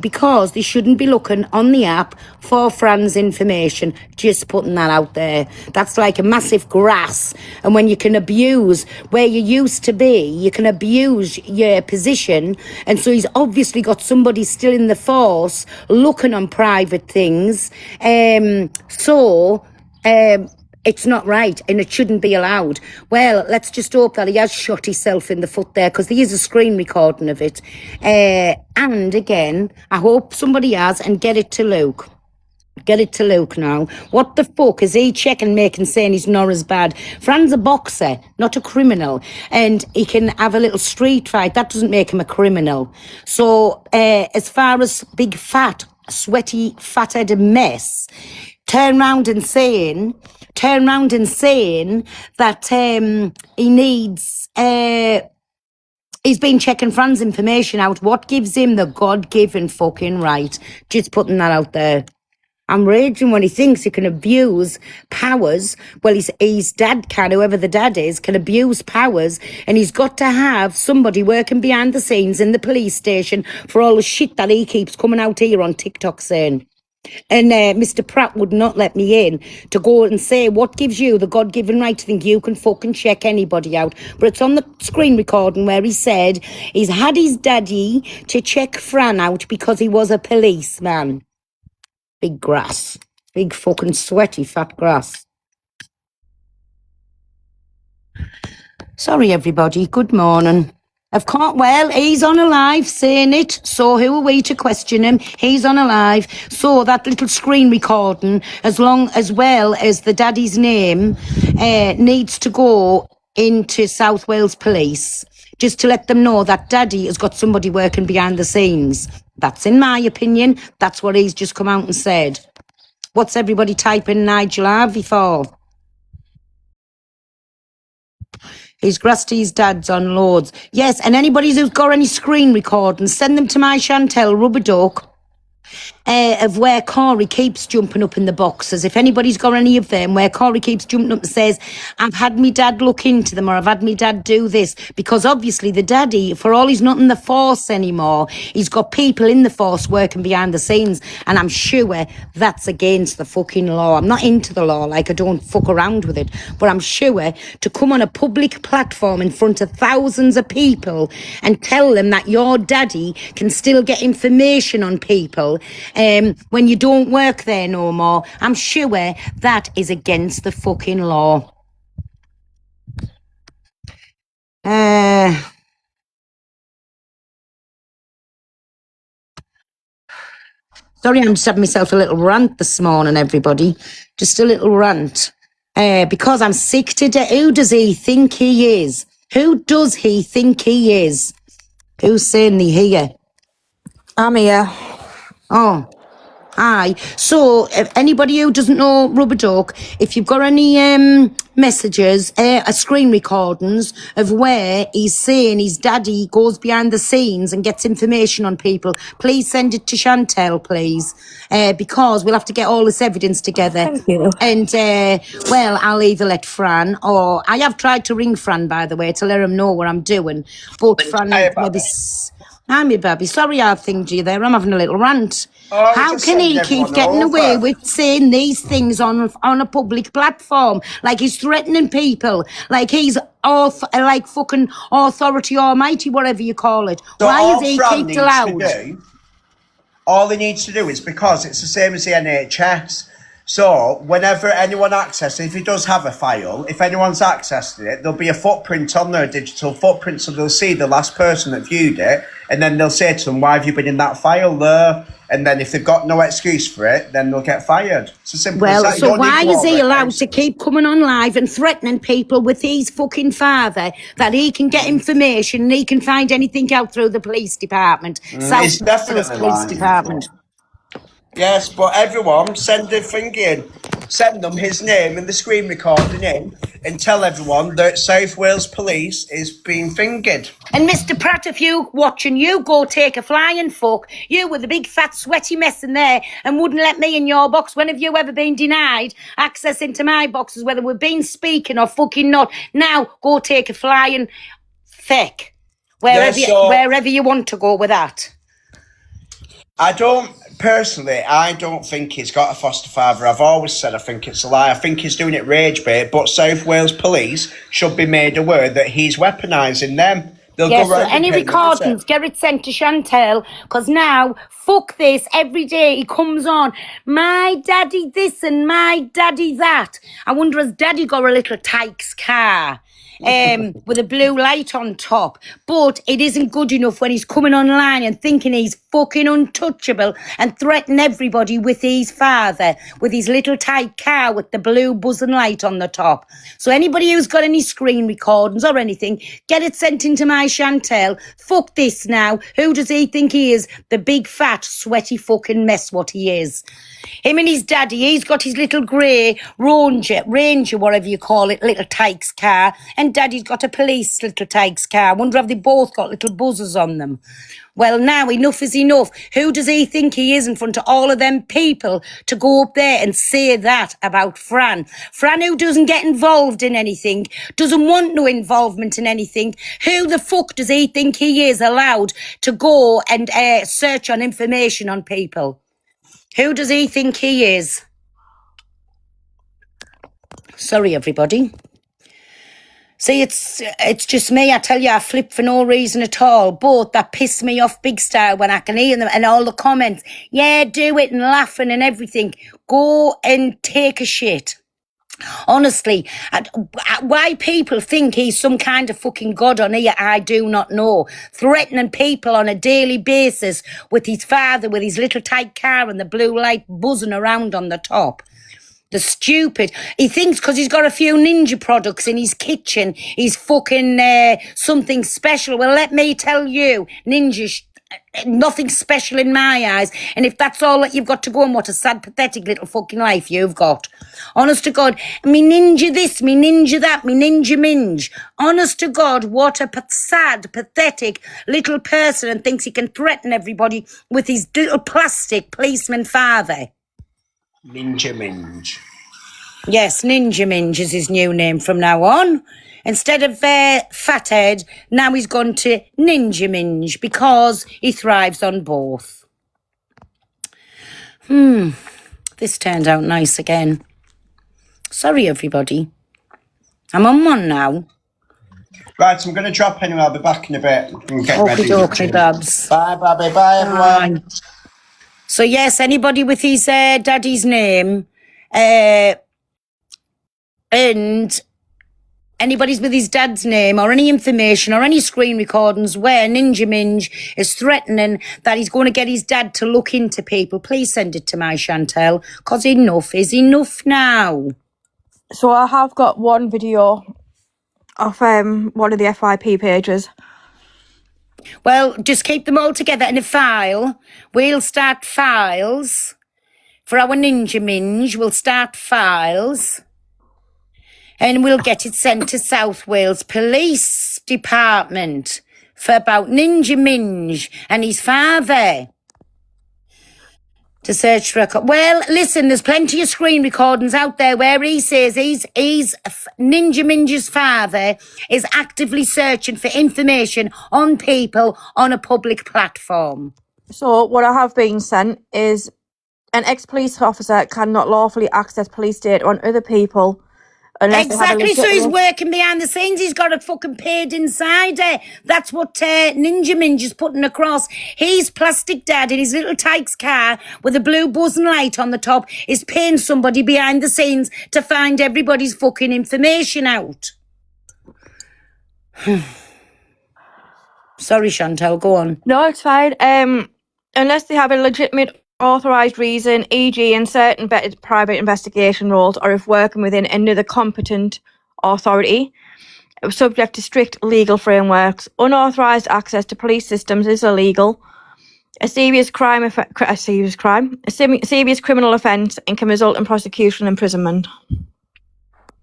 because they shouldn't be looking on the app for Fran's information. Just putting that out there. That's like a massive grass. And when you can abuse where you used to be, you can abuse your position. And so he's obviously got somebody still in the force looking on private things. It's not right and it shouldn't be allowed. Well, let's just hope that he has shot himself in the foot there, because there is a screen recording of it. And again, I hope somebody has, and get it to Luke. Get it to Luke now. What the fuck is he checking, making, saying he's not as bad? Fran's a boxer, not a criminal. And he can have a little street fight. That doesn't make him a criminal. So as far as big fat, sweaty, fat-headed mess, turn round and saying that he needs... he's been checking Fran's information out. What gives him the God-given fucking right? Just putting that out there. I'm raging when he thinks he can abuse powers. Well, his dad can, whoever the dad is, can abuse powers, and he's got to have somebody working behind the scenes in the police station for all the shit that he keeps coming out here on TikTok saying. And Mr. Pratt would not let me in to go and say, what gives you the God-given right to think you can fucking check anybody out? But it's on the screen recording where he said he's had his daddy to check Fran out because he was a policeman. Big grass. Big fucking sweaty fat grass. Sorry, everybody. Good morning. Well, he's on a live saying it, so who are we to question him? He's on a live, so that little screen recording, as well as the daddy's name, needs to go into South Wales Police, just to let them know that daddy has got somebody working behind the scenes. That's in my opinion. That's what he's just come out and said. What's everybody typing Nigel Harvey for? He's grassed his dad's on loads. Yes, and anybody who's got any screen recordings, send them to my Chantel Rubber Duck of where Corey keeps jumping up in the boxes. If anybody's got any of them, where Corey keeps jumping up and says, I've had me dad look into them, or I've had me dad do this. Because obviously the daddy, for all he's not in the force anymore, he's got people in the force working behind the scenes. And I'm sure that's against the fucking law. I'm not into the law, like I don't fuck around with it. But I'm sure to come on a public platform in front of thousands of people and tell them that your daddy can still get information on people when you don't work there no more, I'm sure that is against the fucking law. Sorry, I'm just having myself a little rant this morning, everybody. Just a little rant. Because I'm sick to death. Who does he think he is? Who does he think he is? Who's saying they here? I'm here. Oh. Aye. So, if anybody who doesn't know Rubber Duck, if you've got any messages, screen recordings of where he's saying his daddy goes behind the scenes and gets information on people, please send it to Chantel, please, because we'll have to get all this evidence together. Thank you. And, well, I'll either let Fran, or I have tried to ring Fran, by the way, to let him know what I'm doing. But Fran, maybe... I'm your baby. Sorry I thinged you there. I'm having a little rant. Oh, how can he keep getting away with saying these things on a public platform? Like he's threatening people. Like he's like fucking authority almighty, whatever you call it. So why is he kicked allowed? All he needs to do is, because it's the same as the NHS. So whenever anyone accesses, if he does have a file, if anyone's accessed it, there'll be a footprint on there, a digital footprint, so they'll see the last person that viewed it, and then they'll say to them, why have you been in that file there? And then if they've got no excuse for it, then they'll get fired. It's as simple as that. So why is he allowed to keep coming on live and threatening people with his fucking father that he can get information and he can find anything out through the police department? It's definitely police department. Yes, but everyone, send a thing in. Send them his name and the screen recording in, and tell everyone that South Wales Police is being fingered. And Mr. Pratt, if you watching, you go take a flying fuck. You were the big fat sweaty mess in there and wouldn't let me in your box. When have you ever been denied access into my boxes, whether we've been speaking or fucking not? Now go take a flying feck. Wherever you want to go with that. I don't think he's got a foster father. I've always said I think it's a lie. I think he's doing it rage bait, but South Wales police should be made aware that he's weaponising them. They'll Yes, go so round any and pay them, recordings, get it sent to Chantel, because now, fuck this, every day he comes on, my daddy this and my daddy that. I wonder has daddy got a little Tykes car with a blue light on top, but it isn't good enough when he's coming online and thinking he's fucking untouchable and threatening everybody with his father, with his little tight car with the blue buzzing light on the top. So anybody who's got any screen recordings or anything, get it sent into my Chantel. Fuck this now. Who does he think he is? The big fat sweaty fucking mess what he is. Him and his daddy, he's got his little grey Ranger, whatever you call it, little Tykes car, and daddy's got a police little Tykes car. I wonder if they both got little buzzers on them. Well, now enough is enough. Who does he think he is in front of all of them people to go up there and say that about Fran? Fran, who doesn't get involved in anything, doesn't want no involvement in anything. Who the fuck does he think he is allowed to go and search on information on people? Who does he think he is? Sorry, everybody. See, it's just me. I tell you, I flip for no reason at all. But that piss me off big style when I can hear them and all the comments. Yeah, do it and laughing and everything. Go and take a shit. Honestly, why people think he's some kind of fucking god on here, I do not know. Threatening people on a daily basis with his father, with his little tight car and the blue light buzzing around on the top. The stupid. He thinks because he's got a few ninja products in his kitchen, he's fucking something special. Well, let me tell you, ninja nothing special in my eyes. And if that's all that you've got to go on, what a sad, pathetic little fucking life you've got. Honest to God, me ninja this, me ninja that, me ninja minge. Honest to God, what a sad, pathetic little person, and thinks he can threaten everybody with his little plastic policeman father. Ninja Minge. Yes, Ninja Minge is his new name from now on. Instead of Fathead, now he's gone to Ninja Minge because he thrives on both. This turned out nice again. Sorry, everybody. I'm on one now. Right, I'm going to drop anyway. I'll be back in a bit. And get ready. Okay, Babs. Bye, Babby. Bye, everyone. Bye. So, yes, anybody with his daddy's name and anybody's with his dad's name or any information or any screen recordings where Ninja Minge is threatening that he's going to get his dad to look into people, please send it to my Chantel, because enough is enough now. So I have got one video of one of the FYP pages. Well, just keep them all together in a file. We'll start files. For our Ninja Minge, we'll start files. And we'll get it sent to South Wales Police Department for about Ninja Minge and his father. To search for a... Well, listen, there's plenty of screen recordings out there where he says he's Ninja Minge's father is actively searching for information on people on a public platform. So what I have been sent is an ex-police officer cannot lawfully access police data on other people unless Exactly, so he's working behind the scenes. He's got a fucking paid insider. That's what Ninja Minge is putting across. His plastic dad in his little Tykes car with a blue buzzing light on the top is paying somebody behind the scenes to find everybody's fucking information out. Sorry, Chantal, go on. No, it's fine. Unless they have a legitimate authorised reason, e.g. in certain vetted private investigation roles, or if working within another competent authority, subject to strict legal frameworks. Unauthorised access to police systems is illegal. A serious criminal offence and can result in prosecution and imprisonment.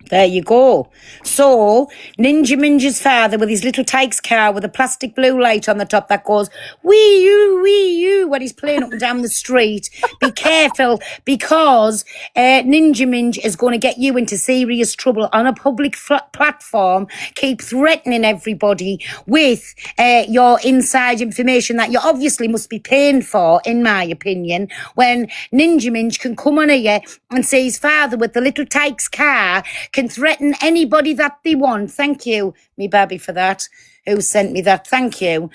There you go. So, Ninja Minja's father with his little Tykes car with a plastic blue light on the top that goes wee you when he's playing up and down the street. Be careful because Ninja Minj is going to get you into serious trouble on a public platform. Keep threatening everybody with your inside information that you obviously must be paying for, in my opinion, when Ninja Minj can come on here and say his father with the little Tykes car can threaten anybody that they want. Thank you, me babby, for that. Who sent me that? Thank you.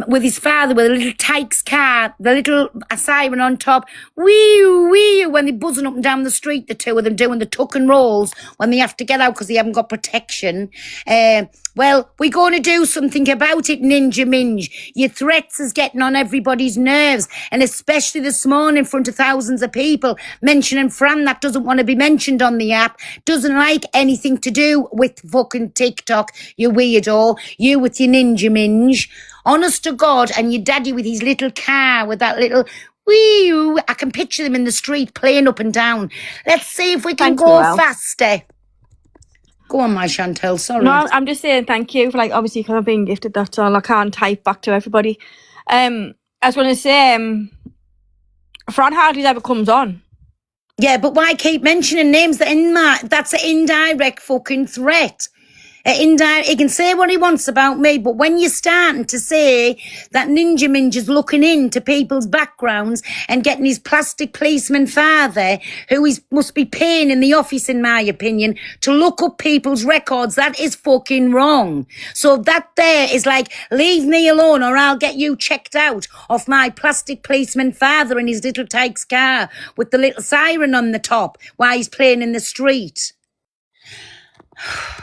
With his father with a little Tykes car, the little siren on top, wee when they're buzzing up and down the street, the two of them doing the tuck and rolls when they have to get out because they haven't got protection. Well, we're going to do something about it, Ninja Minj. Your threats is getting on everybody's nerves, and especially this morning in front of thousands of people, mentioning Fran that doesn't want to be mentioned on the app, doesn't like anything to do with fucking TikTok, you weirdo. You with your Ninja Minj. Honest to God, and your daddy with his little car with that little wee. I can picture them in the street playing up and down. Let's see if we can Thank you, go Al. faster. Go on, my Chantel, sorry. No, I'm just saying thank you for, like, obviously because I'm being gifted, that's all. I can't type back to everybody. I was going to say, Fran hardly ever comes on. Yeah, but why keep mentioning names that's an indirect fucking threat. He can say what he wants about me, but when you're starting to say that Ninja Minj is looking into people's backgrounds and getting his plastic policeman father, who must be paying in the office, in my opinion, to look up people's records, that is fucking wrong. So that there is like, leave me alone or I'll get you checked out of my plastic policeman father in his little Tykes car with the little siren on the top while he's playing in the street.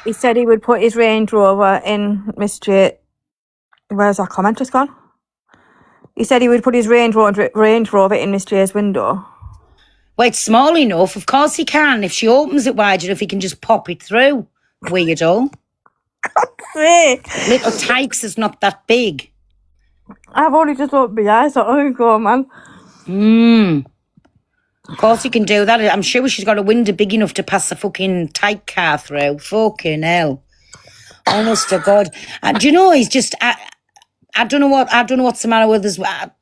He said he would put his Range Rover in Miss J. Where's that comment just gone? He said he would put his Range Rover in Miss J's window. Well, it's small enough. Of course he can. If she opens it wide enough, he can just pop it through. Weirdo. Little Tykes is not that big. I've only just opened my eyes. Oh, go on, man. Of course he can do that. I'm sure she's got a window big enough to pass a fucking Tyke car through. Fucking hell. Honest to God. Do you know, he's just... I don't know what's the matter with us.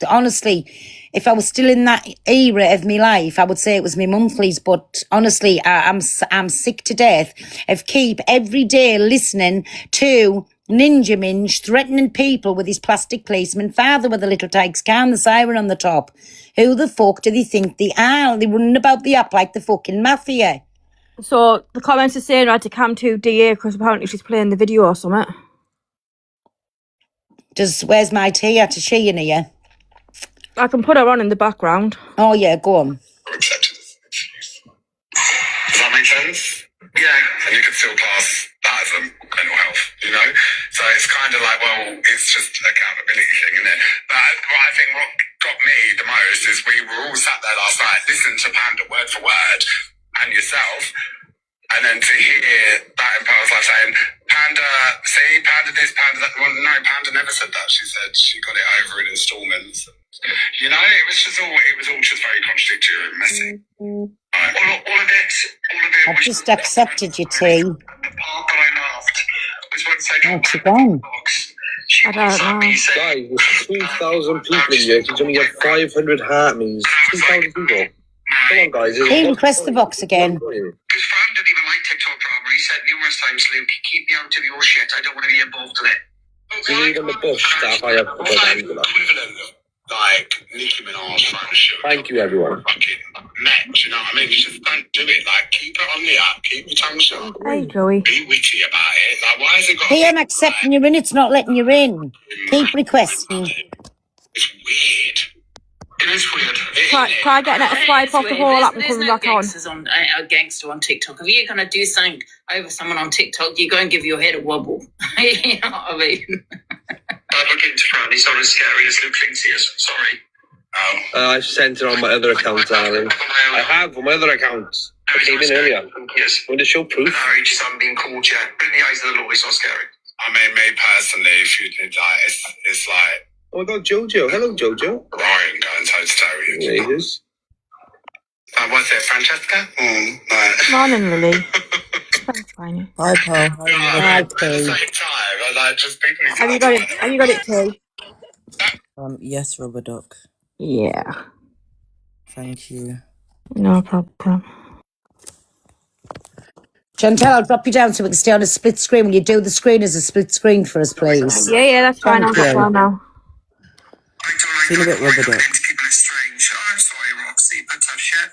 Honestly, if I was still in that era of my life, I would say it was my monthlies. But honestly, I'm sick to death of keep every day listening to Ninja Minj threatening people with his plastic policeman father with a little Tykes car and the siren on the top. Who the fuck do they think they are? They're running about the app like the fucking mafia. So the comments are saying I had to cam to DA because apparently she's playing the video or something. Where's my tea? To she in here? I can put her on in the background. Oh yeah, go on. Does that make sense? Yeah, and you can still class that as a mental health, you know? So it's kind of like, well, it's just an accountability thing, isn't it? But what I think what got me the most is we were all sat there last night, listening to Panda word for word, and yourself, and then to hear that in Pearl's life saying, Panda, see, Panda this, Panda that. Well, no, Panda never said that. She said she got it over in installments. You know, it was all just very contradictory and messy. Right. All of it. I've just accepted your tea. The part that I laughed was when they What's she gone? I don't know. Guys, there's 2,000 people in here. You only get 500 heart means 2,000 people. Come on, guys. Hey, press the box again. Because Fran didn't even like TikTok program. He said numerous times, Luke, keep me out of your shit. I don't want to be involved in it. You need on the bus that I have propaganda. Equivalent, like Nicki Minaj, Fran Sugar. Thank you, everyone. Fucking match, you know what I mean? You just don't do it. Like, keep it on the app. Keep your tongue shut. Hey, Joey. Be witty about it. Like, why has it got... Hey, I'm accepting you in. It's not letting you in. Keep requesting. It's weird. It is weird. Try getting it a swipe off the whole app and There's coming no back on. gangsters on a gangster on TikTok. If you're gonna do something over someone on TikTok, you go and give your head a wobble. You know what I mean? I'm looking to Fran. He's not as scary as Luke thinks he is. Sorry. I've sent it on my other account, darling. I have on my other account. I came in earlier. Yes. I want to show proof. No, he just hasn't been called yet. But in the eyes of the law, it's not scary. I mean, me personally, if you did like, it's like... Oh my God, Jojo. Hello, Jojo. Ryan going toe-to-toe with you. Ladies. What's it, Francesca? Right. Morning, Lily. Thanks, Tiny. Hi, Paul. How are you? Hi, At the Kay. same time, I like just people need to Have you got it? Have you got it, Kay? Yes, Rubber Duck. Yeah. Thank you. No problem. Chantel, I'll drop you down so we can stay on a split screen. Will you do the screen as a split screen for us, please? Yeah, that's fine. I'll Thank get you. one now. Feel a bit Rubber Duck. People are strange. I'm sorry, Roxy, but tough shit.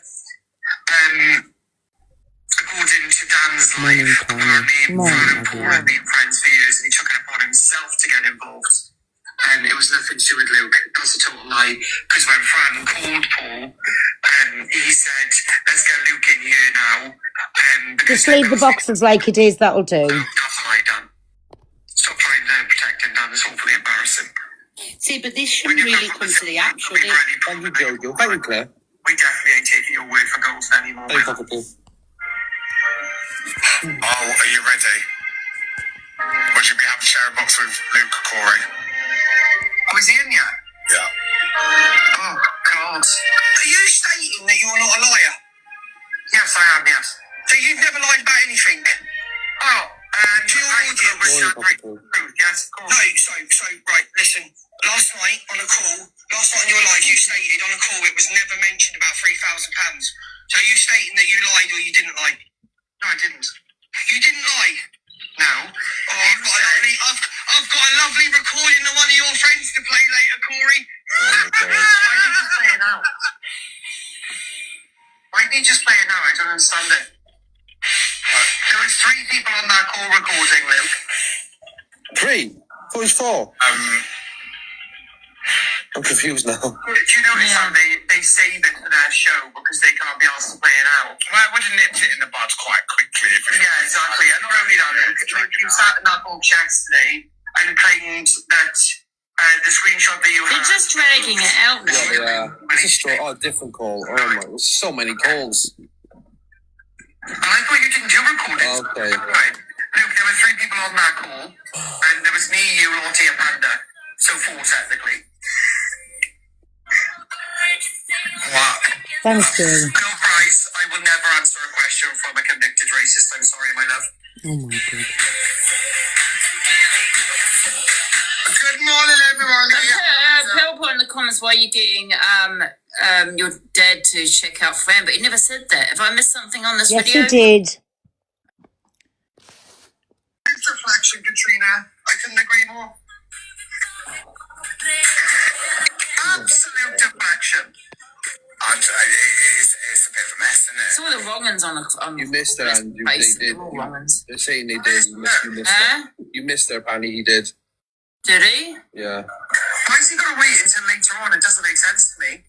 According to Dan's Morning, life, Tiny. apparently Morning, Fran and Paul everyone. had been friends for years and he took it upon himself to get involved. And it was nothing to do with Luke. That's a total lie. Because when Fran called Paul, he said, let's get Luke in here now. Just leave the boxes like it is, that'll do. That's a lie, Dan. Stop trying to protect him, Dan. It's awfully embarrassing. See, but this shouldn't really come to the app, should it? Thank you, Jojo. Thank you, Claire. We definitely ain't taking your word for gold anymore. Thank you, Paul. Oh, are you ready? Would you be happy to share a box with Luke, Corey? Oh, is he in yet? Yeah. Oh, God. Are you stating that you're not a liar? Yes, I am, yes. So you've never lied about anything? Oh, to your audience. Yes, of course. No, so, right, listen. Last night on your live, you stated on a call it was never mentioned about £3,000. So are you stating that you lied or you didn't lie? No, I didn't. You didn't lie? No. Oh, I've got a lovely recording of one of your friends to play later, Corey. Oh, my God. Why did you play it now? Why did you just play it now? I don't understand it. There was 3 people on that call recording, Luke. 3? I thought it was 4. I'm confused now. Do you notice how they save it for their show because they can't be asked to play it out? Well, it would have nipped it in the bud quite quickly. Yeah, exactly. And not only that, you sat in that box yesterday and claimed that the screenshot that you had... They're just dragging it out now. Yeah. This is different call. Oh, my. There's so many calls. And I thought you didn't do recordings. Okay. Right. Luke, there were 3 people on that call, and there was me, you, Lottie, and Panda. So 4, technically. What? Thank you. No, Bryce, I will never answer a question from a convicted racist. I'm sorry, my love. Oh my God. Good morning, everyone. Pearl put in the comments why you're getting your dad to check out Fran, but he never said that. Have I missed something on this Yes, video? you did. Reflection, Katrina. I couldn't agree more. Absolute deflection. It's a bit of a mess, isn't it? It's all the wrong uns on You missed it, and they did. They're all wrong uns. They're saying they did. You missed Huh? it. You missed it, apparently he did. Did he? Yeah. Why has he got to wait until later on? It doesn't make sense to me.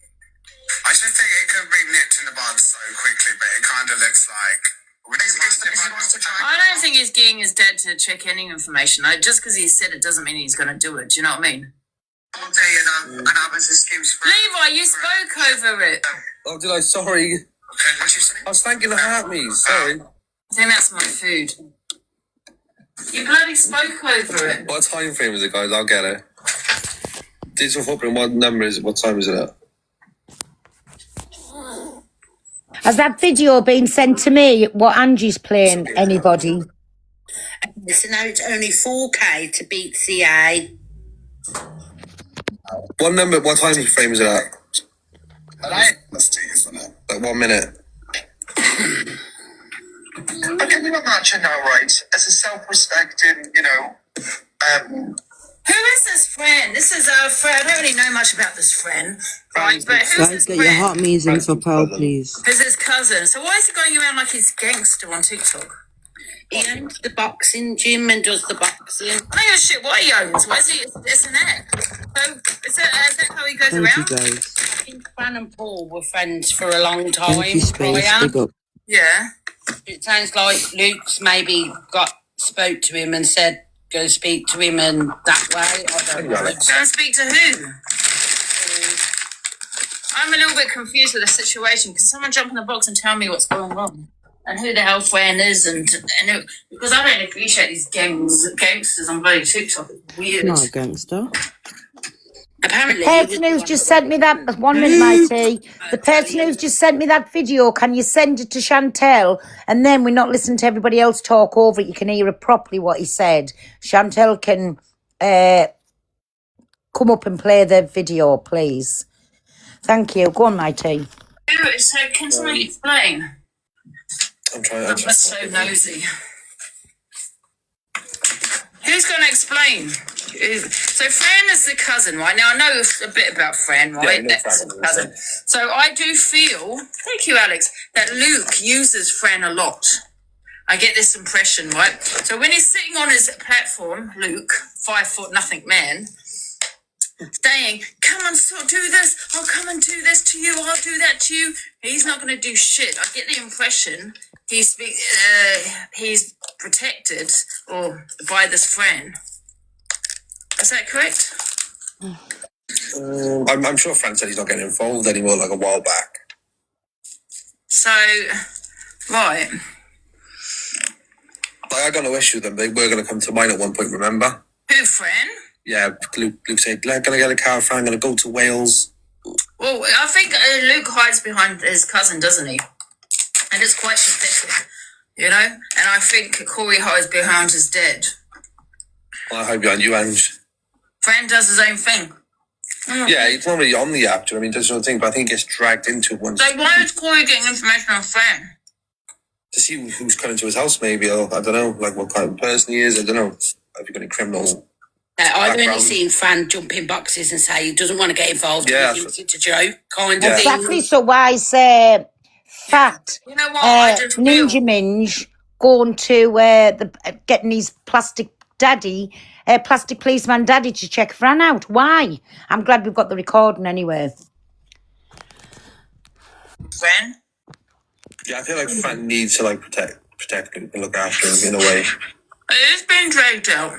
I just think it could be nipped in the bud so quickly, but it kind of looks like... I don't think he's getting his dad to check any information. Just because he said it doesn't mean he's going to do it. Do you know what I mean? All day and have his excuse for... Levi, you spoke over it. Oh, did I? Sorry. Okay, what you saying? I was thanking the Hartmeys. Sorry. I think that's my food. You bloody spoke over it. What time frame is it, guys? I'll get it. Digital footprint, what number is it? What time is it at? Has that video been sent to me? What Angie's playing? Anybody? So now it's only 4K to beat CA. What time frame is it at? Let's do this for now. Like 1 minute. But can you imagine now, right, as a self-respecting, Who is this friend? This is our friend. I don't really know much about this friend, right? But who's Guys, his get your friend? Hartmeys in for Pearl, please. Who's his cousin? So why is he going around like he's gangster on TikTok? He owns the boxing gym and does the boxing. I don't give a shit what he owns. Where's he? It's an act. So is that how he goes Thank you, around? guys. I think Fran and Paul were friends for a long time. Thank you, Space. prior. Big up. Yeah. It sounds like Luke's maybe spoke to him and said, go speak to him and that way. I don't know. Go and speak to who? I'm a little bit confused with the situation. Can someone jump in the box and tell me what's going on? And who the hell Fran is and who, because I don't appreciate these gangsters on bloody TikTok. It's weird. Not a gangster. Apparently, Person who's just sent me that 1 minute, Mighty. The person who's just sent me that video, can you send it to Chantel? And then we're not listening to everybody else talk over it. You can hear it properly what he said. Chantel can come up and play the video, please. Thank you. Go on, Mighty. So can someone explain? I'm trying. I'm just so nosy. Who's going to explain? So Fran is the cousin, right? Now I know a bit about Fran, right? Yeah, I know That's Fran, the cousin. So I do feel, thank you, Alex, that Luke uses Fran a lot. I get this impression, right? So when he's sitting on his platform, Luke, 5 foot nothing man, saying, come and do this, I'll come and do this to you, I'll do that to you. He's not going to do shit. I get the impression he's protected or by this friend. Is that correct? I'm sure Fran said he's not getting involved anymore like a while back. So, right. Like, I got no issue with them. They were going to come to mine at one point, remember? Who, Fran? Yeah, Luke said, I'm going to get a car, Fran, I'm going to go to Wales. Well, I think Luke hides behind his cousin, doesn't he? And it's quite pathetic, you know? And I think Corey hides behind his dad. Well, I hope behind you, Ange. Fran does his own thing. Yeah, he's not really on the app, do you know what I mean? Does sort of thing, but I think he gets dragged into it once. So why is Corey getting information on Fran? To see who's coming to his house, maybe, or I don't know, like what kind of person he is. I don't know. Have you got any criminal? I've only background? seen Fran jump in boxes and say he doesn't want to get involved. Yeah. He thinks it's a joke, kind Yeah. of Exactly. thing. So why is Fat You know what? I just feel... Ninja Minge going to getting his plastic policeman daddy to check Fran out? Why? I'm glad we've got the recording anyway. Fran? Yeah, I feel like Fran needs to like protect him and look after him in a way. It's been dragged out.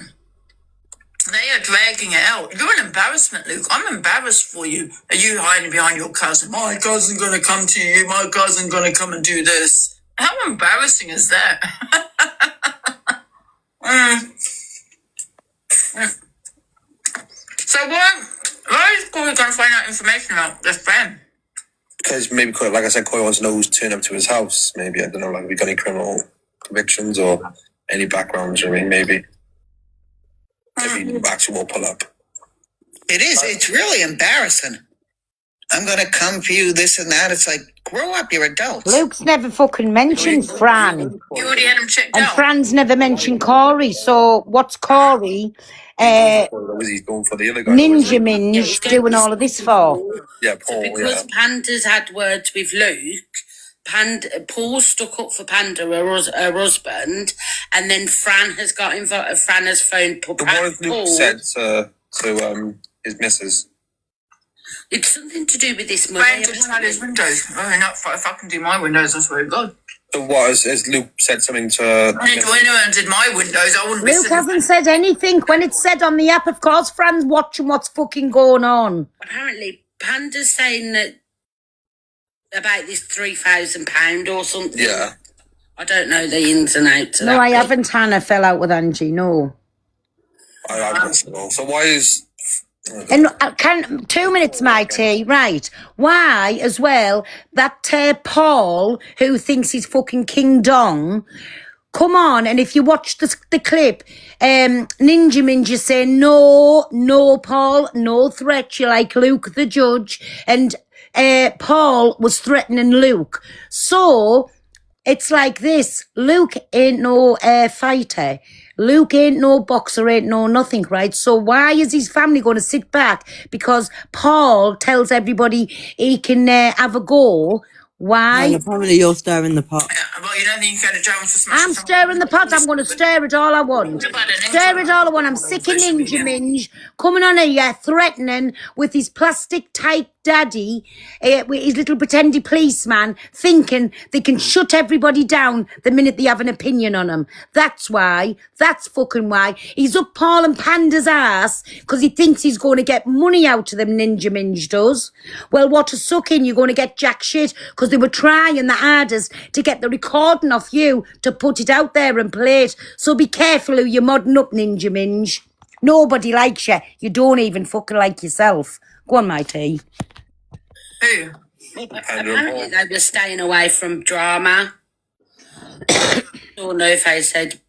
They are dragging it out. You're an embarrassment, Luke. I'm embarrassed for you. Are you hiding behind your cousin? My cousin's going to come to you. My cousin's going to come and do this. How embarrassing is that? So why is Corey going to find out information about this friend? Because maybe, like I said, Corey wants to know who's turned up to his house. Maybe, I don't know, like, have we got any criminal convictions or any backgrounds? I mean, maybe. If he actually will pull up. It is. It's really embarrassing. I'm going to come for you, this and that. It's like, grow up, you're adults. Luke's never fucking mentioned Fran. You already had him checked And out. Fran's never mentioned Corey. So what's Corey, He's going for the other guy. Ninja Minge, doing all of this for? Yeah, So Paul, because Panda's had words with Luke, Paul stuck up for Panda, her husband, and then Fran has got involved. Fran has phoned Paul. The one Luke said to his missus. It's something to do with this money. Fran just had his windows. Oh, not if I can do my windows, I swear to God. So what, has Luke said something to... I did anyone did my windows, I wouldn't be Luke sitting... hasn't said anything. When it's said on the app, of course, Fran's watching what's fucking going on. Apparently, Panda's saying that about this £3,000 or something. Yeah. I don't know the ins and outs of No, that I bit. haven't. Hannah fell out with Angie. No. I don't know. So why is... And 2 minutes, Mighty, right? Why, as well, that Paul, who thinks he's fucking King Dong, come on, and if you watch the clip, Ninja Minja saying, no, Paul, no threat, you're like Luke the judge, and Paul was threatening Luke. So, it's like this, Luke ain't no fighter. Luke ain't no boxer, ain't no nothing, right? So why is his family going to sit back? Because Paul tells everybody he can have a go. Why? And apparently you're stirring the pot. Well, you don't think you go to jail for smashing I'm stirring the pot. I'm going to stir it all I want. Stir it all I want. I'm sick of Ninja Minge coming on here threatening with his plastic type daddy, with his little pretendy policeman, thinking they can shut everybody down the minute they have an opinion on him. That's why. That's fucking why. He's up Paul and Panda's ass because he thinks he's going to get money out of them, Ninja Minge does. Well, what a sucking. You're going to get jack shit because they were trying the hardest to get the recording off you to put it out there and play it. So be careful who you're modding up, Ninja Minge. Nobody likes you. You don't even fucking like yourself. Go on, my tea. Who? Apparently they were staying away from drama. Or no face said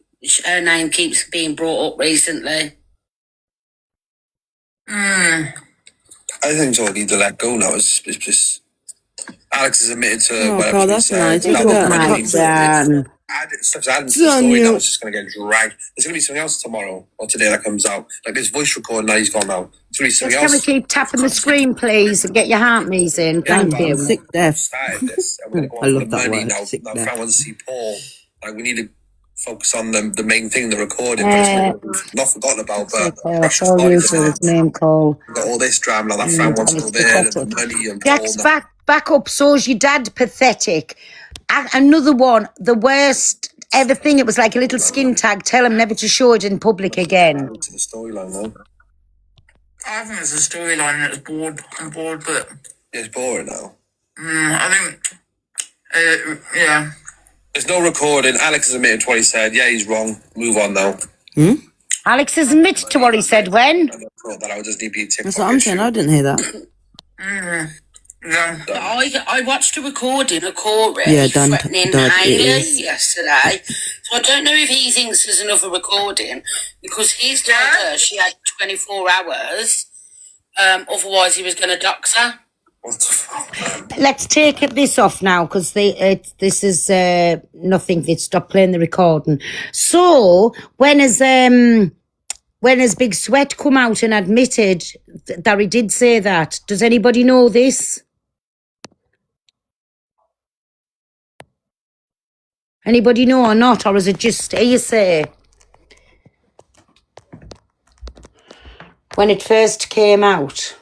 her name keeps being brought up recently. I think Joel needs to let go now. It's just Alex is admitted to Oh, whatever God, he's that's said. nice. Now, Look at when that. he- Dan. Stuff's added to Good the on story you. now. It's just going to get dragged. There's going to be something else tomorrow or today that comes out. Like this voice recording that he's gone now. There's going to be something Can we else. keep tapping the screen, please, and get your heart me's in? Thank Dan, you. sick death. Started this. And we're going to go I on love for the that money word, now. sick Now death. Fran wants to see Paul. Like we need to focus on the main thing, the recording. But it's not forgotten about. But That's Russia's all body you just for his name call. got all this drama now that Fran wants to go there and the money and Paul. Jack's back up. So's your dad. Pathetic. Another one. The worst ever thing. It was like a little skin tag. Tell him never to show it in public again. To the storyline now. I think it's a storyline that's bored. I'm bored, but It's boring now. I think, yeah. There's no recording. Alex has admitted to what he said. Yeah, he's wrong. Move on now. Alex has admitted to what he said when. I thought that I would just need to be a TikTok That's what I'm saying. I didn't hear that. Yeah. But I watched a recording of Corey Yeah, Dan threatening died, it Hayley is. yesterday. So I don't know if he thinks there's another recording because he's told her she had 24 hours. Otherwise, he was going to dox her. What the fuck? Let's take this off now because this is nothing. They stopped playing the recording. So when has Big Sweat come out and admitted that he did say that? Does anybody know this? Anybody know or not, or is it just hearsay? When it first came out.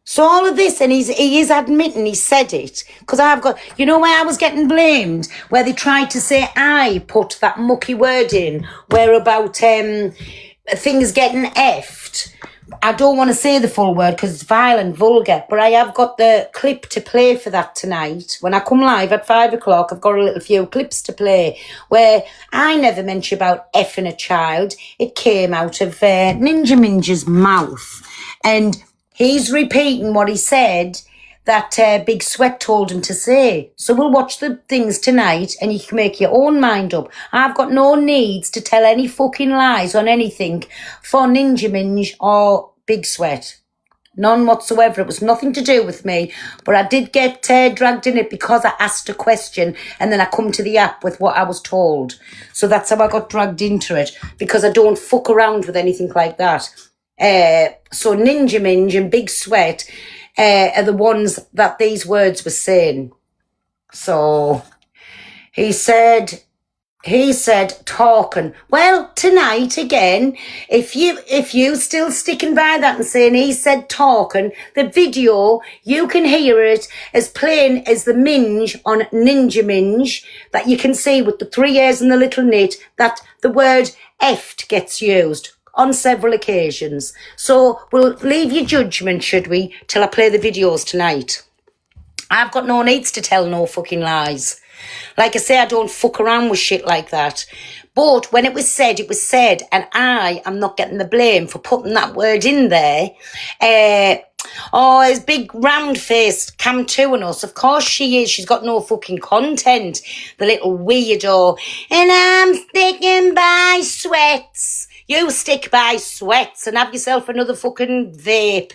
So all of this, and he is admitting he said it. Because I've got, you know where I was getting blamed? Where they tried to say I put that mucky word in, where about things getting effed. I don't want to say the full word because it's violent, vulgar, but I have got the clip to play for that tonight. When I come live at 5 o'clock, I've got a little few clips to play where I never mention about effing a child. It came out of Ninja Minja's mouth. And he's repeating what he said that Big Sweat told him to say. So we'll watch the things tonight and you can make your own mind up. I've got no needs to tell any fucking lies on anything for Ninja Minj or Big Sweat. None whatsoever. It was nothing to do with me. But I did get dragged in it because I asked a question and then I come to the app with what I was told. So that's how I got dragged into it, because I don't fuck around with anything like that. So Ninja Minj and Big Sweat are the ones that these words were saying. So he said talking. Well, tonight again, if you still sticking by that and saying he said talking, the video, you can hear it as plain as the minge on Ninja Minj that you can see with the 3 years and the little knit that the word effed gets used on several occasions. So we'll leave your judgment, should we, till I play the videos tonight. I've got no needs to tell no fucking lies. Like I say, I don't fuck around with shit like that. But when it was said, and I am not getting the blame for putting that word in there. His big round-faced Cam 2 and us. Of course she is. She's got no fucking content. The little weirdo. And I'm sticking by Sweats. You stick by Sweats and have yourself another fucking vape.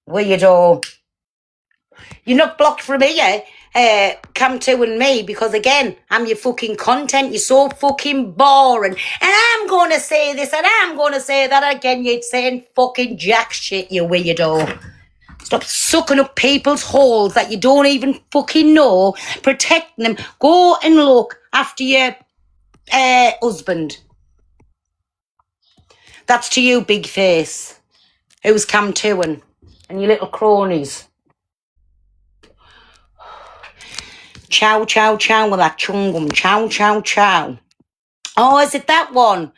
Weirdo. You're not blocked from here, Cam 2 and me, because again, I'm your fucking content. You're so fucking boring. And I'm going to say this and I'm going to say that again. You're saying fucking jack shit, you weirdo. Stop sucking up people's holes that you don't even fucking know. Protecting them. Go and look after your husband. That's to you, big face. Who's Cam 2 and your little cronies. Chow, chow, chow with that chungum. Chow, chow, chow. Oh, is it that one?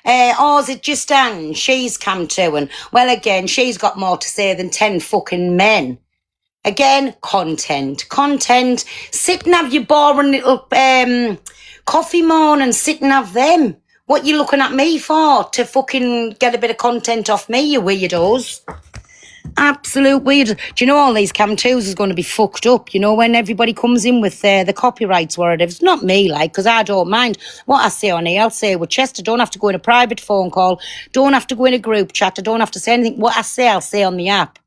Is it just Anne? She's Cam 2 and, well, again, she's got more to say than 10 fucking men. Again, content. Sit and have your boring little coffee morning. Sit and have them. What you looking at me for? To fucking get a bit of content off me, you weirdos. Absolute weird. Do you know all these Cam 2s is going to be fucked up? You know, when everybody comes in with the copyrights, whatever. It's not me, like, because I don't mind what I say on here. I'll say with Chester, don't have to go in a private phone call, don't have to go in a group chat, I don't have to say anything. What I say, I'll say on the app.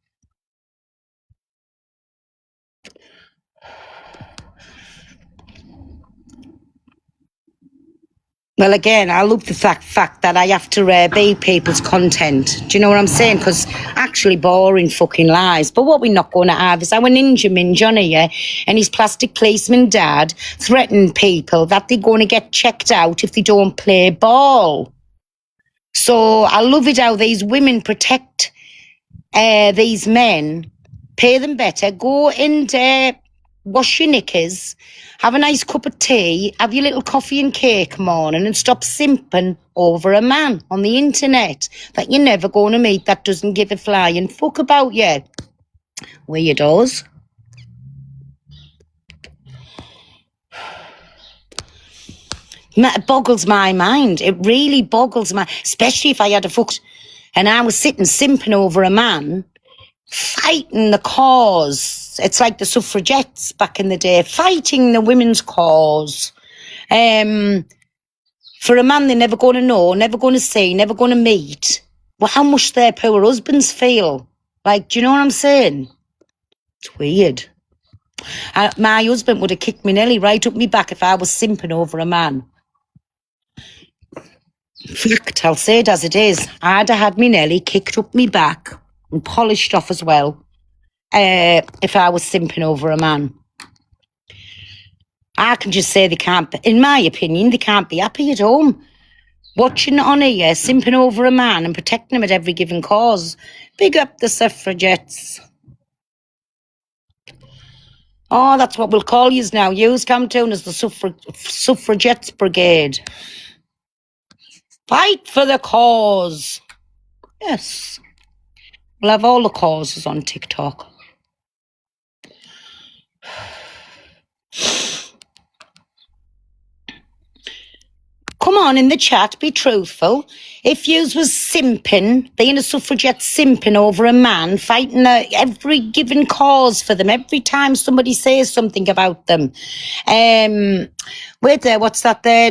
Well, again, I love the fact that I have to be people's content. Do you know what I'm saying? Because actually boring fucking lies. But what we're not going to have is our ninja min Johnny, yeah, and his plastic policeman dad threaten people that they're going to get checked out if they don't play ball. So I love it how these women protect these men, pay them better, go and wash your knickers, have a nice cup of tea, have your little coffee and cake morning, and stop simping over a man on the internet that you're never going to meet, that doesn't give a flying fuck about you. Weirdos. It boggles my mind. It really boggles my... Especially if I had a fuck... And I was sitting simping over a man fighting the cause. It's like the suffragettes back in the day, fighting the women's cause. For a man they're never going to know, never going to see, never going to meet. Well, how much their poor husbands feel. Like, do you know what I'm saying? It's weird. My husband would have kicked me nearly right up my back if I was simping over a man. Fact, I'll say it as it is. I'd have had me Nelly kicked up me back and polished off as well if I was simping over a man. I can just say they can't, in my opinion, they can't be happy at home. Watching it on here, simping over a man and protecting him at every given cause. Big up the suffragettes. Oh, that's what we'll call yous now. Yous come down as the suffragettes brigade. Fight for the cause. Yes. We'll have all the causes on TikTok. Come on in the chat, be truthful. If yous was simping, being a suffragette simping over a man, fighting every given cause for them, every time somebody says something about them. Wait there, what's that there?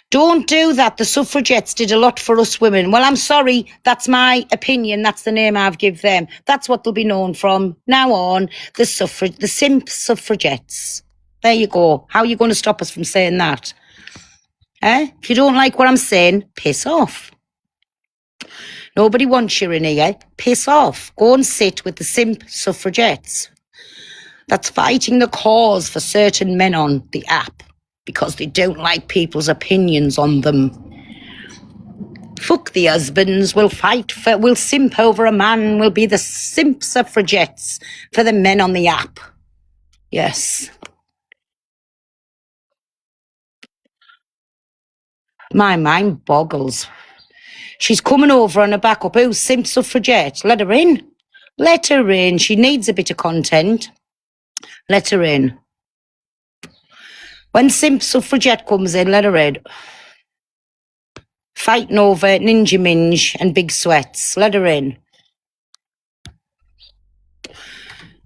Don't do that. The suffragettes did a lot for us women. Well, I'm sorry. That's my opinion. That's the name I've give them. That's what they'll be known from now on. The simp suffragettes. There you go. How are you going to stop us from saying that? If you don't like what I'm saying, piss off. Nobody wants you in here. Piss off. Go and sit with the simp suffragettes. That's fighting the cause for certain men on the app because they don't like people's opinions on them. Fuck the husbands. We'll simp over a man. We'll be the simp suffragettes for the men on the app. Yes. My mind boggles. She's coming over on her back up. Oh, simp suffragette. Let her in. Let her in. She needs a bit of content. Let her in. When simp suffragette comes in, let her in. Fighting over Ninja Minge and Big Sweats. Let her in.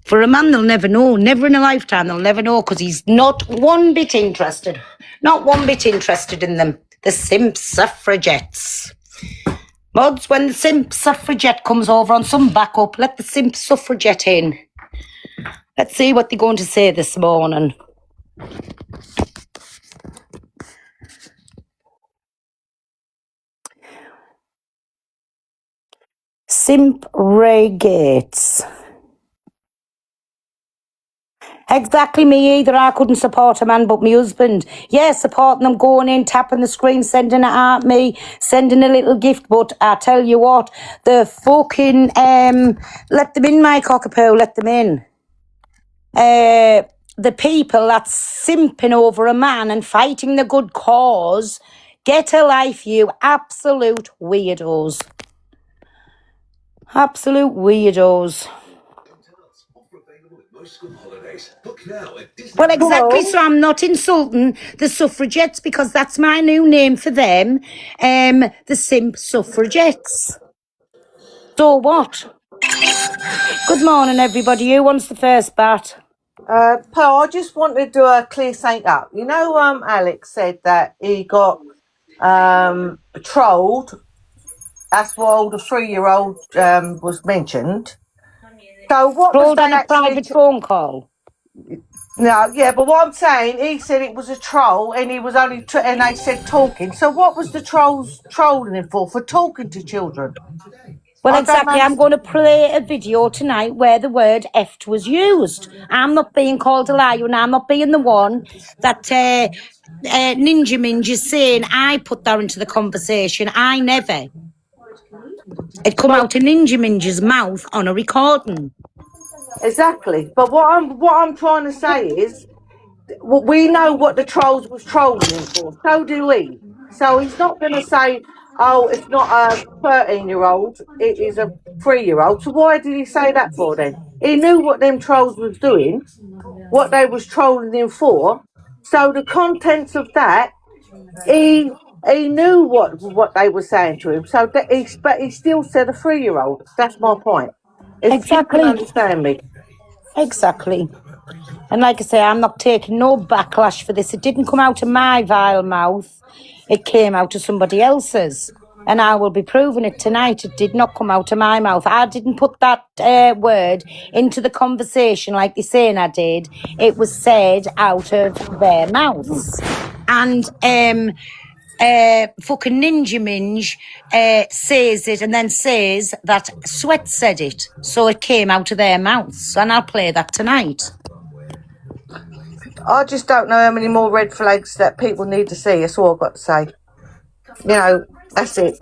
For a man, they'll never know. Never in a lifetime, they'll never know because he's not one bit interested. Not one bit interested in them. The simp suffragettes. Mods, when the simp suffragette comes over on some backup, let the simp suffragette in. Let's see what they're going to say this morning. Simp Ray Gates. Exactly me either. I couldn't support a man but my husband. Yeah, supporting them, going in, tapping the screen, sending it at me, sending a little gift. But I tell you what, the fucking, let them in, my cockapoo, let them in. The people that's simping over a man and fighting the good cause, get a life, you absolute weirdos. Absolute weirdos. Well, exactly. So I'm not insulting the suffragettes because that's my new name for them. The simp suffragettes. So what? Good morning, everybody. Who wants the first bat? Pearl, I just wanted to clear something up. You know, Alex said that he got trolled. That's why the 3-year-old was mentioned. So what was Rolled they on a actually? private phone call. No, yeah, but what I'm saying, he said it was a troll, and he was only, and they said talking. So what was the trolls trolling him for talking to children? Well, I don't exactly. I'm understand. going to play a video tonight where the word effed was used. I'm not being called a liar, and I'm not being the one that Ninja Minge is saying I put that into the conversation. I never. It come out of Ninja Minge's mouth on a recording. Exactly. But what I'm trying to say is, we know what the trolls was trolling him for. So do we. So he's not going to say, "Oh, it's not a 13-year-old; it is a 3-year-old." So why did he say that for then? He knew what them trolls was doing, what they was trolling him for. So the contents of that, he knew what they were saying to him. So that but he still said a 3-year-old. That's my point. If you can Exactly. understand me. Exactly. And like I say, I'm not taking no backlash for this. It didn't come out of my vile mouth. It came out of somebody else's. And I will be proving it tonight. It did not come out of my mouth. I didn't put that word into the conversation like they're saying I did. It was said out of their mouths. And fucking Ninja Minge says it and then says that Sweat said it. So it came out of their mouths. And I'll play that tonight. I just don't know how many more red flags that people need to see. That's all I've got to say. You know, that's it.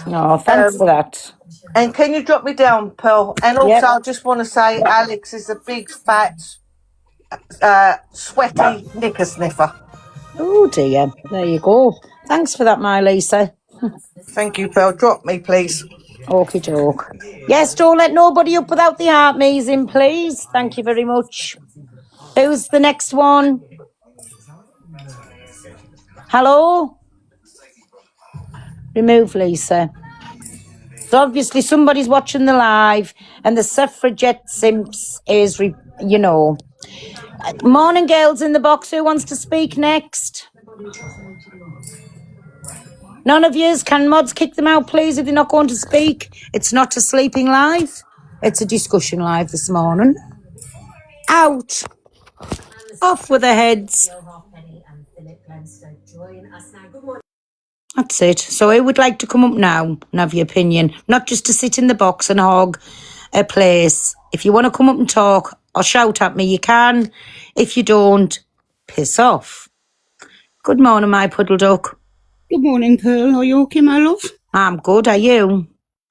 No, thanks for that. And can you drop me down, Pearl? And also, Yep. I just want to say Alex is a big, fat, sweaty knicker sniffer. Oh dear. There you go. Thanks for that, my Lisa. Thank you, Pearl. Drop me, please. Okie doke. Yes, don't let nobody up without the heart measing, please. Thank you very much. Who's the next one? Hello? Remove Lisa. So obviously somebody's watching the live and the suffragette simps is, Morning, girls in the box. Who wants to speak next? None of yous. Can mods kick them out, please, if they're not going to speak? It's not a sleeping live. It's a discussion live this morning. Out. Off with their heads. That's it. So who would like to come up now and have your opinion? Not just to sit in the box and hog a place. If you want to come up and talk or shout at me, you can. If you don't, piss off. Good morning, my puddle duck. Good morning, Pearl. Are you okay, my love? I'm good. Are you?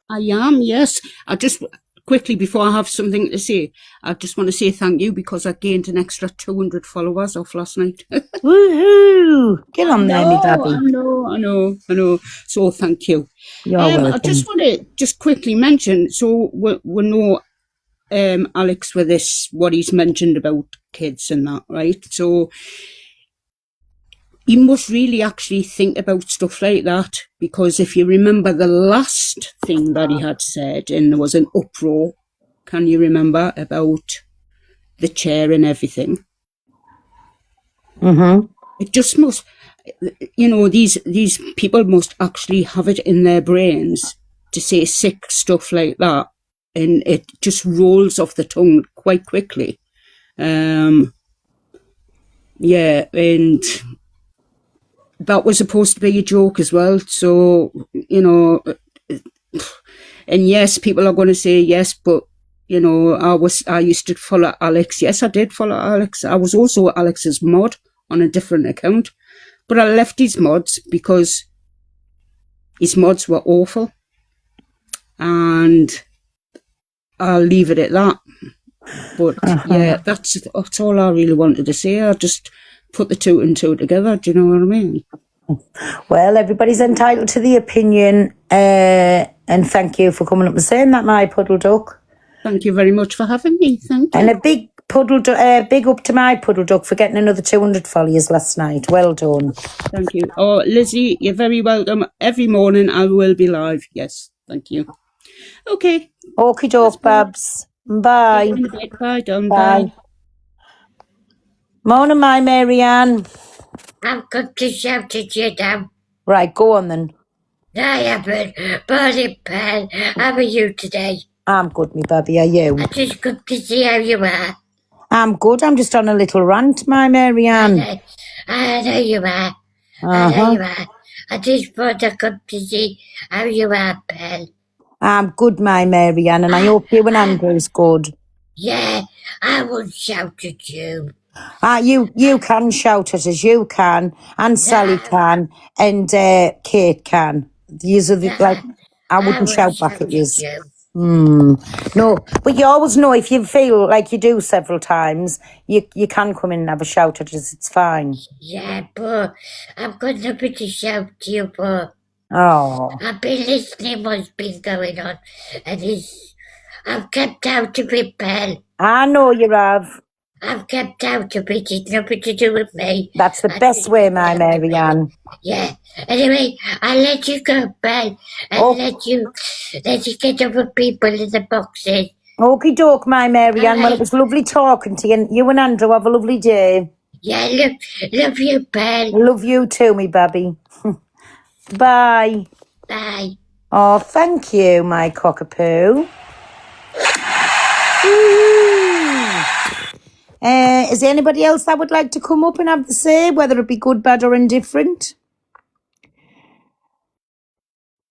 I am, yes. I just, quickly, before I have something to say, I just want to say thank you because I gained an extra 200 followers off last night. Woohoo! Get on there, me baby. I know. So thank you. You're welcome. I just want to just quickly mention, so we know Alex with this, what he's mentioned about kids and that, right? So you must really actually think about stuff like that, because if you remember the last thing that he had said, and there was an uproar, can you remember, about the chair and everything? Mm-hmm. It just must, these people must actually have it in their brains to say sick stuff like that, and it just rolls off the tongue quite quickly. And that was supposed to be a joke as well. So, and yes, people are going to say yes, but, I used to follow Alex. Yes, I did follow Alex. I was also Alex's mod on a different account, but I left his mods because his mods were awful. And I'll leave it at that. But that's all I really wanted to say. I just put the two and two together. Do you know what I mean? Well, everybody's entitled to the opinion, and thank you for coming up and saying that, my puddle duck. Thank you very much for having me. Thank you. And a big big up to my puddle duck for getting another 200 followers last night. Well done. Thank you. Oh, Lizzie, you're very welcome. Every morning I will be live. Yes, thank you. Okay. Okie doke, Babs. Bye. Bye, Dawn. Bye. Bye. Morning, my Marianne. I've got to shout at you now. Right, go on then. I haven't. Morning, pal. How are you today? I'm good, me baby. Are you? I just good to see how you are. I'm good. I'm just on a little rant, my Marianne. I know you are. I know you are. I just thought I come to see how you are, pal. I'm good, my Marianne, and I hope you and Andrew's good. Yeah, I will shout at you. You can shout at us, you can, and Sally can, and Kate can. These are the, I wouldn't shout back at you. No, but you always know if you feel like you do several times, you can come in and have a shout at us. It's fine. Yeah, but I've got nothing to shout to you for. Oh. I've been listening what's been going on, and I've kept out of it, pal. I know you have. I've kept out of it. It's nothing to do with me. That's the best way, my Marianne. Yeah. Anyway, I'll let you go, pal, and let you get other people in the boxes. Okie doke, my Marianne. Well, it was lovely talking to you. You and Andrew have a lovely day. Yeah, love you, pal. Love you too, me baby. Bye. Bye. Oh, thank you, my cockapoo. Is there anybody else that would like to come up and have the say, whether it be good, bad, or indifferent?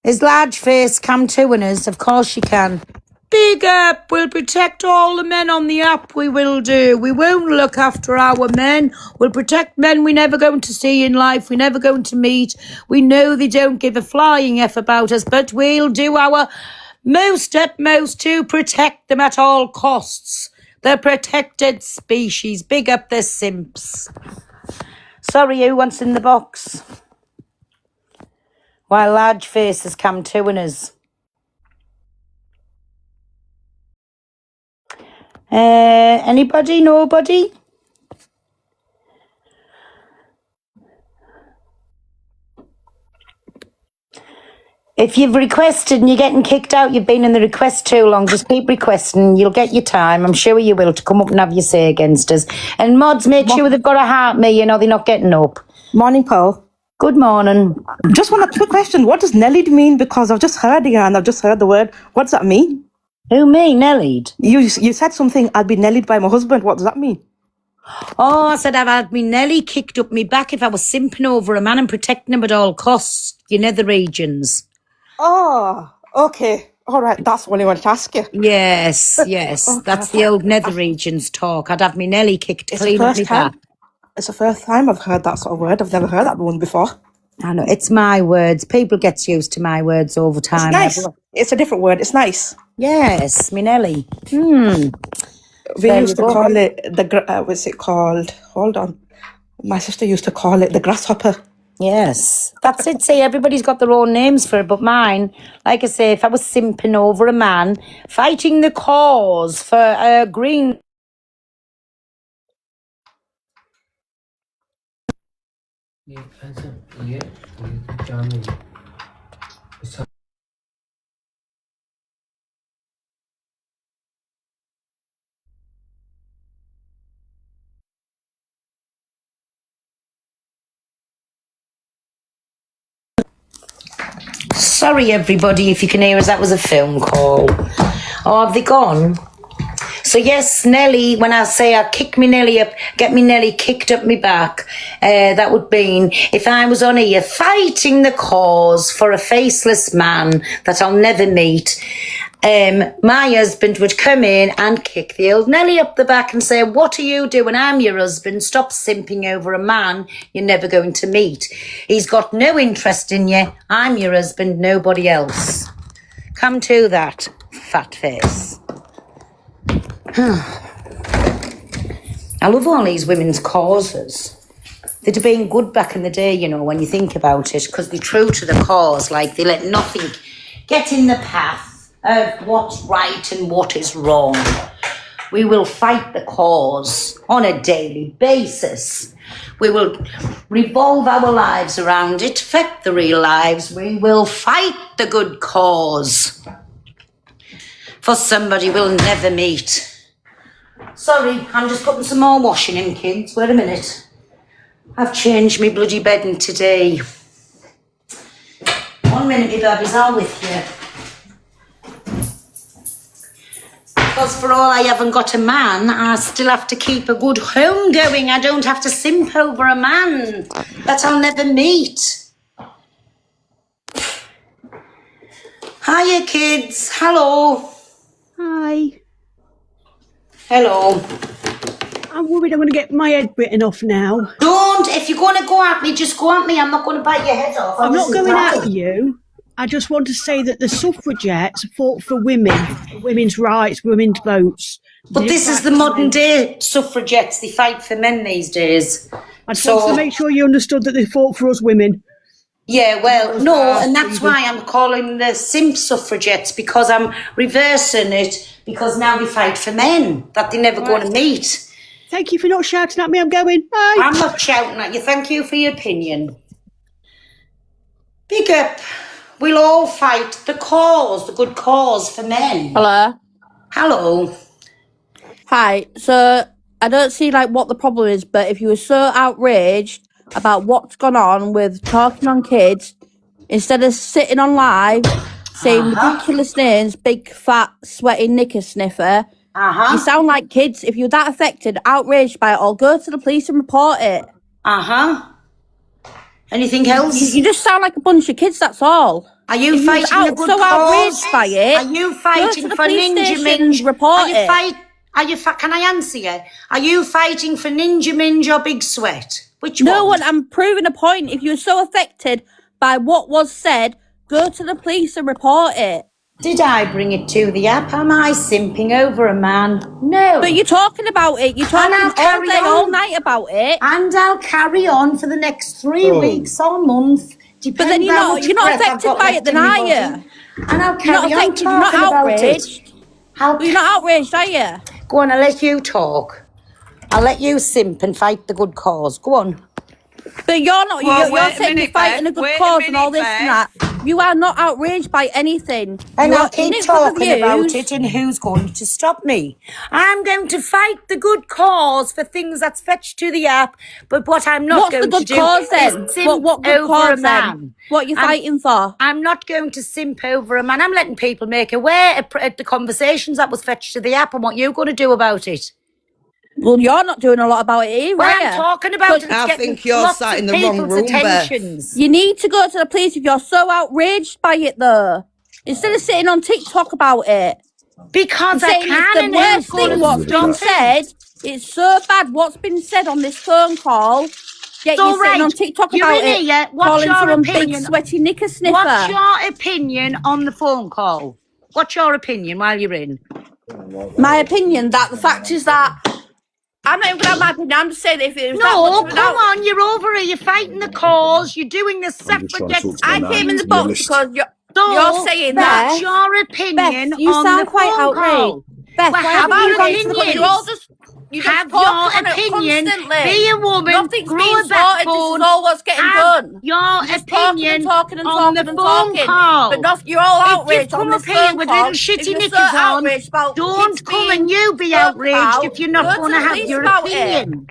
Is large face come to us? Of course she can. Big up. We'll protect all the men on the app. We will do. We won't look after our men. We'll protect men we're never going to see in life. We're never going to meet. We know they don't give a flying F about us, but we'll do our most utmost to protect them at all costs. The protected species. Big up the simps. Sorry, who wants in the box? While large faces come to us. Anybody? Nobody? If you've requested and you're getting kicked out, you've been in the request too long, just keep requesting. You'll get your time. I'm sure you will to come up and have your say against us. And mods, make sure they've got a heart, me, they're not getting up. Morning, Pearl. Good morning. Just want a quick question. What does Nellied mean? Because I've just heard it and I've just heard the word. What does that mean? Who, me? Nellied? You said something, I'll be Nellied by my husband. What does that mean? Oh, I said I've had me Nelly kicked up me back if I was simping over a man and protecting him at all costs. You nether regions. Oh, okay. All right. That's what I wanted to ask you. Yes. Okay. That's the old nether regions talk. I'd have me Nelly kicked clean up me back. It's the first time I've heard that sort of word. I've never heard that one before. I know. It's my words. People get used to my words over time. It's nice. It's a different word. It's nice. Yes, me Nelly. We used to call it what's it called? Hold on. My sister used to call it the grasshopper. Yes, that's it. See, everybody's got their own names for it, but mine, like I say, if I was simping over a man, fighting the cause for green. Sorry, everybody, if you can hear us, that was a film call. Oh, have they gone? So, yes, Nelly, when I say I kick me Nelly up, get me Nelly kicked up me back, that would mean if I was on here fighting the cause for a faceless man that I'll never meet, my husband would come in and kick the old Nelly up the back and say, what are you doing? I'm your husband. Stop simping over a man you're never going to meet. He's got no interest in you. I'm your husband, nobody else. Come to that, fat face. I love all these women's causes. They'd have been good back in the day, you know, when you think about it, because they're true to the cause. Like, they let nothing get in the path of what's right and what is wrong. We will fight the cause on a daily basis. We will revolve our lives around it, affect the real lives. We will fight the good cause for somebody we'll never meet. Sorry, I'm just putting some more washing in, kids. Wait a minute. I've changed my bloody bedding today. 1 minute, me babies, I'm with you. Because for all I haven't got a man, I still have to keep a good home going. I don't have to simp over a man that I'll never meet. Hiya, kids. Hello. Hi. Hello. I'm worried I'm going to get my head bitten off now. Don't. If you're going to go at me, just go at me. I'm not going to bite your head off. I'm not going at you. I just want to say that the suffragettes fought for women, women's rights, women's votes. But this is the modern day suffragettes. They fight for men these days. I just wanted to make sure you understood that they fought for us women. Yeah, well, no, and that's why I'm calling the simp suffragettes, because I'm reversing it, because now they fight for men that they're never going to meet. Thank you for not shouting at me. I'm going. Bye. I'm not shouting at you. Thank you for your opinion. Big up. We'll all fight the cause, the good cause for men. Hello. Hello. Hi. So I don't see like what the problem is, but if you were so outraged about what's gone on with talking on kids, instead of sitting on live saying ridiculous names, big fat sweaty knicker sniffer, you sound like kids. If you're that affected, outraged by it all, go to the police and report it. Anything else? You just sound like a bunch of kids, that's all. Are you fighting a good so cause? Outraged by it, Are you fighting go to the for police Ninja station, Minj? report it. Can I answer you? Are you fighting for Ninja Minj or Big Sweat? Which No one? one, I'm proving a point. If you're so affected by what was said, go to the police and report it. Did I bring it to the app? Am I simping over a man? No. But you're talking about it. You're talking all day, all night about it. And I'll carry on for the next 3 weeks or month. But then you're not affected by it, then are you? And I'll carry on talking you're not outraged. About it. You're not outraged, are you? Go on, I'll let you talk. I'll let you simp and fight the good cause. Go on. But you're not. Well, you're saying you're fighting a good cause and all this and that. You are not outraged by anything. And You I'll are keep in it for the talking about views. it, and who's going to stop me? I'm going to fight the good cause for things that's fetched to the app, but what I'm not What's going the good to do cause then? is simp What good over cause a man. then? What are you fighting for? I'm not going to simp over a man. I'm letting people make aware at the conversations that was fetched to the app and what you're going to do about it. Well, you're not doing a lot about it either, Well, are I'm you? talking about it. I think you're sat in the wrong room, Beth. You need to go to the police if you're so outraged by it, though. Instead of sitting on TikTok about it. Because I saying can, it's and the worst who's thing gonna what's stop been it? said. It's so bad what's been said on this phone call. Yet So, you're sitting on right, TikTok you're about in it, here, what's calling your someone big opinion? sweaty knicker sniffer. What's your opinion on the phone call? What's your opinion while you're in? My opinion, that the fact is that I'm not even gonna have my opinion. I'm just saying that if it was that No, much of an come on, you're over here. You're fighting the cause. You're doing the suffragettes. I came in the box because you're So, saying that's that. your opinion Beth, you on sound the quite phone outraged. call. Beth, Well, why have haven't you your gone to the opinion. You're all just you just Have talk your on it opinion. constantly. Be a woman. Nothing's Grow being a sorted. This backbone. is all what's getting Have done. your You're just talking opinion and talking and on talking the and phone talking. call. But not, you're all If you've outraged on come this up here phone with call. little If shitty you're so knickers on, outraged about don't kids come being and you be spoke outraged about, if you're not go to going the to have police your about opinion.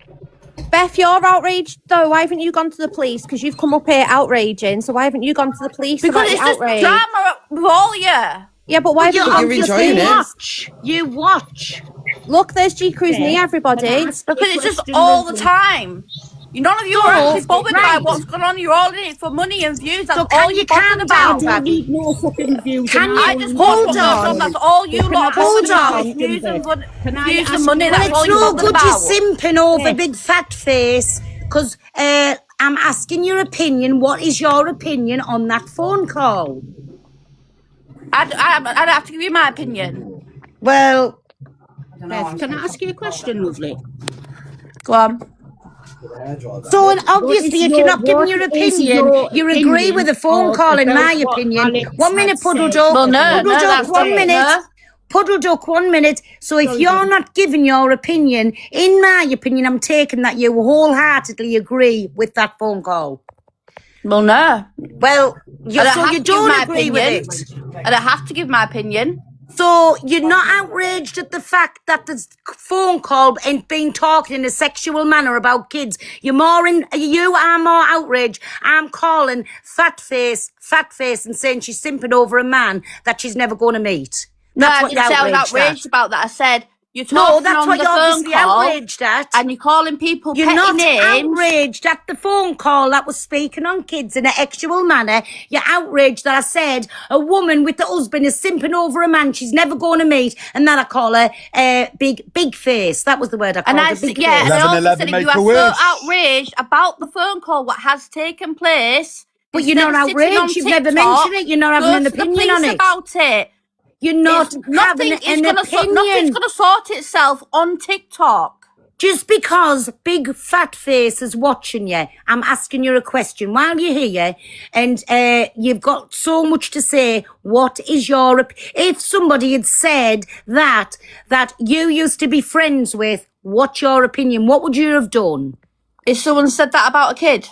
Beth, you're outraged though. Why haven't you gone to the police? Because you've come up here outraging. So why haven't you gone to the police Because about it's your just outrage? drama with all you. Yeah, but why haven't you gone to the police? Watch. You watch. Look, there's G Cruise me, everybody. Because it's just all the time. None of you are actually bothered by what's going on. You're all in it for money and views. That's all you're bothered about. I don't need no fucking views. I just hold on. That's all you lot are bothered about. Is views and views and money. That's all It's you're no bothered good you about. simping over big fat face, because I'm asking your opinion. What is your opinion on that phone call? I'd have to give you my opinion. Well, Beth, can I ask you a question, lovely? Go on. So and obviously, if you're not giving your opinion, you agree with the phone call, in my opinion. 1 minute, Puddle Duck. Well, no, Puddle no, Duck, that's 1 not- minute. no. Puddle Duck, 1 minute. So if you're not giving your opinion, in my opinion, I'm taking that you wholeheartedly agree with that phone call. Well, no. Well, you, I don't so have you to give don't my agree opinion. with it. I don't have to give my opinion. So you're not outraged at the fact that this phone call ain't been talking in a sexual manner about kids. You are more outraged. I'm calling fat face, and saying she's simping over a man that she's never going to meet. No, That's I what didn't you're say I was outraged outraged at. about that. I said you're No, talking that's on what the you're phone obviously call outraged at. and you're calling people You're petty not names. outraged at the phone call that was speaking on kids in an actual manner. You're outraged that I said a woman with the husband is simping over a man she's never going to meet, and that I call her big face. That was the word I called And I her, said, big yeah, face. and I also 11, said that make you are a so wish. outraged about the phone call, what has taken place. But you're not Instead of sitting on outraged. You've never TikTok, mentioned it. You're not having go an to the opinion on police it. about it. You're not It's having nothing. an Nothing's opinion. going to sort itself on TikTok. Just because big fat face is watching you, I'm asking you a question while you're here, and you've got so much to say. What is your if somebody had said that you used to be friends with, what's your opinion? What would you have done? If someone said that about a kid,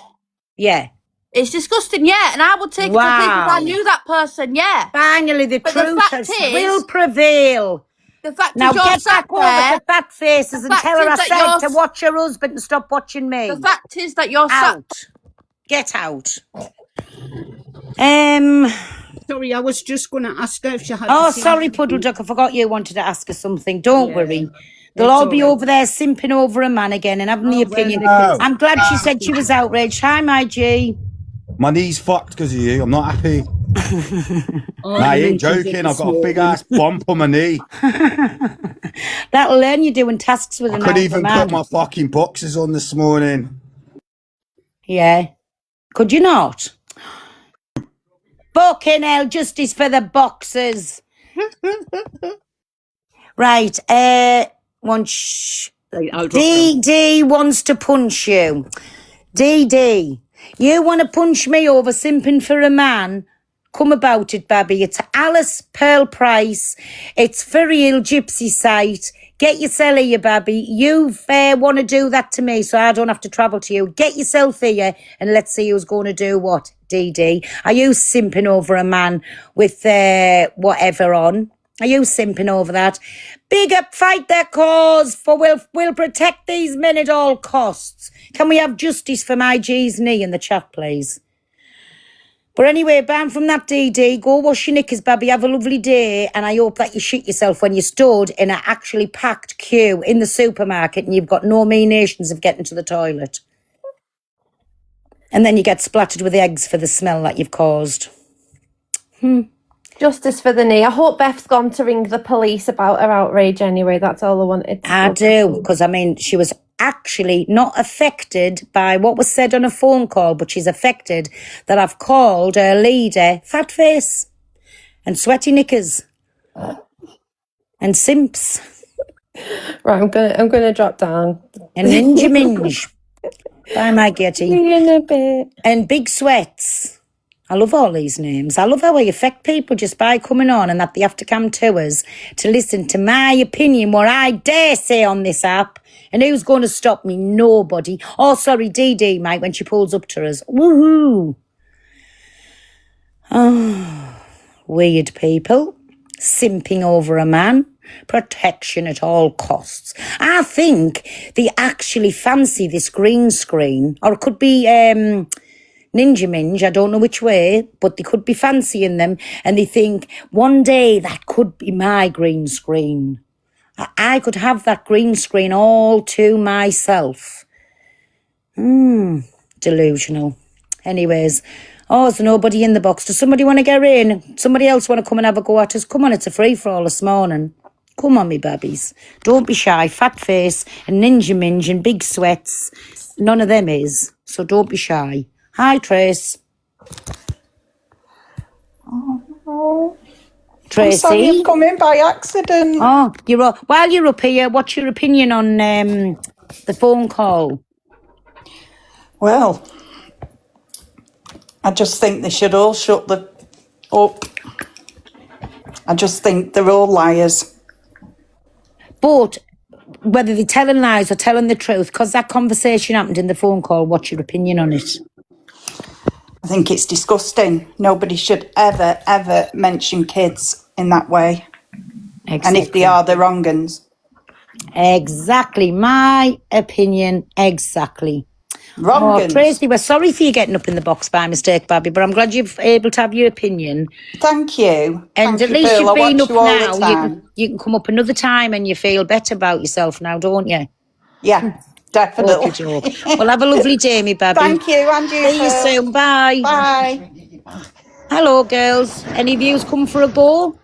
yeah, it's disgusting. Yeah, and I would take it to the police if I knew that person. Yeah, finally the but truth the fact will prevail. The fact Now is, you're get sat back over there. to fat faces The and tell her I fact is that said to watch your husband and stop watching me. The fact is that you're out. Get out. Sorry, I was just going to ask her if she had. Oh, the same sorry, opinion. Puddle Duck. I forgot you wanted to ask her something. Don't Yeah. worry. They'll It's all be all right. over there simping over a man again and having the opinion. no. I'm glad she said she was outraged. Hi, my G. My knee's fucked because of you. I'm not happy. Oh, Nah, I you ain't mentioned it joking. I've this got a big morning. ass bump on my knee. That'll learn you doing tasks with I an couldn't alpha even man. put my fucking boxes on this morning. Yeah. Could you not? Fucking hell, justice for the boxers. Right, DD wants to punch you. DD, you want to punch me over simping for a man? Come about it, baby. It's Alice Pearl Price. It's for real gypsy site. Get yourself here, baby. You want to do that to me so I don't have to travel to you. Get yourself here and let's see who's going to do what, DD. Are you simping over a man with whatever on? Are you simping over that? Big up, fight their cause, for we'll protect these men at all costs. Can we have justice for my G's knee in the chat, please? But anyway, bam from that, DD. Go wash your knickers, baby. Have a lovely day. And I hope that you shit yourself when you stood in an actually packed queue in the supermarket and you've got no menations of getting to the toilet. And then you get splattered with eggs for the smell that you've caused. Justice for the knee. I hope Beth's gone to ring the police about her outrage anyway. That's all I wanted to I know. do, because I mean, she was actually not affected by what was said on a phone call, but she's affected that I've called her leader fat face and sweaty knickers and simps Right, I'm gonna drop down. and ninja minge. Bye, my Getty. See you in a bit. And big sweats. I love all these names. I love how we affect people just by coming on and that they have to come to us to listen to my opinion, what I dare say on this app. And who's going to stop me? Nobody. Oh, sorry, DD, mate, when she pulls up to us. Woohoo. Oh, weird people. Simping over a man. Protection at all costs. I think they actually fancy this green screen. Or it could be Ninja Minge, I don't know which way, but they could be fancying them and they think one day that could be my green screen. I could have that green screen all to myself. Delusional. Anyways, there's nobody in the box. Does somebody want to get in? Somebody else want to come and have a go at us? Come on, it's a free-for-all this morning. Come on, me babbies. Don't be shy. Fat face and Ninja Minge and big sweats. None of them is, so don't be shy. Hi, Trace. Tracy. I'm sorry I've come in by accident. Oh, while you're up here, what's your opinion on the phone call? Well, I just think they should all shut up. I just think they're all liars. But whether they're telling lies or telling the truth, because that conversation happened in the phone call, what's your opinion on it? I think it's disgusting. Nobody should ever, ever mention kids in that way. Exactly. And if they are, they're wrong uns. Exactly. My opinion, exactly. Wrong Oh, uns. Tracy, we're sorry for you getting up in the box by mistake, Babby, but I'm glad you're able to have your opinion. Thank you. And Thank at you, least Bill. you've I been watch up you all now. the time. You can come up another time and you feel better about yourself now, don't you? Yeah, definitely. Okay, well, have a lovely day, me Babby. Thank you, and you. See you Phil. soon. Bye. Bye. Hello, girls. Any of yous come for a go?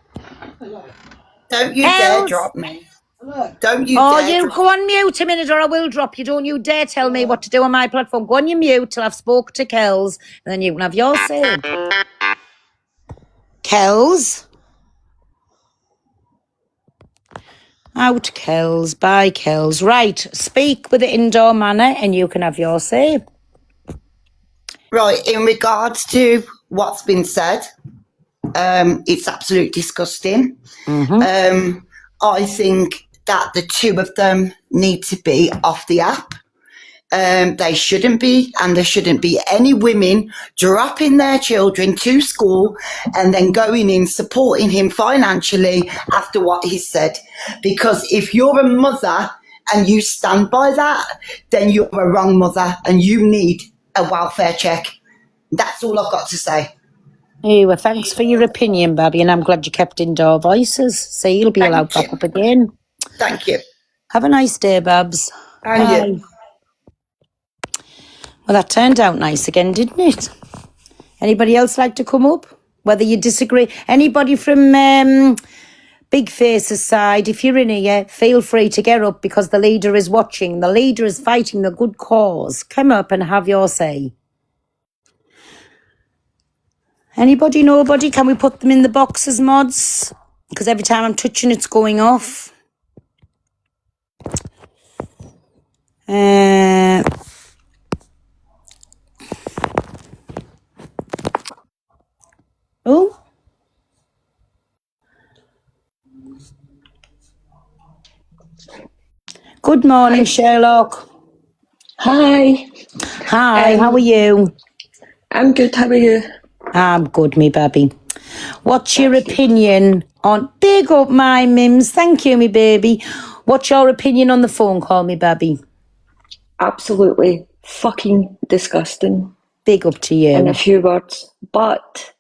Don't you dare drop me. Don't you Oh, dare you drop go on mute a minute or I will drop you. Don't you dare tell me what to do on my platform. Go on your mute till I've spoke to Kells and then you can have your say. Kells? Out, Kells. Bye, Kells. Right, speak with the indoor manner and you can have your say. Right, in regards to what's been said, it's absolutely disgusting. I think that the two of them need to be off the app. They shouldn't be, and there shouldn't be any women dropping their children to school and then going in supporting him financially after what he said. Because if you're a mother and you stand by that, then you're a wrong mother and you need a welfare check. That's all I've got to say. Hey, well, thanks for your opinion, Babby, and I'm glad you kept indoor voices. So you'll be allowed back up again. Thank you. Have a nice day, Babs. And Bye. you. Well, that turned out nice again, didn't it? Anybody else like to come up? Whether you disagree. Anybody from Big Face's side, if you're in here, feel free to get up because the leader is watching. The leader is fighting the good cause. Come up and have your say. Anybody, nobody? Can we put them in the boxes, mods? Because every time I'm touching it's going off. Oh. Good morning, Sherlock. Hi. Hi, how are you? I'm good, how are you? I'm good, me baby. What's your opinion on... Big up, my Mims. Thank you, me baby. What's your opinion on the phone call, me baby? Absolutely fucking disgusting. Big up to you. In a few words. But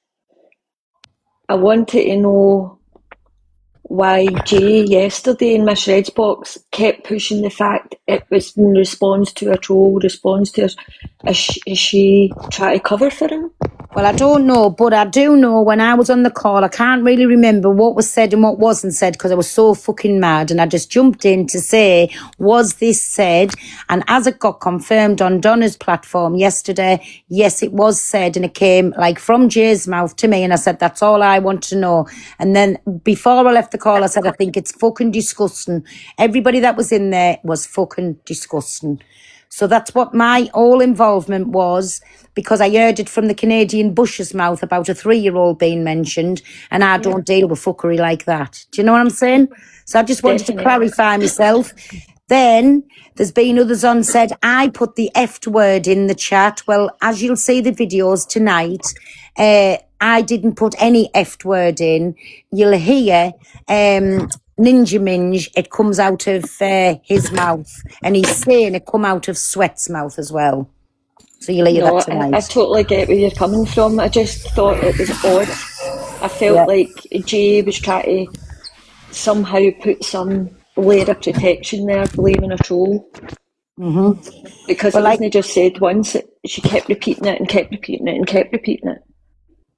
I wanted to know why Jay yesterday in Miss Red's box kept pushing the fact it was in response to a troll, response to is she trying to cover for him? Well, I don't know, but I do know when I was on the call, I can't really remember what was said and what wasn't said because I was so fucking mad and I just jumped in to say, was this said? And as it got confirmed on Donna's platform yesterday, yes, it was said and it came like from Jay's mouth to me and I said, that's all I want to know. And then before I left the call, I said, I think it's fucking disgusting. Everybody that was in there was fucking disgusting. So that's what my whole involvement was because I heard it from the Canadian Bush's mouth about a 3-year-old being mentioned and I don't deal with fuckery like that. Do you know what I'm saying? So I just wanted to clarify myself. Then there's been others on said, I put the F word in the chat. Well, as you'll see the videos tonight, I didn't put any F word in. You'll hear... Ninja Minge, it comes out of his mouth and he's saying it come out of Sweat's mouth as well. So you'll hear that tonight. I totally get where you're coming from. I just thought it was odd. I felt like Jay was trying to somehow put some layer of protection there, blaming a troll. Because it wasn't just said once, she kept repeating it and kept repeating it and kept repeating it.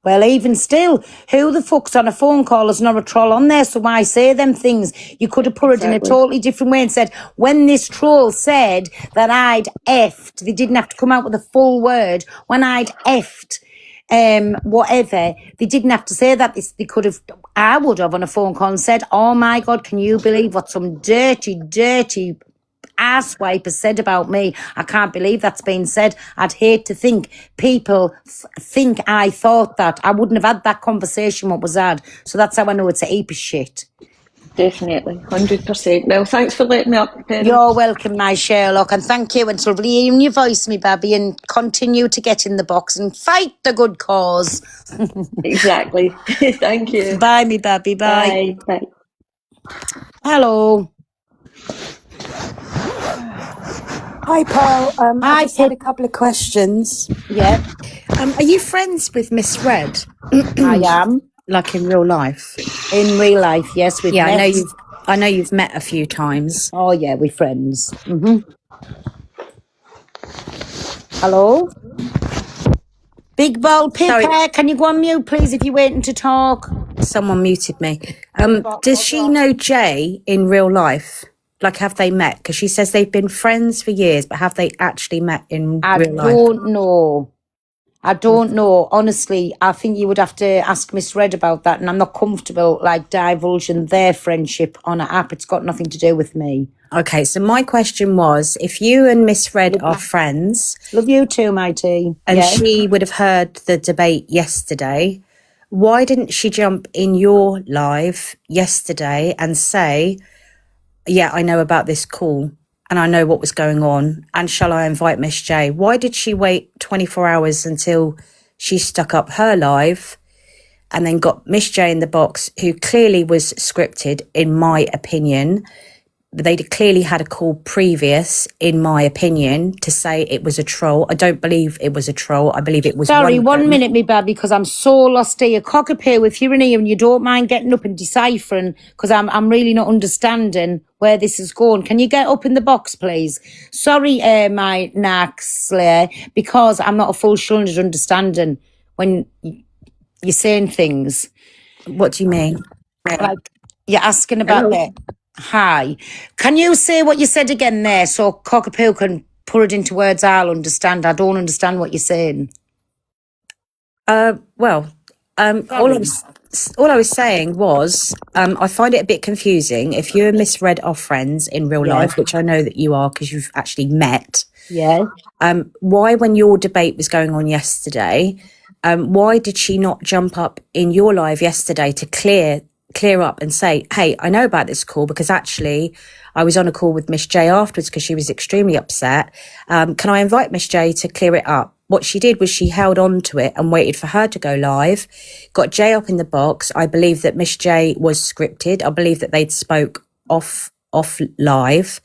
Well, even still, who the fuck's on a phone call is not a troll on there, so why say them things? You could have put it in a totally different way and said, when this troll said that I'd effed, they didn't have to come out with a full word, when I'd effed, whatever, they didn't have to say that. They could have, I would have on a phone call and said, oh my God, can you believe what some dirty, asswipe has said about me. I can't believe that's been said. I'd hate to think people think I thought that. I wouldn't have had that conversation what was had. So that's how I know it's a heap of shit. Definitely, 100%. Well, thanks for letting me up, Penny. You're welcome, my Sherlock, and thank you. It's lovely hearing your voice, me babby, and continue to get in the box and fight the good cause. Exactly. Thank you. Bye, me babby. Bye. Bye. Hello. Hi, Pearl. I just Hi, had a couple of questions. Yeah. Are you friends with Miss Red? I am. Like in real life? In real life, yes. We've Yeah, met. I know you've met a few times. Oh, yeah, we're friends. Hello? Big Ball Pippa, can you go on mute, please, if you're waiting to talk? Someone muted me. Does she know Jay in real life? Like, have they met? Because she says they've been friends for years, but have they actually met in real life? I don't know. I don't know. Honestly, I think you would have to ask Miss Red about that, and I'm not comfortable, like, divulging their friendship on an app. It's got nothing to do with me. Okay, so my question was, if you and Miss Red are friends... Love you too, matey. And she would have heard the debate yesterday, why didn't she jump in your live yesterday and say, yeah, I know about this call and I know what was going on, and shall I invite Miss J? Why did she wait 24 hours until she stuck up her live and then got Miss J in the box, who clearly was scripted, in my opinion? They clearly had a call previous, in my opinion, to say it was a troll. I don't believe it was a troll. I believe it was Sorry, one minute, me bad, because I'm so lost here. Cockapoo, if you're in here and you don't mind getting up and deciphering, because I'm really not understanding where this is going. Can you get up in the box, please? Sorry, my Naxley, because I'm not a full shouldered understanding when you're saying things. What do you mean? Like, you're asking about that. Hi. Can you say what you said again there so Cockapoo can put it into words I'll understand? I don't understand what you're saying. All I was saying was, I find it a bit confusing. If you and Miss Red are friends in real life, which I know that you are because you've actually met. Yeah. Why, when your debate was going on yesterday, why did she not jump up in your live yesterday to clear up and say, hey, I know about this call because actually I was on a call with Miss J afterwards because she was extremely upset. Can I invite Miss J to clear it up? What she did was she held on to it and waited for her to go live, got J up in the box. I believe that Miss J was scripted. I believe that they'd spoke off live,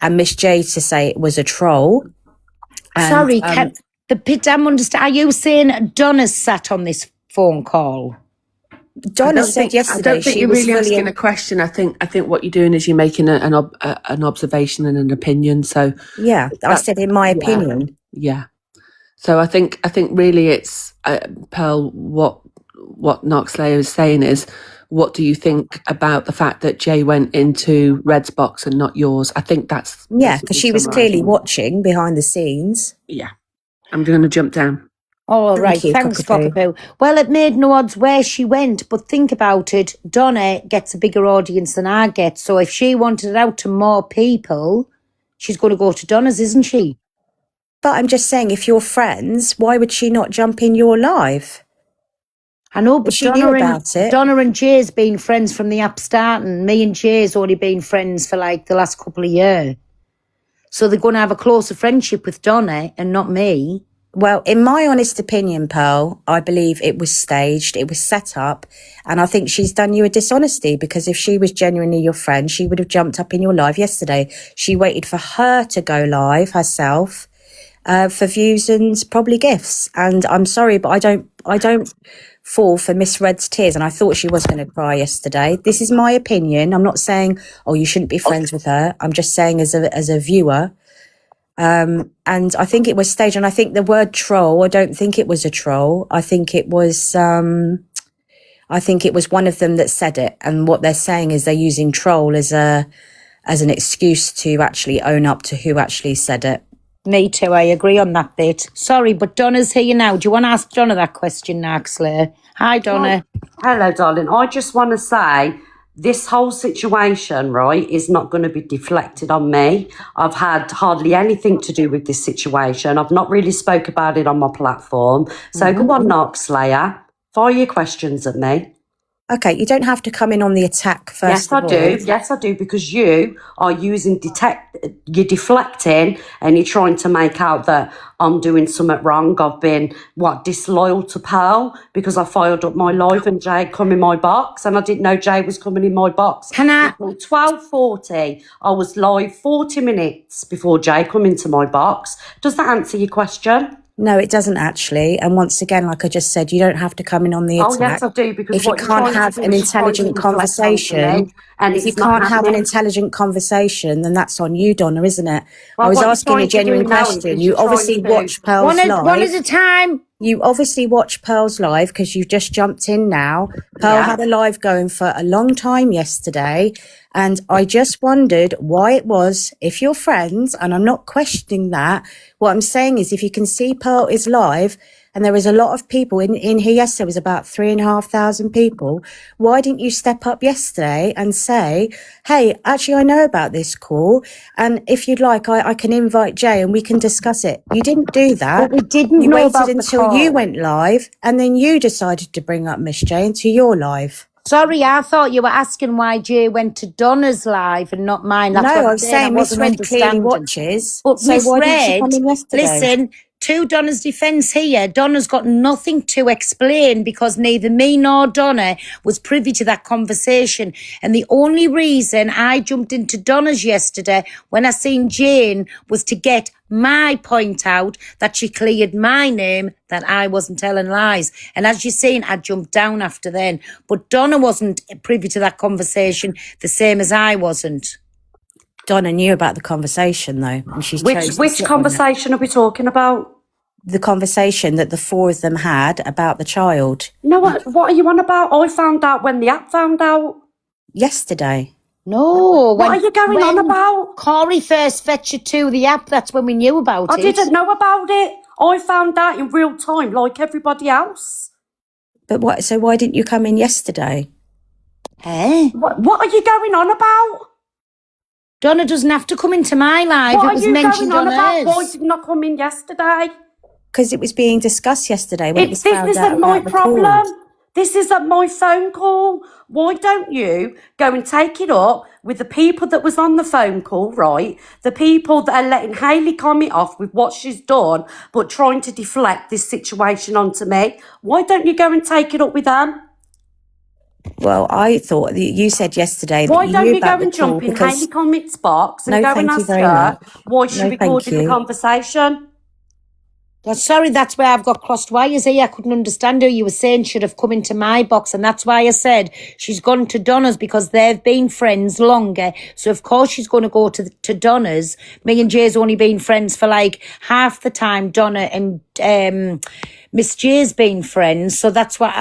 and Miss J to say it was a troll. And, Sorry, the pit I'm understand. Are you saying Donna's sat on this phone call? Donna said yesterday I don't think she you're was really fully asking a question. I think what you're doing is you're making an observation and an opinion. So yeah, I said in my opinion. Yeah. So I think really it's Pearl. What Knoxley is saying is, what do you think about the fact that Jay went into Red's box and not yours? I think that's because she was clearly watching behind the scenes. Yeah, I'm going to jump down. All right, thanks, Cockapoo. Well, it made no odds where she went, but think about it. Donna gets a bigger audience than I get, so if she wanted it out to more people, she's going to go to Donna's, isn't she? But I'm just saying, if you're friends, why would she not jump in your live? I know, but she knew about it. Donna and Jay's been friends from the app starting. Me and Jay's only been friends for like the last couple of years. So they're going to have a closer friendship with Donna and not me. Well, in my honest opinion, Pearl, I believe it was staged, it was set up, and I think she's done you a dishonesty, because if she was genuinely your friend, she would have jumped up in your live yesterday. She waited for her to go live herself for views and probably gifts. And I'm sorry, but I don't fall for Miss Red's tears, and I thought she was going to cry yesterday. This is my opinion. I'm not saying, oh, you shouldn't be friends with her. I'm just saying as a viewer. And I think it was staged, and I think the word troll, I don't think it was a troll. I think it was one of them that said it, and what they're saying is they're using troll as an excuse to actually own up to who actually said it. Me too, I agree on that bit. Sorry, but Donna's here now. Do you want to ask Donna that question, Naxley? Hi, Donna. Hello, darling. I just want to say this whole situation, right, is not going to be deflected on me. I've had hardly anything to do with this situation. I've not really spoke about it on my platform. So go on, Noxlayer, fire your questions at me. Okay, you don't have to come in on the attack first. Yes, I do. Yes, I do, because you are using you're deflecting and you're trying to make out that I'm doing something wrong. I've been, disloyal to Pearl because I fired up my live and Jay come in my box and I didn't know Jay was coming in my box. Can I? 12:40, I was live 40 minutes before Jay come into my box. Does that answer your question? No, it doesn't actually. And once again, like I just said, you don't have to come in on the attack. Oh, yes, I do, because if you can't have an intelligent conversation, and if you can't have an intelligent conversation, then that's on you, Donna, isn't it? Well, I was what asking you're a genuine trying to do now question. is You you're obviously trying to- watch Pearl's live. One at a time. You obviously watch Pearl's live because you've just jumped in now. Pearl had a live going for a long time yesterday. And I just wondered why it was, if you're friends, and I'm not questioning that, what I'm saying is if you can see Pearl is live and there is a lot of people in here yesterday, was about 3,500 people, why didn't you step up yesterday and say, hey, actually, I know about this call, and if you'd like, I can invite Jay and we can discuss it. You didn't do that. But we didn't You know waited about the until you call. went live and then you decided to bring up Miss Jay into your live. Sorry, I thought you were asking why Jay went to Donna's live and not mine. That's No, what I I'm was saying. saying I Miss wasn't Red clearly understanding. watches. But So Miss why didn't she Red, come in yesterday? listen, to Donna's defence here, Donna's got nothing to explain because neither me nor Donna was privy to that conversation. And the only reason I jumped into Donna's yesterday when I seen Jane was to get my point out that she cleared my name, that I wasn't telling lies. And as you've seen, I jumped down after then. But Donna wasn't privy to that conversation the same as I wasn't. Donna knew about the conversation though, and she's chosen to Which sit on it. conversation are we talking about? The conversation that the four of them had about the child No, what are you on about? I found out when the app found out. yesterday. No. What are you going on about? Corey first fetched you to the app, that's when we knew about I it. didn't know about it. I found out in real time, like everybody else. But what? So why didn't you come in yesterday? Eh? What are you going on about? Donna doesn't have to come into my live. What It are was you mentioned going on on about? Why hers. did you not come in yesterday? Because it was being discussed yesterday when it was This found out isn't my about the problem. call. This isn't my phone call. Why don't you go and take it up with the people that was on the phone call, right? The people that are letting Hayley comment off with what she's done, but trying to deflect this situation onto me. Why don't you go and take it up with them? Well, I thought that you said yesterday that Why you don't knew you go about the and call jump in because Hayley Comment's box and No, go and thank you ask very her much. why she No, thank recorded the you. conversation? Well, sorry, that's where I've got crossed wires here. I couldn't understand who you were saying should have come into my box. And that's why I said she's gone to Donna's because they've been friends longer. So, of course, she's going to go to Donna's. Me and Jay's only been friends for like half the time Donna and Miss Jay's been friends. So that's what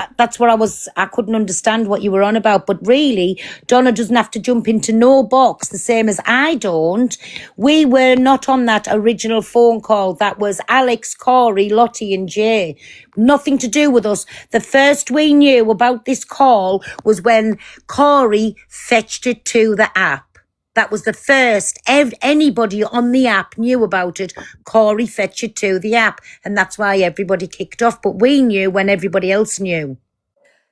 I couldn't understand what you were on about. But really, Donna doesn't have to jump into no box the same as I don't. We were not on that original phone call. That was Alex, Corey, Lottie and Jay. Nothing to do with us. The first we knew about this call was when Corey fetched it to the app. That was the first anybody on the app knew about it. Corey fetched it to the app. And that's why everybody kicked off. But we knew when everybody else knew.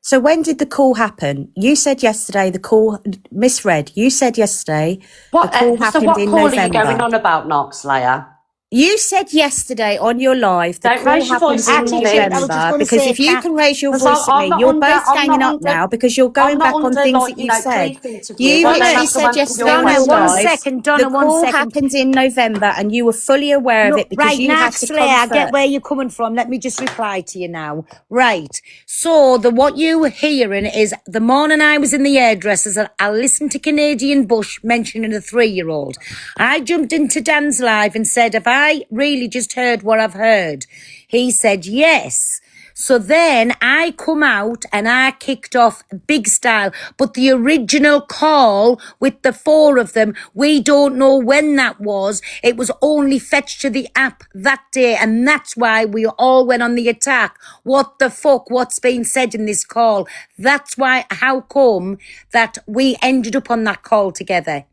So when did the call happen? You said yesterday the call, Miss Red, you said yesterday the call happened in call November. are you going on about, Noxlayer? You said yesterday on your live the Don't call raise your happens voice in at me. November because if you can raise your Because voice at I'm me, not you're under- both I'm ganging not up under- now because you're I'm going not back on under, things like, that you you know, said. brief interview. You I don't literally have to said answer yesterday your on your questions. Donna, live, one second, Donna, the one call second. happens in November and you were fully aware of it because Right, you had to Naxley, I get comfort. where you're coming from. Let me just reply to you now. Right. So what you were hearing is the morning I was in the hairdressers, I listened to Canadian Bush mentioning a 3-year-old. I jumped into Dan's live and said, have I really just heard what I've heard? He said, yes. So then I come out and I kicked off big style. But the original call with the four of them, we don't know when that was. It was only fetched to the app that day, and that's why we all went on the attack. What the fuck? What's being said in this call? That's why, how come that we ended up on that call together?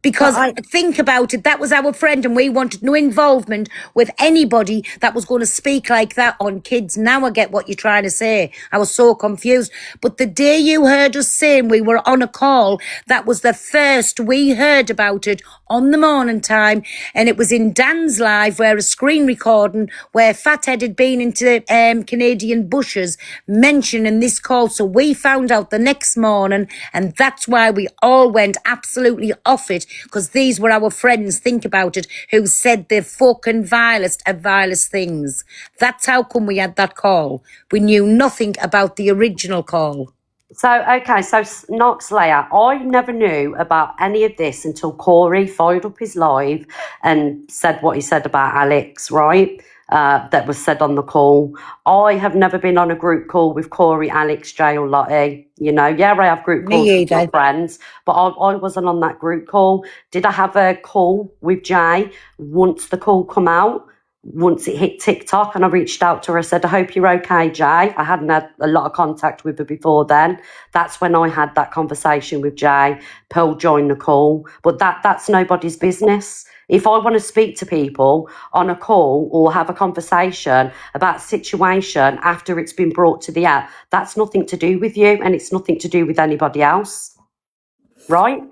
Because think about it, that was our friend and we wanted no involvement with anybody that was going to speak like that on kids. Now I get what you're trying to say. I was so confused. But the day you heard us saying we were on a call, that was the first we heard about it on the morning time. And it was in Dan's live where a screen recording where Fathead had been into Canadian bushes mentioning this call. So we found out the next morning, and that's why we all went absolutely off it. Because these were our friends, think about it, who said the fucking vilest of vilest things. That's how come we had that call. We knew nothing about the original call. So, okay, so Noxlayer, I never knew about any of this until Corey fired up his live and said what he said about Alex, right? That was said on the call. I have never been on a group call with Corey, Alex, Jay or Lottie. You know, yeah, I have group calls with my friends, but I wasn't on that group call. Did I have a call with Jay once the call come out? Once it hit TikTok and I reached out to her, I said, I hope you're okay, Jay. I hadn't had a lot of contact with her before then. That's when I had that conversation with Jay. Pearl joined the call, but that's nobody's business. If I want to speak to people on a call or have a conversation about a situation after it's been brought to the app, that's nothing to do with you and it's nothing to do with anybody else, right?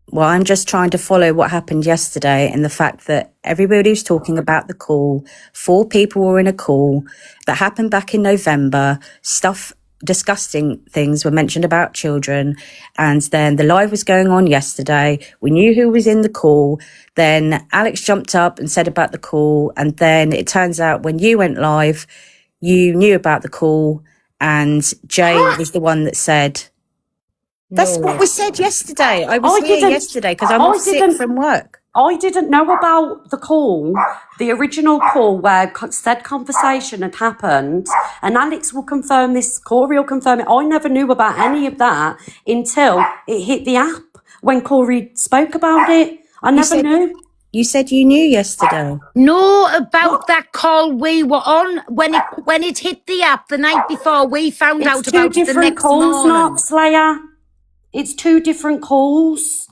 Well, I'm just trying to follow what happened yesterday and the fact that everybody was talking about the call. 4 people were in a call that happened back in November. Disgusting things were mentioned about children. And then the live was going on yesterday. We knew who was in the call. Then Alex jumped up and said about the call. And then it turns out when you went live, you knew about the call. And Jay was the one that said... That's what we said yesterday. I was here yesterday because I'm sick from work. I didn't know about the call, the original call where said conversation had happened, and Alex will confirm this, Corey will confirm it. I never knew about any of that until it hit the app when Corey spoke about it. I never knew. You said you knew yesterday. No, about that call we were on when it hit the app the night before. We found out about it the next calls, morning. Slayer. It's 2 different calls.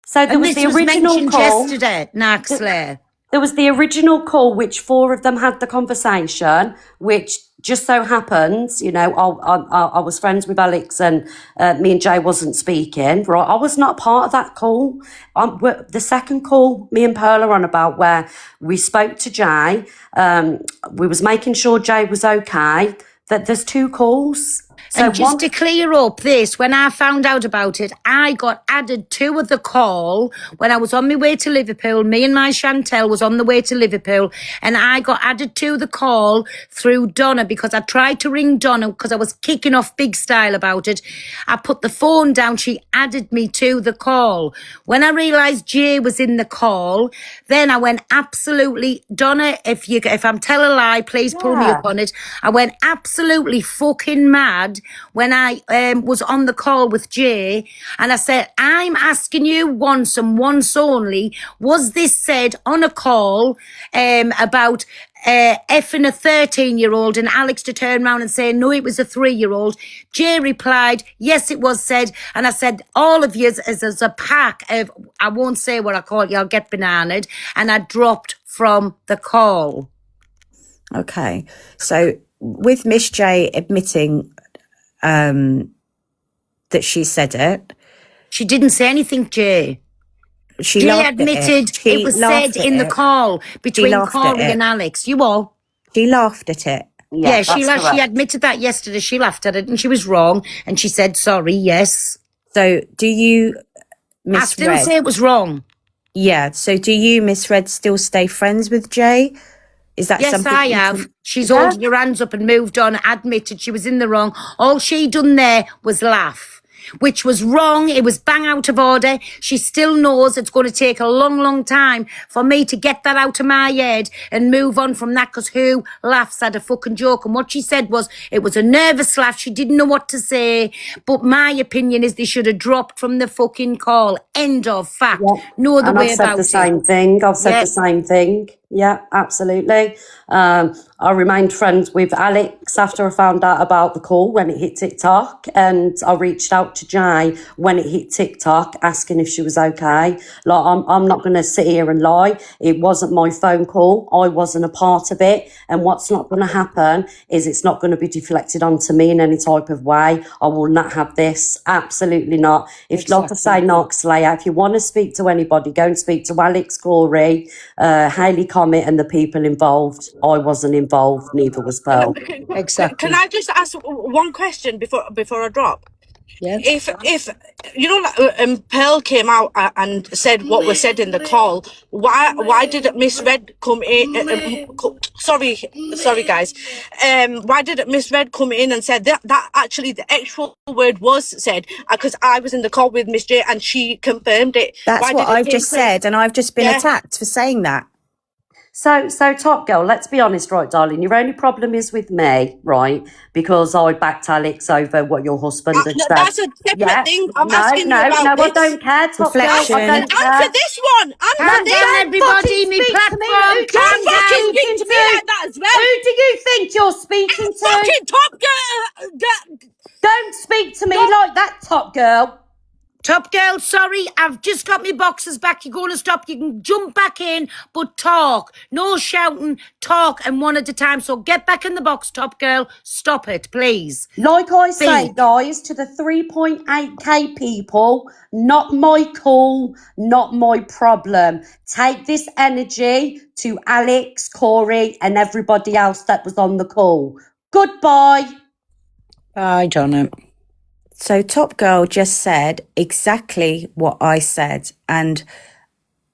So there was the original call yesterday, Naxley. There was the original call, which 4 of them had the conversation, which just so happens, you know, I was friends with Alex and me and Jay wasn't speaking, right? I was not part of that call. The second call, me and Pearl are on about where we spoke to Jay. We was making sure Jay was okay. That there's 2 calls. And just to clear up this, when I found out about it, I got added to the call when I was on my way to Liverpool. Me and my Chantel was on the way to Liverpool, and I got added to the call through Donna because I tried to ring Donna because I was kicking off big style about it. I put the phone down. She added me to the call. When I realised Jay was in the call, then I went absolutely, Donna, if I'm telling a lie, please pull me up on it. I went absolutely fucking mad when I was on the call with Jay, and I said, I'm asking you once and once only, was this said on a call about effing a 13-year-old and Alex to turn around and say, no, it was a 3-year-old. Jay replied, yes, it was said. And I said, all of you as a pack of, I won't say what I call you, I'll get bananaed. And I dropped from the call. Okay. So with Miss J admitting that she said it. She didn't say anything, Jay. She admitted it was said in the call between Corey and Alex. You all. She laughed at it. Yeah, she admitted that yesterday. She laughed at it and she was wrong and she said sorry, yes. So do you, Miss I still say it was wrong. Yeah, so do you, Miss Red, still stay friends with Jay? Is that something? Yes, I have. She's holding her hands up and moved on, admitted she was in the wrong. All she done there was laugh. which was wrong. It was bang out of order. She still knows it's going to take a long, long time for me to get that out of my head and move on from that, because who laughs at a fucking joke? And what she said was, it was a nervous laugh. She didn't know what to say. But my opinion is they should have dropped from the fucking call. End of fact. No other And way I've said about the it. same thing. I've said the same thing. Yeah, absolutely. I remained friends with Alex after I found out about the call when it hit TikTok, and I reached out to Jay when it hit TikTok asking if she was okay. Like, I'm not going to sit here and lie. It wasn't my phone call. I wasn't a part of it. And what's not going to happen is it's not going to be deflected onto me in any type of way. I will not have this. Absolutely not. If, like I say, Noxlayer, if you want to speak to anybody, go and speak to Alex, Corey, Hayley Comet and the people involved. I wasn't involved, neither was Pearl. Can I just ask one question before I drop? Yeah. If you know, like, Pearl came out and said what was said in the call, why didn't Miss Red come in? Sorry guys. Why didn't Miss Red come in and said that actually the actual word was said? Because I was in the call with Miss J and she confirmed it. That's Why what didn't I've it just come- said, and I've just been Yeah. attacked for saying that. So Top Girl, let's be honest, right, darling? Your only problem is with me, right? Because I backed Alex over what your husband had said. That's a separate thing. I'm asking you about I this. don't care, Top Girl. I Reflection. don't care. Answer this one. Calm Answer this. down, everybody. Me platform. Don't Calm fucking down. speak to me like that as well. Who do you think you're speaking to? Fucking Top Girl. Don't speak to me like that, Top Girl. Top Girl, sorry, I've just got my boxes back. You're going to stop. You can jump back in, but talk. No shouting, talk, and one at a time. So get back in the box, Top Girl. Stop it, please. Like I say, Speak. guys, to the 3.8k people, not my call, not my problem. Take this energy to Alex, Corey, and everybody else that was on the call. Goodbye. Bye, Donna. So Top Girl just said exactly what I said, and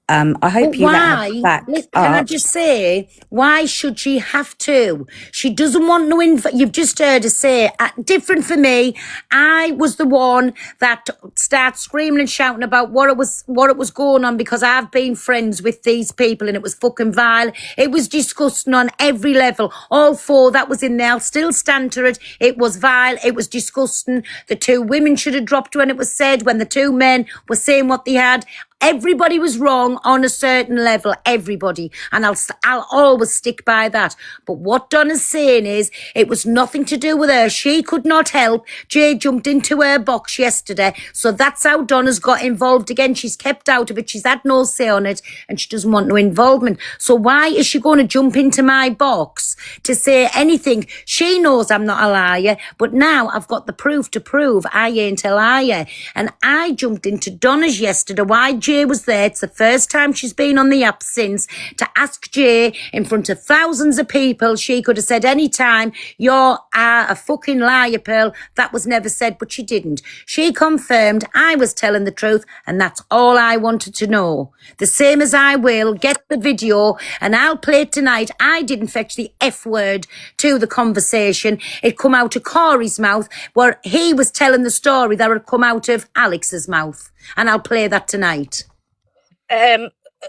I hope But you let why? her back Can I up. just say, why should she have to? She doesn't want no info. You've just heard her say, different for me. I was the one that started screaming and shouting about what it was going on, because I've been friends with these people and it was fucking vile. It was disgusting on every level. All four that was in there, I'll still stand to it. It was vile. It was disgusting. The two women should have dropped when it was said, when the two men were saying what they had. Everybody was wrong on a certain level, everybody. And I'll always stick by that. But what Donna's saying is, it was nothing to do with her. She could not help. Jay jumped into her box yesterday. So that's how Donna's got involved again. She's kept out of it. She's had no say on it. And she doesn't want no involvement. So why is she going to jump into my box to say anything? She knows I'm not a liar. But now I've got the proof to prove I ain't a liar. And I jumped into Donna's yesterday. Why Jay was there? It's the first time she's been on the app since, to ask Jay in front of thousands of people. She could have said any time, you're a fucking liar, Pearl. That was never said, but she didn't. She confirmed I was telling the truth, and that's all I wanted to know. The same as I will get the video, and I'll play it tonight. I didn't fetch the F word to the conversation. It come out of Corey's mouth, where he was telling the story that had come out of Alex's mouth. And I'll play that tonight.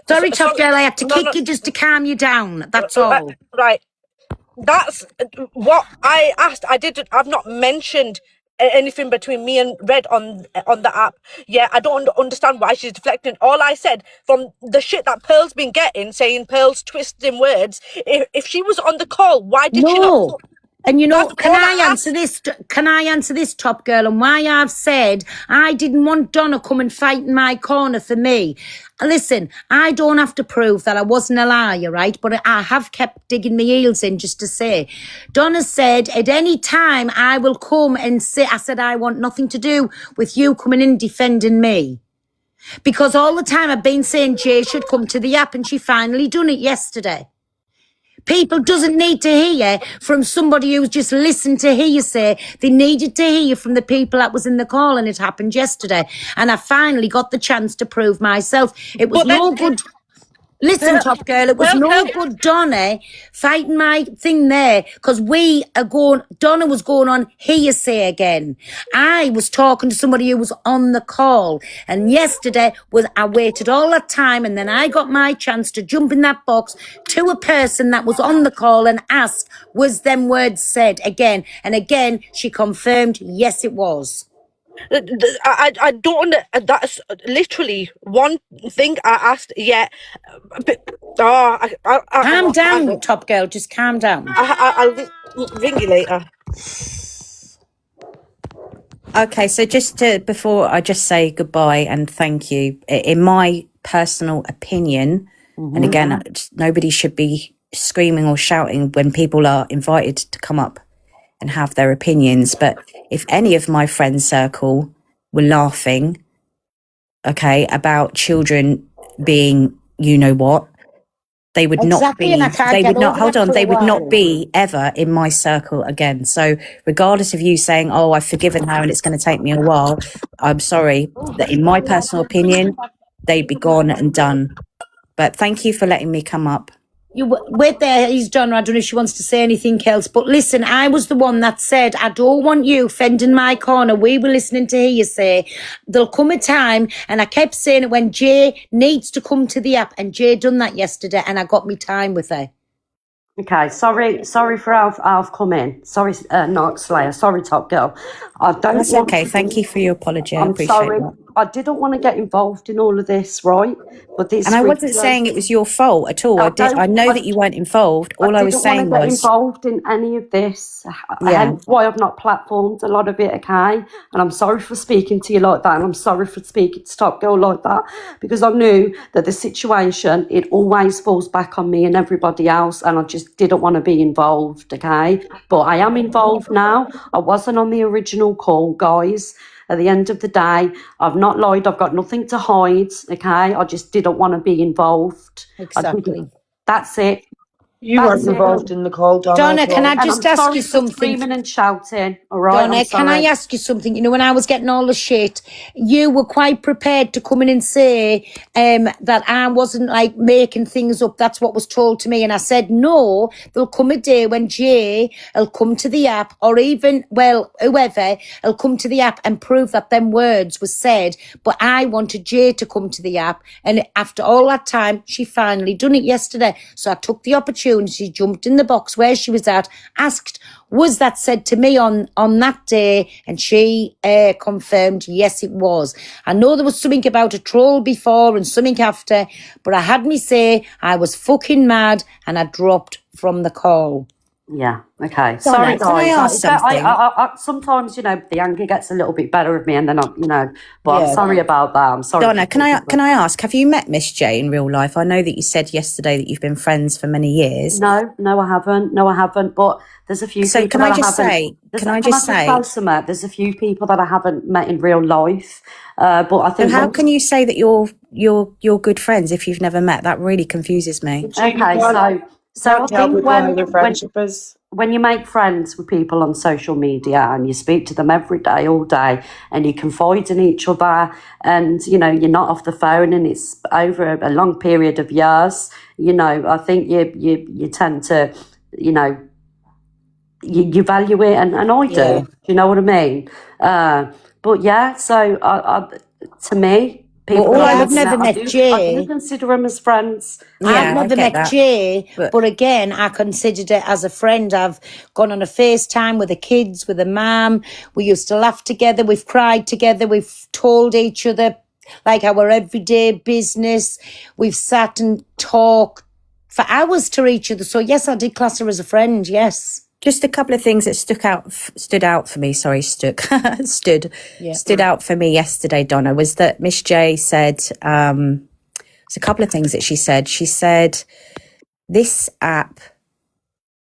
Sorry, Top Girl, I had to kick you just to calm you down. That's all. Right. That's what I asked. I've not mentioned anything between me and Red on the app. Yeah, I don't understand why she's deflecting. All I said, from the shit that Pearl's been getting, saying Pearl's twisting words, if she was on the call, why did she not? And you know, can I answer this? Can I answer this, Top Girl? And why I've said I didn't want Donna come and fight in my corner for me. Listen, I don't have to prove that I wasn't a liar, right? But I have kept digging my heels in just to say. Donna said, at any time I will come and say, I said, I want nothing to do with you coming in defending me. Because all the time I've been saying Jay should come to the app, and she finally done it yesterday. People doesn't need to hear from somebody who's just listened to hear you say. They needed to hear from the people that was in the call, and it happened yesterday. And I finally got the chance to prove myself. It was no good. Listen, Top Girl, it was no good Donna fighting my thing there because Donna was going on hearsay again. I was talking to somebody who was on the call, and yesterday I waited all that time, and then I got my chance to jump in that box to a person that was on the call and ask, was them words said again? And again, she confirmed, yes, it was. I don't. That's literally one thing I asked. Yeah, calm down, Top Girl. Just calm down. I'll ring you later. Okay, so before I just say goodbye and thank you, in my personal opinion, and again, nobody should be screaming or shouting when people are invited to come up and have their opinions. But if any of my friend circle were laughing, okay, about children being, you know what, they would not be, they would not be ever in my circle again. So regardless of you saying, oh, I've forgiven her and it's going to take me a while, I'm sorry that in my personal opinion, they'd be gone and done. But thank you for letting me come up. You wait there, he's done. I don't know if she wants to say anything else. But listen, I was the one that said, I don't want you fending my corner. We were listening to hear you say, there'll come a time, and I kept saying it when Jay needs to come to the app, and Jay done that yesterday, and I got me time with her. Okay, sorry for I've come in. Sorry, Knox Slayer. Sorry, Top Girl. That's okay. Thank you for your apology. I appreciate that. I didn't want to get involved in all of this, right? But this, and I wasn't saying it was your fault at all. I know that you weren't involved. All I was saying was, I didn't want to get involved in any of this. Hence why I've not platformed a lot of it. Okay, and I'm sorry for speaking to you like that, and I'm sorry for speaking to Top Girl like that, because I knew that the situation, it always falls back on me and everybody else, and I just didn't want to be involved. Okay, but I am involved now. I wasn't on the original call, guys. At the end of the day, I've not lied. I've got nothing to hide. Okay, I just didn't want to be involved. Exactly. That's it. You weren't involved in the call, Donna. Donna, can I just ask you something? Screaming and shouting. All right. Donna, can I ask you something? You know, when I was getting all the shit, you were quite prepared to come in and say that I wasn't like making things up. That's what was told to me. And I said, no, there'll come a day when Jay will come to the app, or even, well, whoever will come to the app and prove that them words were said. But I wanted Jay to come to the app. And after all that time, she finally done it yesterday. So I took the opportunity. She jumped in the box where she was at, asked, was that said to me on that day? And she confirmed, yes, it was. I know there was something about a troll before and something after, but I had me say I was fucking mad and I dropped from the call. Yeah, okay. Donna, Sorry, can I guys. ask something? I sometimes, you know, the anger gets a little bit better of me, and then but I'm sorry about that. I'm sorry. Donna, can I ask, have you met Miss J in real life? I know that you said yesterday that you've been friends for many years. No, I haven't. But there's a few. So people can I that just haven't- say? Can I just say? There's a few people that I haven't met in real life. But I think. So how can you say that you're good friends if you've never met? That really confuses me. Okay, so I tell think people how their friendship is. when you make friends with people on social media and you speak to them every day, all day, and you confide in each other, and you know you're not off the phone, and it's over a long period of years, you know, I think you tend to, you know, you value it, and I do. Yeah. You know what I mean? But yeah, so to me. People Well, that I've never met I Jay. do consider them as friends. I've never I get met that. Jay, but again, I considered it as a friend. I've gone on a FaceTime with the kids, with the mum. We used to laugh together. We've cried together. We've told each other like our everyday business. We've sat and talked for hours to each other. So yes, I did class her as a friend. Yes. Just a couple of things that stood out for me. Sorry, stood out for me yesterday, Donna, was that Miss J said, there's a couple of things that she said. She said this app,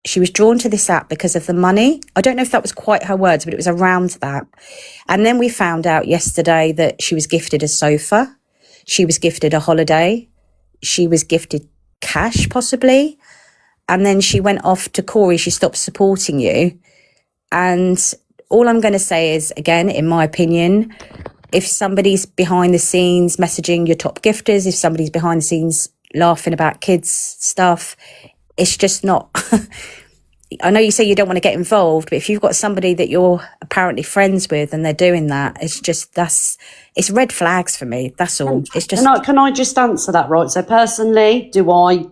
she was drawn to this app because of the money. I don't know if that was quite her words, but it was around that. And then we found out yesterday that she was gifted a sofa. She was gifted a holiday. She was gifted cash, possibly. And then she went off to Corey. She stopped supporting you. And all I'm going to say is, again, in my opinion, if somebody's behind the scenes messaging your top gifters, if somebody's behind the scenes laughing about kids stuff. It's just not. I know you say you don't want to get involved, but if you've got somebody that you're apparently friends with and they're doing that, it's red flags for me. That's all. It's just. Can I just answer that, right? So personally, do I,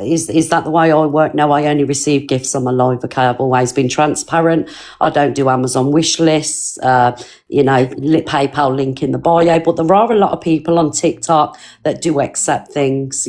is that the way I work? No, I only receive gifts on my live. Okay, I've always been transparent. I don't do Amazon wish lists. PayPal link in the bio. But there are a lot of people on TikTok that do accept things.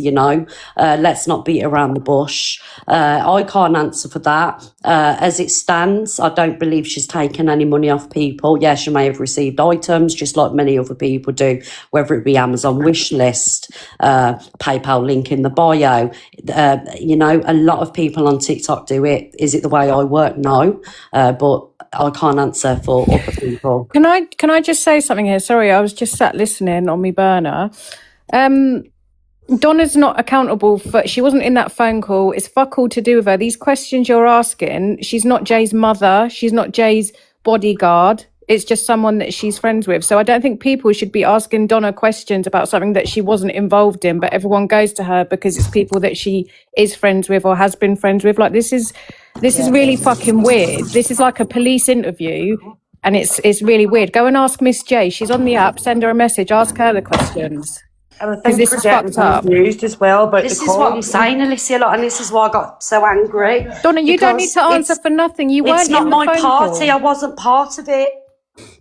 Let's not beat around the bush. I can't answer for that. As it stands, I don't believe she's taken any money off people. Yeah, she may have received items, just like many other people do, whether it be Amazon wish list, PayPal link in the bio. A lot of people on TikTok do it. Is it the way I work? No, but I can't answer for other people. Can I just say something here? Sorry, I was just sat listening on my burner. Donna's not accountable for. She wasn't in that phone call. It's fuck all to do with her. These questions you're asking. She's not Jay's mother. She's not Jay's bodyguard. It's just someone that she's friends with. So I don't think people should be asking Donna questions about something that she wasn't involved in, but everyone goes to her because it's people that she is friends with or has been friends with. Like, this is really fucking weird. This is like a police interview, and it's really weird. Go and ask Miss J. She's on the app. Send her a message. Ask her the questions. And I think this is fucked up. Confused as well. But this is what I'm saying, Alicia, and this is why I got so angry. Donna, you don't need to answer for nothing. You weren't. It's not in the my phone party. call. I wasn't part of it.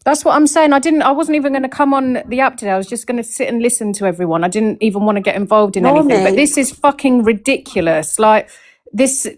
That's what I'm saying. I wasn't even going to come on the app today. I was just going to sit and listen to everyone. I didn't even want to get involved in anything. But this is fucking ridiculous. Like, this.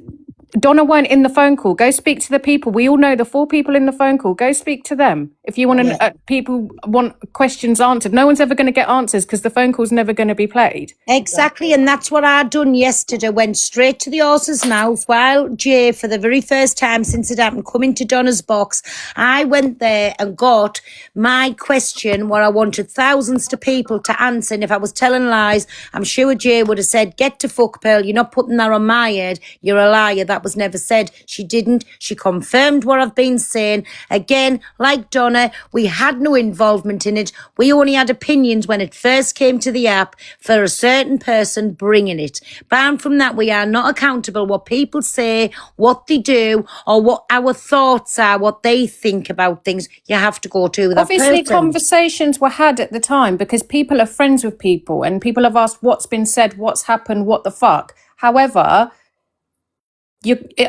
Donna weren't in the phone call. Go speak to the people. We all know the 4 people in the phone call. Go speak to them. If you want to, people want questions answered. No one's ever going to get answers because the phone call's never going to be played. Exactly, and that's what I done yesterday. Went straight to the horse's mouth while Jay, for the very first time since it happened, come into Donna's box. I went there and got my question, what I wanted thousands of people to answer. And if I was telling lies, I'm sure Jay would have said, "Get to fuck, Pearl. You're not putting that on my head. You're a liar." That was never said. She didn't. She confirmed what I've been saying. Again, like Donna, we had no involvement in it. We only had opinions when it first came to the app for a certain person bringing it. Bound from that, we are not accountable what people say, what they do, or what our thoughts are, what they think about things. You have to go to that Obviously, person. conversations were had at the time because people are friends with people and people have asked what's been said, what's happened, what the fuck. However,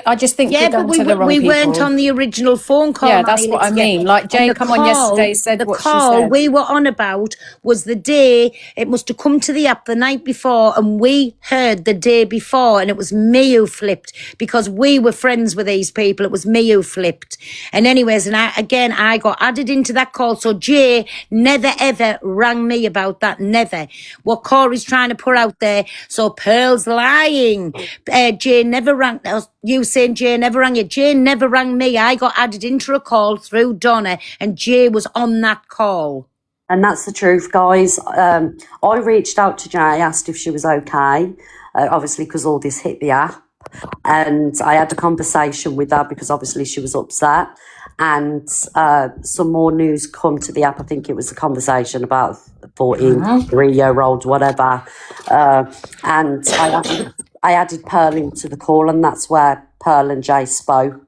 I just think you're going to the wrong people. We weren't on the original phone call. Yeah, that's what I mean. Like, Jay come on yesterday, said what she said. The call we were on about was the day, it must have come to the app the night before, and we heard the day before, and it was me who flipped because we were friends with these people. It was me who flipped. And anyways, and I got added into that call. So Jay never ever rang me about that. Never. What Corey's trying to put out there. So Pearl's lying. Jay never rang. You saying Jay never rang you. Jay never rang me. I got added into a call through Donna and Jay was on that call. And that's the truth, guys. I reached out to Jay, asked if she was okay, obviously because all this hit the app. And I had a conversation with her because obviously she was upset. And some more news come to the app. I think it was a conversation about 43-year-old, whatever. And I added Pearl into the call, and that's where Pearl and Jay spoke.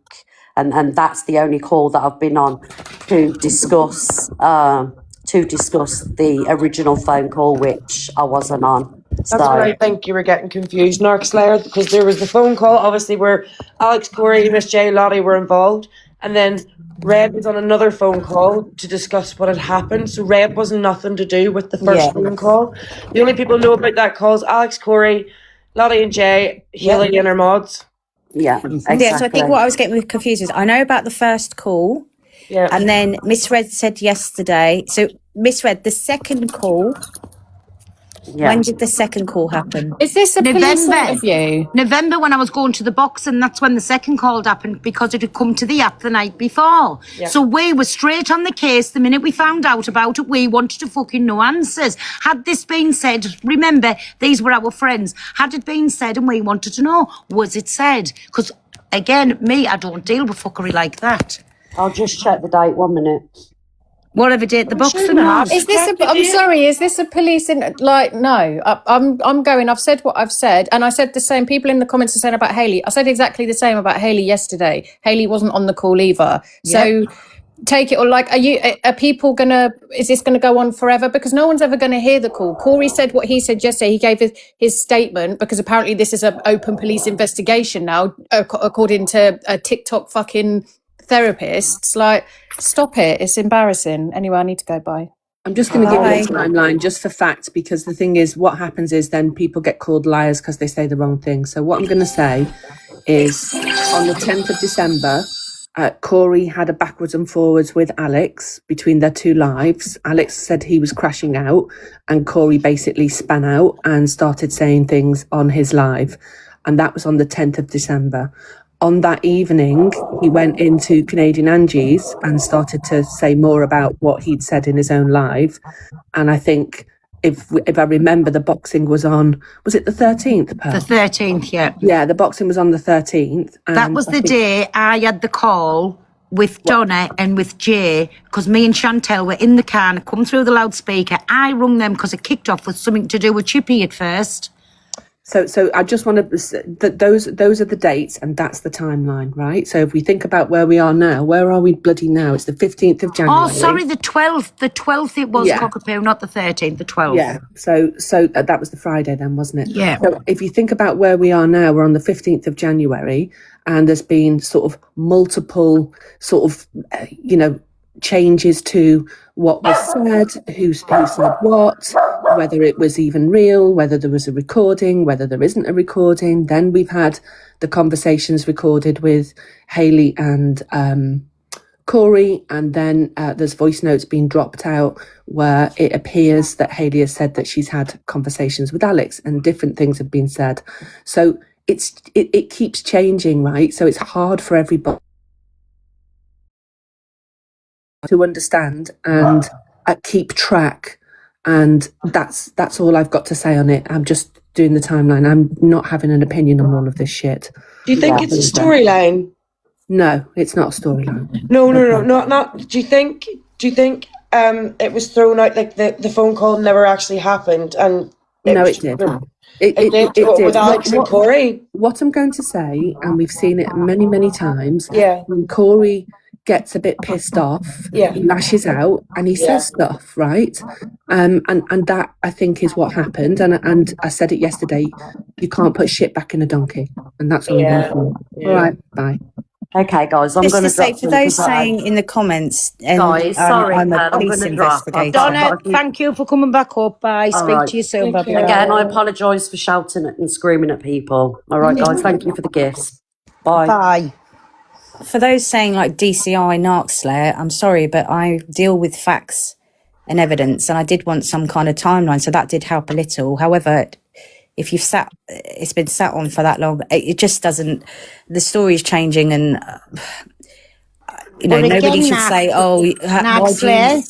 And that's the only call that I've been on to discuss the original phone call, which I wasn't on. That's where I think you were getting confused, Narc Slayer, because there was the phone call, obviously, where Alex, Corey, Miss J, Lottie were involved, and then Reb was on another phone call to discuss what had happened. So Reb wasn't nothing to do with the first phone call. The only people who know about that call is Alex, Corey, Lottie and Jay, Haley and her mods. Yeah, exactly. Yeah, so I think what I was getting confused is I know about the first call, and then Miss Red said yesterday. So Miss Red, the second call. Yeah. When did the second call happen? Is this a police interview? November, when I was going to the box, and that's when the second call happened because it had come to the app the night before. Yeah. So we were straight on the case. The minute we found out about it, we wanted to fucking know answers. Had this been said, remember, these were our friends. Had it been said and we wanted to know, was it said? Because, again, I don't deal with fuckery like that. I'll just check the date, 1 minute. Whatever date the boxing was. Is this I'm sorry, is this a police no. I'm going, I've said what I've said, and I said the same. People in the comments are saying about Hayley. I said exactly the same about Hayley yesterday. Hayley wasn't on the call either. So take it, or are people is this gonna go on forever? Because no one's ever gonna hear the call. Corey said what he said yesterday. He gave his statement because apparently this is an open police investigation now, according to a TikTok fucking therapists. Stop it, it's embarrassing. Anyway, I need to go. Bye. I'm just going to give you a timeline just for fact, because the thing is, what happens is then people get called liars because they say the wrong thing. So what I'm going to say is, on the 10th of December, Corey had a backwards and forwards with Alex between their two lives. Alex said he was crashing out, and Corey basically span out and started saying things on his live. And that was on the 10th of December. On that evening, he went into Canadian Angie's and started to say more about what he'd said in his own live. And I think, if I remember, the boxing was it the 13th, Pearl? The 13th, yeah. Yeah, the boxing was on the 13th. That was the day I had the call with Donna and with Jay, because me and Chantel were in the car and come through the loudspeaker. I rung them because it kicked off with something to do with Chippy at first. So I just want to, those are the dates, and that's the timeline, right? So if we think about where we are now, where are we bloody now? It's the 15th of January. Oh, sorry, the 12th. The 12th it was, Cockapoo, not the 13th, the 12th. Yeah, so that was the Friday then, wasn't it? Yeah. So if you think about where we are now, we're on the 15th of January, and there's been sort of multiple sort of, changes to what was said, who said what, whether it was even real, whether there was a recording, whether there isn't a recording. Then we've had the conversations recorded with Hayley and Corey, and then there's voice notes being dropped out where it appears that Hayley has said that she's had conversations with Alex, and different things have been said. So it keeps changing, right? So it's hard for everybody to understand and keep track, and that's all I've got to say on it. I'm just doing the timeline. I'm not having an opinion on all of this shit. Do you think it's a storyline? No, it's not a storyline. No, not. Do you think it was thrown out, like the phone call never actually happened? And it did. It did. With Alex and Corey. What I'm going to say, and we've seen it many, many times. Yeah. When Corey gets a bit pissed off, he lashes out and he says stuff, right? And that, I think, is what happened. And I said it yesterday, you can't put shit back in a donkey. And that's all I'm going for. All right, bye. Okay, guys, I'm Just going to say, for those saying in the comments, Guys, sorry, I'm a Pat, I'm police gonna drop. investigator. Donna, thank you for coming back up. Bye. All Speak right. to you soon. Bye. Again, I apologise for shouting and screaming at people. All right, guys, thank you for the gifts. Bye. Bye. For those saying like DCI Narc Slayer, I'm sorry, but I deal with facts and evidence, and I did want some kind of timeline, so that did help a little. However, if it's been sat on for that long, it just doesn't. The story is changing, and nobody should say, "Oh, why do you?"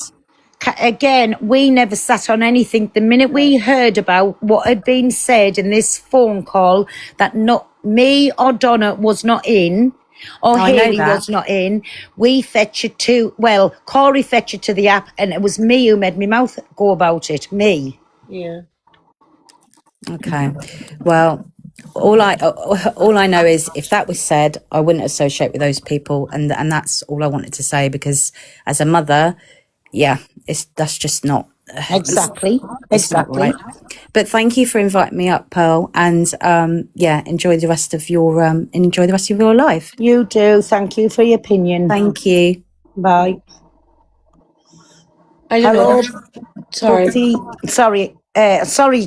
Again, we never sat on anything. The minute we heard about what had been said in this phone call, that not me or Donna was not in, or Hayley was not in, we fetched it to, Corey fetched it to the app, and it was me who made my mouth go about it. Me. Yeah. Okay. Well, all I know is if that was said, I wouldn't associate with those people, and that's all I wanted to say, because as a mother, that's just not exactly right. But thank you for inviting me up, Pearl, and enjoy the rest of your life. You do. Thank you for your opinion. Thank you. Bye. I don't know. Sorry. Sorry.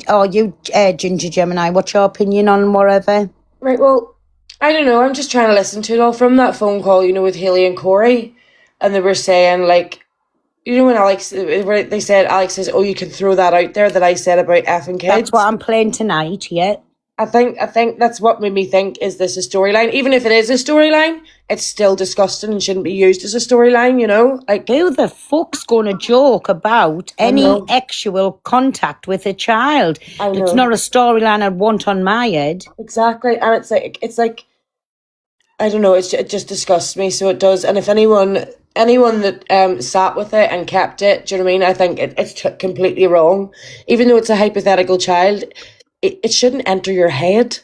Oh, you, Ginger Gemini. What's your opinion on whatever? Right. Well, I don't know. I'm just trying to listen to it all from that phone call, with Hayley and Corey, and they were saying like, when Alex says, "Oh, you can throw that out there that I said about effing kids." That's what I'm playing tonight. Yeah. I think that's what made me think, is this a storyline? Even if it is a storyline, it's still disgusting and shouldn't be used as a storyline, Like, who the fuck's going to joke about any actual contact with a child? It's not a storyline I'd want on my head. Exactly. And it's like, I don't know, it just disgusts me, so it does. And if anyone anyone that sat with it and kept it, do you know what I mean? I think it's completely wrong. Even though it's a hypothetical child, it shouldn't enter your head.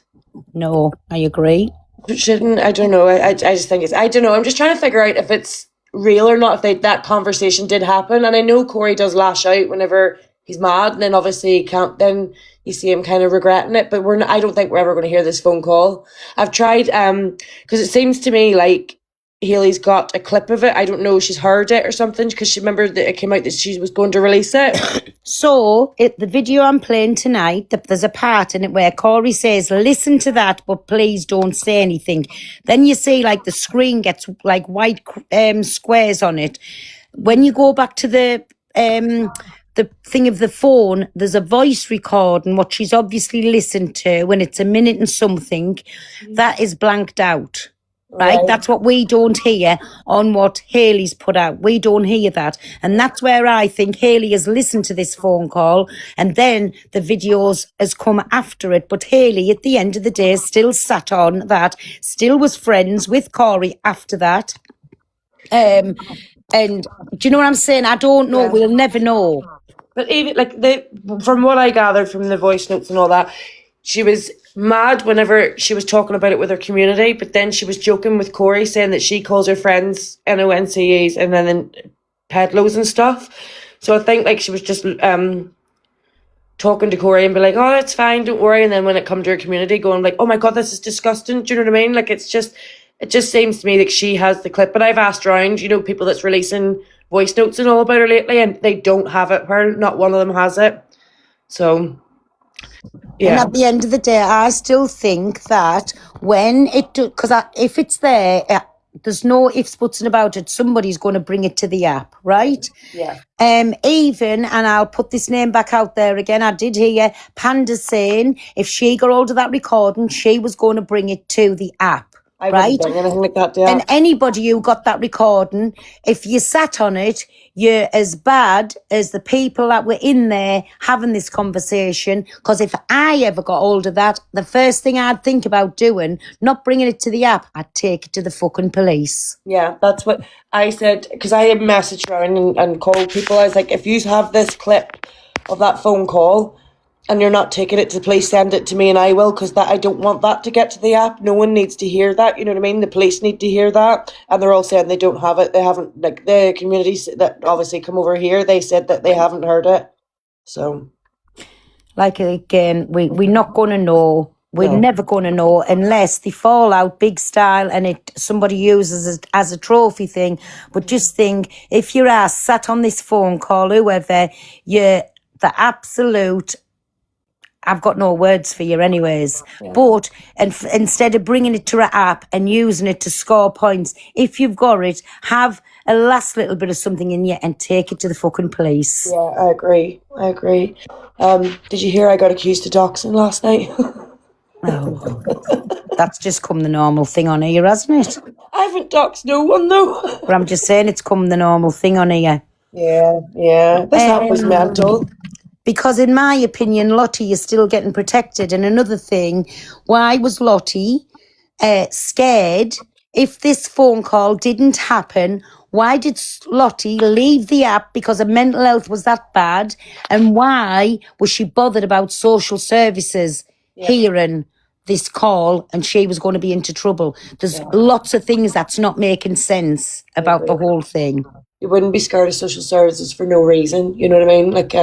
No, I agree. It shouldn't. I don't know. I just think it's. I don't know. I'm just trying to figure out if it's real or not. If that conversation did happen, and I know Corey does lash out whenever he's mad, and then obviously he can't. Then you see him kind of regretting it. But we're. Not, I don't think we're ever going to hear this phone call. I've tried. Because it seems to me like Hayley's got a clip of it. I don't know. She's heard it or something because she remembered that it came out that she was going to release it. So, the video I'm playing tonight, there's a part in it where Corey says, listen to that, but please don't say anything. Then you see like the screen gets like white squares on it. When you go back to the thing of the phone, there's a voice recording, what she's obviously listened to, when it's a minute and something, that is blanked out. Right? That's what we don't hear on what Hayley's put out. We don't hear that. And that's where I think Hayley has listened to this phone call and then the videos has come after it. But Hayley, at the end of the day, still sat on that, still was friends with Corey after that. And do you know what I'm saying? I don't know. We'll never know. But even like from what I gathered from the voice notes and all that, she was mad whenever she was talking about it with her community, but then she was joking with Corey, saying that she calls her friends NONCEs and then peddlos and stuff. So I think like she was just talking to Corey and be like, oh, it's fine, don't worry. And then when it come to her community, going like, oh my God, this is disgusting. Do you know what I mean? Like it just seems to me like she has the clip. But I've asked around, people that's releasing voice notes and all about her lately, and they don't have it. Not one of them has it. So. Yeah. And at the end of the day, I still think that when because if it's there, there's no ifs, buts and about it. Somebody's going to bring it to the app, right? Yeah. Even, and I'll put this name back out there again, I did hear Panda saying if she got hold of that recording, she was going to bring it to the app. I right? wouldn't bring anything like that down. And anybody who got that recording, if you sat on it, you're as bad as the people that were in there having this conversation. Because if I ever got hold of that, the first thing I'd think about doing, not bringing it to the app, I'd take it to the fucking police. Yeah, that's what I said. Because I had messaged around and called people. I was like, if you have this clip of that phone call and you're not taking it to the police, send it to me and I will, because I don't want that to get to the app. No one needs to hear that, you know what I mean? The police need to hear that. And they're all saying they don't have it. They haven't, like the communities that obviously come over here, they said that they haven't heard it. So. Like, again, we're not going to know. We're never going to know unless they fall out big style and somebody uses it as a trophy thing. But just think, if your ass sat on this phone call, whoever, you're the absolute... I've got no words for you anyways. Yeah. But instead of bringing it to an app and using it to score points, if you've got it, have a last little bit of something in you and take it to the fucking police. Yeah, I agree. Did you hear I got accused of doxing last night? Oh, that's just come the normal thing on here, hasn't it? I haven't doxed no one though. But I'm just saying it's come the normal thing on here. Yeah. This app was mental. Because in my opinion, Lottie is still getting protected. And another thing, why was Lottie scared? If this phone call didn't happen, why did Lottie leave the app because her mental health was that bad? And why was she bothered about social services hearing this call and she was going to be into trouble? There's lots of things that's not making sense about the whole thing. You wouldn't be scared of social services for no reason, you know what I mean? Like,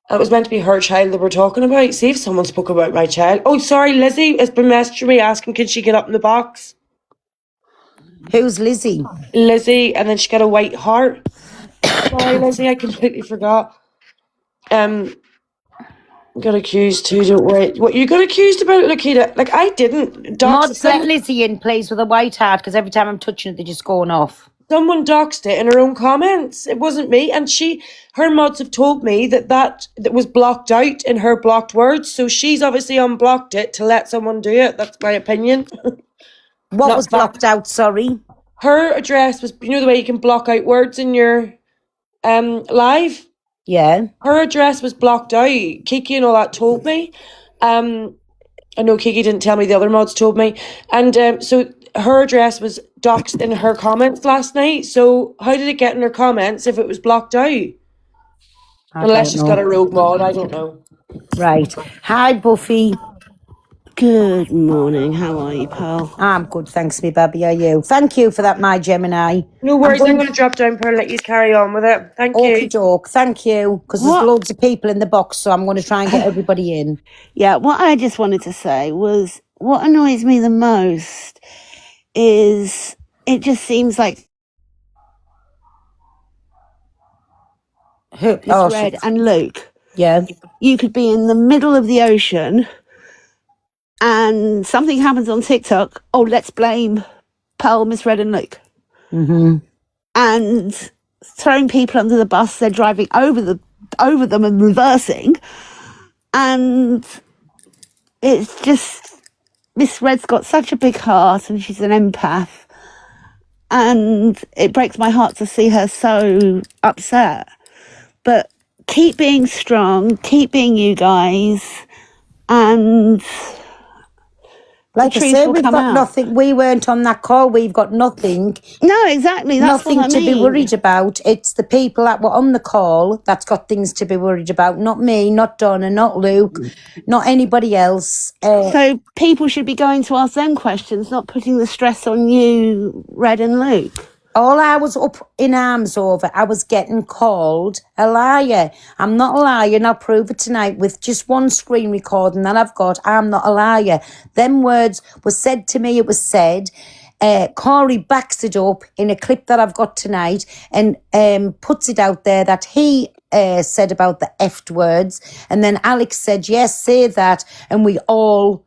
it was meant to be her child that we're talking about. See if someone spoke about my child. Oh, sorry, Lizzie has been messaging me asking, can she get up in the box? Who's Lizzie? Lizzie, and then she got a white heart. Sorry, Lizzie, I completely forgot. Got accused too, don't worry. What, you got accused about, Lakita? Like, I didn't. Mods let Lizzie in, please, with a white heart, because every time I'm touching it, they're just going off. Someone doxed it in her own comments. It wasn't me. And her mods have told me that was blocked out in her blocked words. So she's obviously unblocked it to let someone do it. That's my opinion. What was blocked out, sorry? Her address was, the way you can block out words in your live? Yeah. Her address was blocked out. Kiki and all that told me. I know Kiki didn't tell me, the other mods told me. And so her address was doxed in her comments last night. So how did it get in her comments if it was blocked out? Unless she's got a rogue mod, I don't know. Right. Hi, Buffy. Good morning. How are you, pal? I'm good, thanks, me baby. Are you? Thank you for that, my Gemini. No worries, I'm going to drop down, Pearl, let you carry on with it. Thank you. Okie doke, thank you. Because there's loads of people in the box, so I'm going to try and get everybody in. Yeah, what I just wanted to say was what annoys me the most is it just seems like Red and Luke. Yeah. You could be in the middle of the ocean and something happens on TikTok. Oh, let's blame Pearl, Miss Red and Luke. Mm-hmm. And throwing people under the bus, they're driving over them and reversing. And it's just, Miss Red's got such a big heart and she's an empath. And it breaks my heart to see her so upset. But keep being strong, keep being you guys, and like I said, we've got nothing. We weren't on that call. We've got nothing. No, exactly. That's nothing what I to be mean. worried about. It's the people that were on the call that's got things to be worried about. Not me, not Donna, not Luke, not anybody else. So people should be going to ask them questions, not putting the stress on you, Red and Luke. All I was up in arms over, I was getting called a liar. I'm not a liar, and I'll prove it tonight with just one screen recording that I've got. I'm not a liar. Them words were said to me, it was said. Corey backs it up in a clip that I've got tonight and puts it out there that he said about the F words. And then Alex said, yes, say that. And we all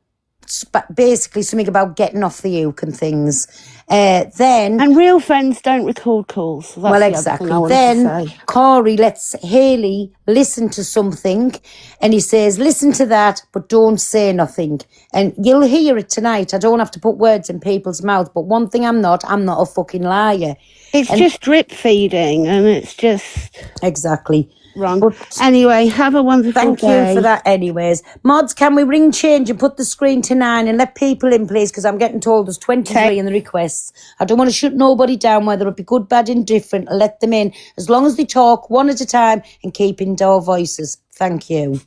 basically something about getting off the uke and things. And real friends don't record calls. So that's well, the exactly. other thing I wanted to Then say. Corey lets Hayley listen to something and he says, listen to that, but don't say nothing. And you'll hear it tonight. I don't have to put words in people's mouth, but one thing I'm not a fucking liar. It's just drip feeding and it's just exactly wrong. But anyway, have a wonderful thank day. you for that anyways. Mods, can we ring change and put the screen to 9 and let people in, please? Because I'm getting told there's 23 in the requests. I don't want to shut nobody down, whether it be good, bad, indifferent. I'll let them in. As long as they talk one at a time and keep indoor voices. Thank you.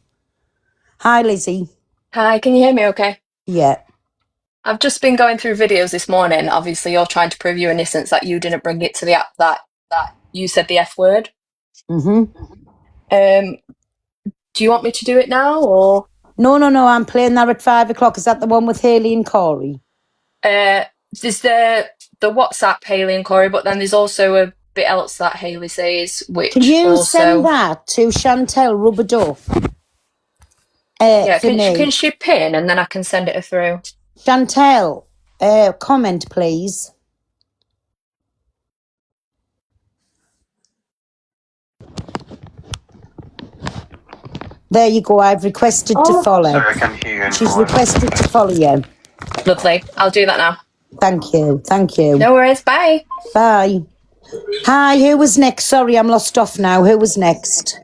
Hi, Lizzie. Hi, can you hear me okay? Yeah. I've just been going through videos this morning. Obviously, you're trying to prove your innocence that you didn't bring it to the app that you said the F word. Mm-hmm. Do you want me to do it now or? No, I'm playing that at 5 o'clock. Is that the one with Hayley and Corey? There's the WhatsApp Hayley and Corey, but then there's also a bit else that Hayley says, which Can you also... send that to Chantel Rubber Duff? Yeah, can she pin and then I can send it through? Chantel, comment please. There you go. I've requested to follow. Sorry, I can't hear you She's anymore. requested to follow you. Lovely. I'll do that now. Thank you. Thank you. No worries. Bye. Bye. Hi, who was next? Sorry, I'm lost off now. Who was next?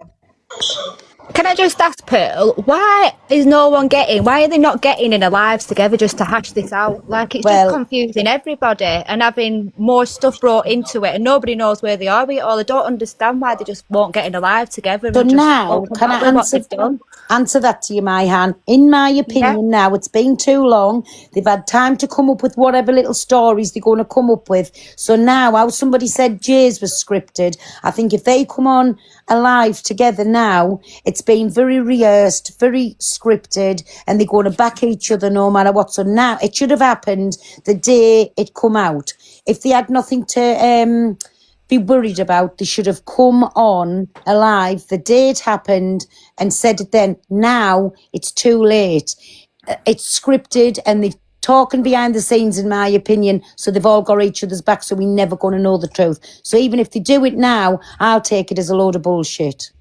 Can I just ask Pearl, why are they not getting in a lives together just to hash this out? Like, it's just confusing everybody and having more stuff brought into it and nobody knows where they are with it all. I don't understand why they just won't get in a live together. So and just now, open can up I with what they've done. answer that to you, Myhan? In my opinion now, it's been too long. They've had time to come up with whatever little stories they're going to come up with. So now, how somebody said Jay's was scripted, I think if they come on alive together now, it's been very rehearsed, very scripted, and they're going to back each other no matter what. So now, it should have happened the day it come out. If they had nothing to be worried about, they should have come on alive the day it happened and said it then. Now, it's too late. It's scripted and they're talking behind the scenes, in my opinion, so they've all got each other's back, so we're never going to know the truth. So even if they do it now, I'll take it as a load of bullshit.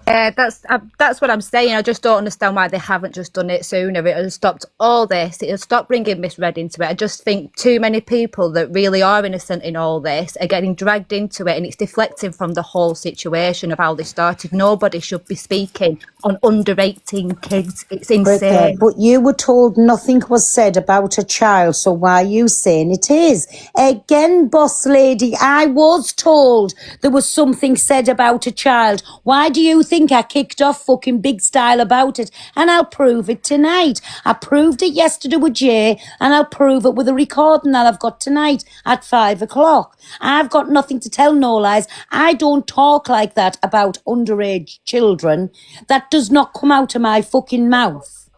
That's what I'm saying. I just don't understand why they haven't just done it sooner. It has stopped all this. It has stopped bringing Miss Red into it. I just think too many people that really are innocent in all this are getting dragged into it, and it's deflecting from the whole situation of how they started. Nobody should be speaking on under 18 kids. It's insane. But you were told nothing was said about a child, so why are you saying it is? Again, boss lady, I was told there was something said about a child. Why do you think I kicked off fucking big style about it? And I'll prove it tonight. I proved it yesterday with Jay, and I'll prove it with a recording that I've got tonight at 5 o'clock. I've got nothing to tell, no lies. I don't talk like that about underage children. That does not come out of my fucking mouth.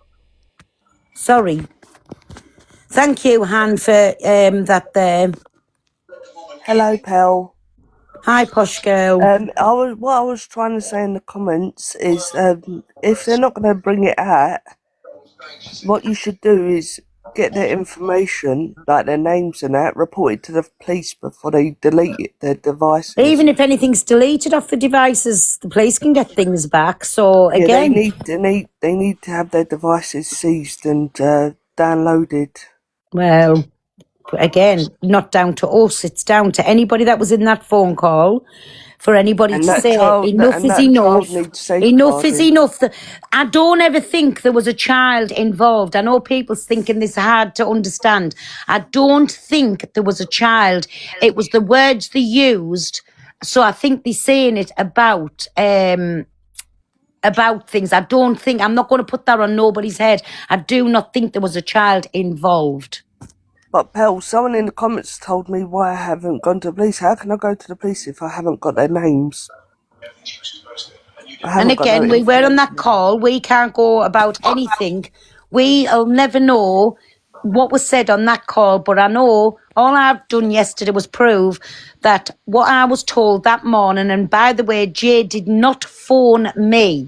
Sorry. Thank you, Han, for that there. Hello, Pell. Hi, posh girl. What I was trying to say in the comments is, if they're not going to bring it out, what you should do is get their information, like their names and that, report it to the police before they delete their devices. Even if anything's deleted off the devices, the police can get things back. So Yeah, again, they need to have their devices seized and downloaded. well, again, not down to us. It's down to anybody that was in that phone call. For anybody And to that say child- enough and is that enough. child needs Enough is safeguarding. enough. I don't ever think there was a child involved. I know people's thinking this hard to understand. I don't think there was a child. It was the words they used. So I think they're saying it about things. I don't think, I'm not going to put that on nobody's head. I do not think there was a child involved. But Pell, someone in the comments told me why I haven't gone to the police. How can I go to the police if I haven't got their names? And again, we were on that call. We can't go about anything. We'll never know what was said on that call. But I know all I've done yesterday was prove that what I was told that morning, and by the way, Jay did not phone me.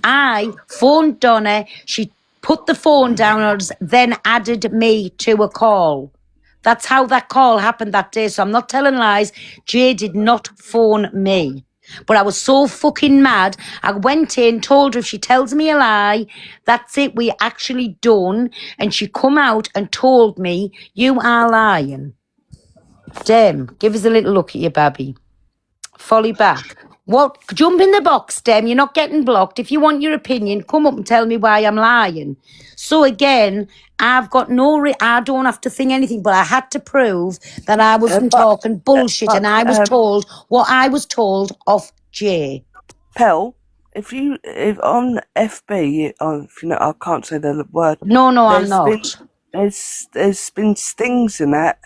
I phoned Donna. She put the phone down, then added me to a call. That's how that call happened that day. So I'm not telling lies. Jay did not phone me. But I was so fucking mad. I went in, told her if she tells me a lie, that's it, we actually done. And she come out and told me, you are lying. Dem, give us a little look at your baby. Folly back. What? Jump in the box, Dem. You're not getting blocked. If you want your opinion, come up and tell me why I'm lying. So again, I've got I don't have to think anything, but I had to prove that I wasn't talking bullshit, and I was told what I was told of Jay. Pell, if on FB, if you know, I can't say the word. No, I'm not. There's been stings in that.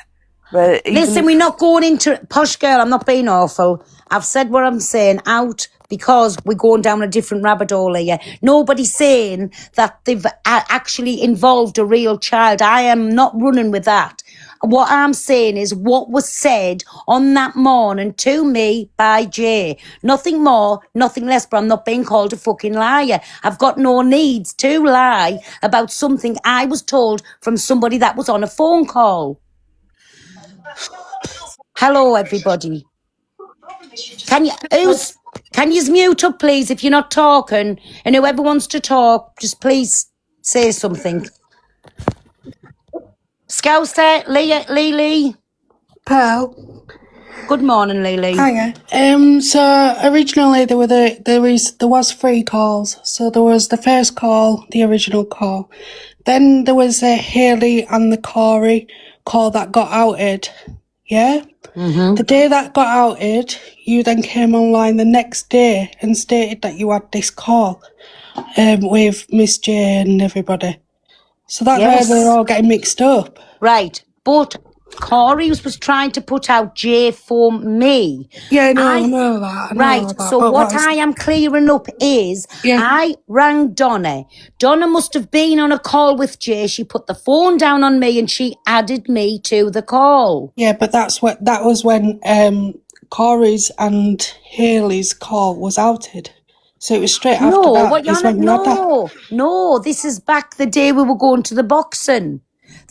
Where Listen, we're not going into posh girl. I'm not being awful. I've said what I'm saying out because we're going down a different rabbit hole here. Nobody's saying that they've actually involved a real child. I am not running with that. What I'm saying is what was said on that morning to me by Jay. Nothing more, nothing less, but I'm not being called a fucking liar. I've got no needs to lie about something I was told from somebody that was on a phone call. Hello, everybody. Can you mute up, please, if you're not talking? And whoever wants to talk, just please say something. Scouser, Lee. Pearl. Good morning, Lee. Hiya. So originally there was 3 calls. So there was the first call, the original call. Then there was a Haley and the Corey call that got outed. Yeah? Mm-hmm. The day that got outed, you then came online the next day and stated that you had this call with Miss J and everybody. So that's where they're all getting mixed up. Right, but Corey was trying to put out J for me. Yeah, no, I know that. Right, so what I am clearing up is I rang Donna. Donna must have been on a call with Jay. She put the phone down on me and she added me to the call. Yeah, but that was when Corey's and Haley's call was outed. So it was straight after that. No, this is back the day we were going to the boxing.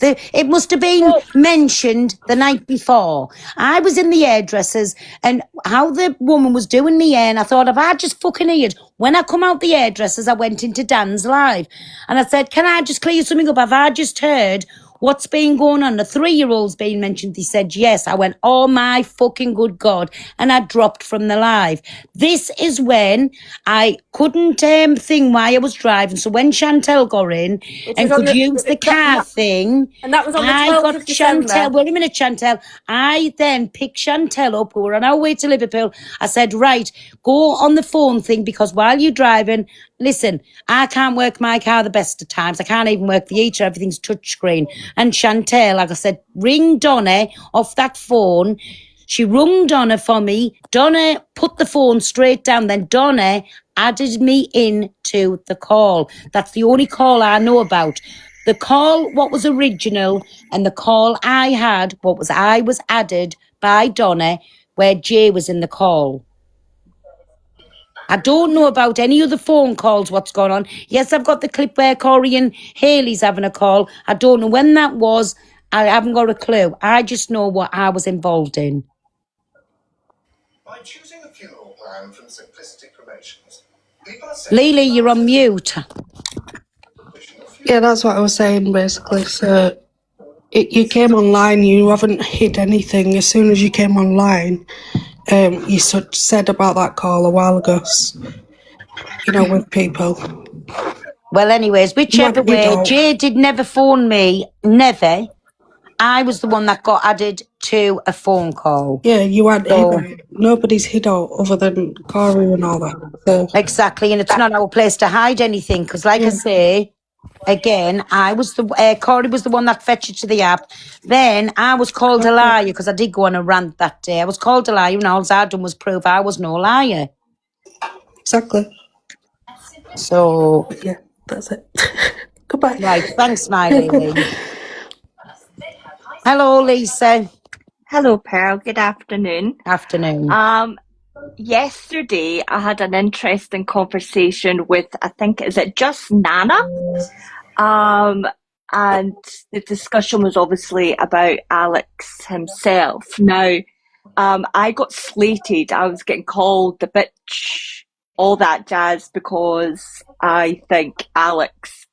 It must have been mentioned the night before. I was in the hairdressers and how the woman was doing me hair, and I thought, if I just fucking heard, when I come out the hairdressers, I went into Dan's live and I said, can I just clear something up? Have I just heard what's been going on? The 3-year-old's been mentioned. He said, yes. I went, oh my fucking good God. And I dropped from the live. This is when I couldn't think why I was driving. So when Chantel got in and could use the car thing, and that was on the I 12th got of December. Chantel. Wait a minute, Chantel. I then picked Chantel up. We were on our way to Liverpool. I said, right, go on the phone thing, because while you're driving, listen, I can't work my car the best of times. I can't even work the heater. Everything's touchscreen. And Chantel, like I said, ring Donna off that phone. She rung Donna for me. Donna put the phone straight down. Then Donna added me into the call. That's the only call I know about. The call, what was original, and the call I had, I was added by Donna, where Jay was in the call. I don't know about any other phone calls, what's going on. Yes, I've got the clip where Corey and Hayley's having a call. I don't know when that was. I haven't got a clue. I just know what I was involved in. By choosing a funeral plan from Simplicity Cremations, Lily, you're on mute. Yeah, that's what I was saying, basically. So, you came online, you haven't hid anything. As soon as you came online, you said about that call a while ago, with people. Well, anyways, whichever way, Jay did never phone me. Never. I was the one that got added to a phone call. Yeah, you had nobody's hid out other than Corey and all that. So. Exactly, and it's not our place to hide anything, because like I say, again, I was Corey was the one that fetched it to the app. Then I was called a liar, because I did go on a rant that day. I was called a liar, and all I'd done was prove I was no liar. Exactly. So, yeah, that's it. Goodbye. Right, thanks, my lady. Hello, Lisa. Hello, Pearl. Good afternoon. Afternoon. Yesterday I had an interesting conversation with, I think, is it just Nana? And the discussion was obviously about Alex himself. Now, I got slated. I was getting called the bitch, all that jazz, because I think Alex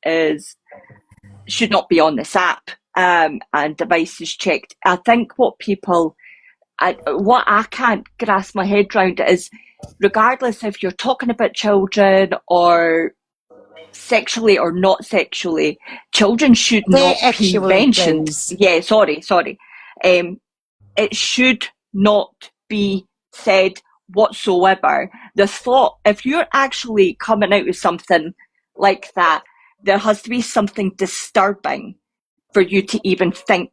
should not be on this app. And devices checked. I think what I can't grasp my head around is, regardless if you're talking about children or sexually or not sexually, children should not be mentioned. Yeah, sorry. It should not be said whatsoever. The thought, if you're actually coming out with something like that, there has to be something disturbing for you to even think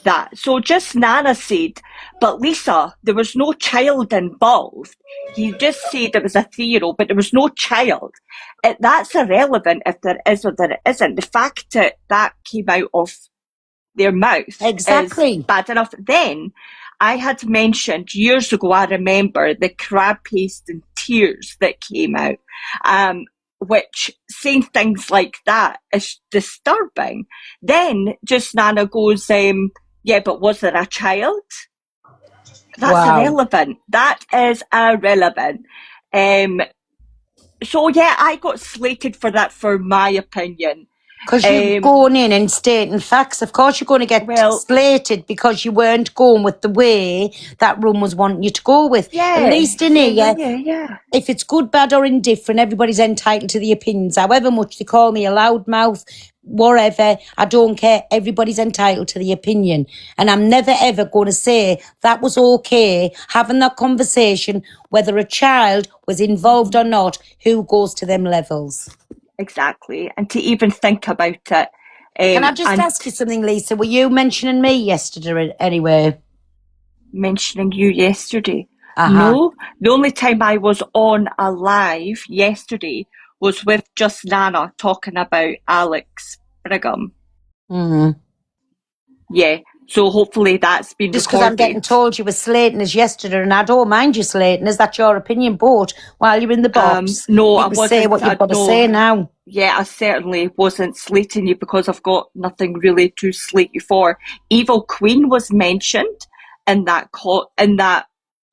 that. So just Nana said, but Lisa, there was no child involved. He just said it was a 3-year-old, but there was no child. That's irrelevant if there is or there isn't. The fact that came out of their mouth is bad enough. Then I had mentioned years ago, I remember the crab paste and tears that came out. Which saying things like that is disturbing. Then just Nana goes, yeah, but was there a child? That's irrelevant. That is irrelevant. So yeah, I got slated for that, for my opinion. Because you're going in and stating facts. Of course you're going to get slated because you weren't going with the way that room was wanting you to go with. Yeah. At least in here, yeah. If it's good, bad or indifferent, everybody's entitled to the opinions. However much they call me a loudmouth, whatever, I don't care. Everybody's entitled to the opinion. And I'm never ever going to say that was okay, having that conversation, whether a child was involved or not, who goes to them levels. Exactly. And to even think about it. Can I just ask you something, Lisa? Were you mentioning me yesterday anyway? Mentioning you yesterday? Uh-huh. No. The only time I was on a live yesterday was with just Nana talking about Alex Brigham. Mm-hmm. Yeah. So hopefully that's been Just because I'm getting recorded. told you were slating us yesterday, and I don't mind you slating us, that's your opinion, but while you're in the box, No, you I can wasn't. say what you've got to No. say now. Yeah, I certainly wasn't slating you because I've got nothing really to slate you for. Evil Queen was mentioned in that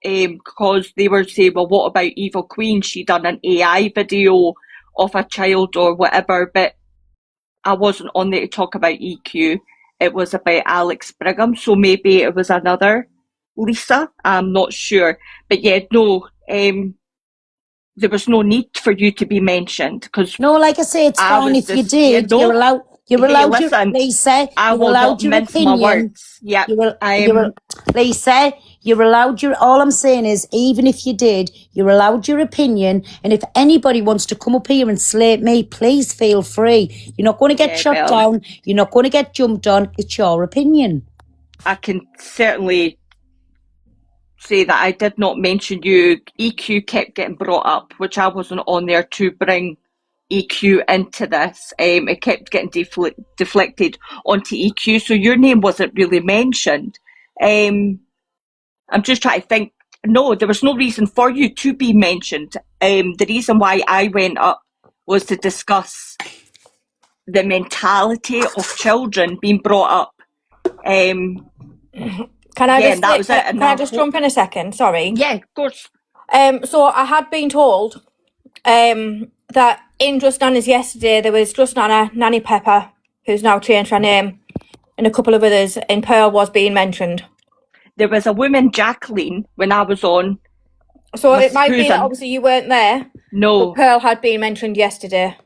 because they were saying, well, what about Evil Queen? She done an AI video of a child or whatever, but I wasn't on there to talk about EQ. It was about Alex Brigham, so maybe it was another Lisa. I'm not sure, but yeah, no. There was no need for you to be mentioned because No, like I say, it's fine if you did. no. You're allowed. You're Hey, allowed listen, your Lisa. I You're will allowed not your mince my opinion. words. Yeah, Lisa, you're allowed your. All I'm saying is, even if you did, you're allowed your opinion. And if anybody wants to come up here and slate me, please feel free. You're not going to get shut Belle. down. You're not going to get jumped on. It's your opinion. I can certainly say that I did not mention you. EQ kept getting brought up, which I wasn't on there to bring EQ into this. It kept getting deflected onto EQ, so your name wasn't really mentioned. I'm just trying to think. No, there was no reason for you to be mentioned. The reason why I went up was to discuss the mentality of children being brought up. Can I just that was it. can I just jump in a second? Sorry. Yeah, of course. So I had been told that in Just Nana's yesterday there was Just Nana, Nanny Pepper, who's now changed her name, and a couple of others, and Pearl was being mentioned. There was a woman, Jacqueline, when I was on. So it might be that obviously you weren't there. No. But Pearl had been mentioned yesterday.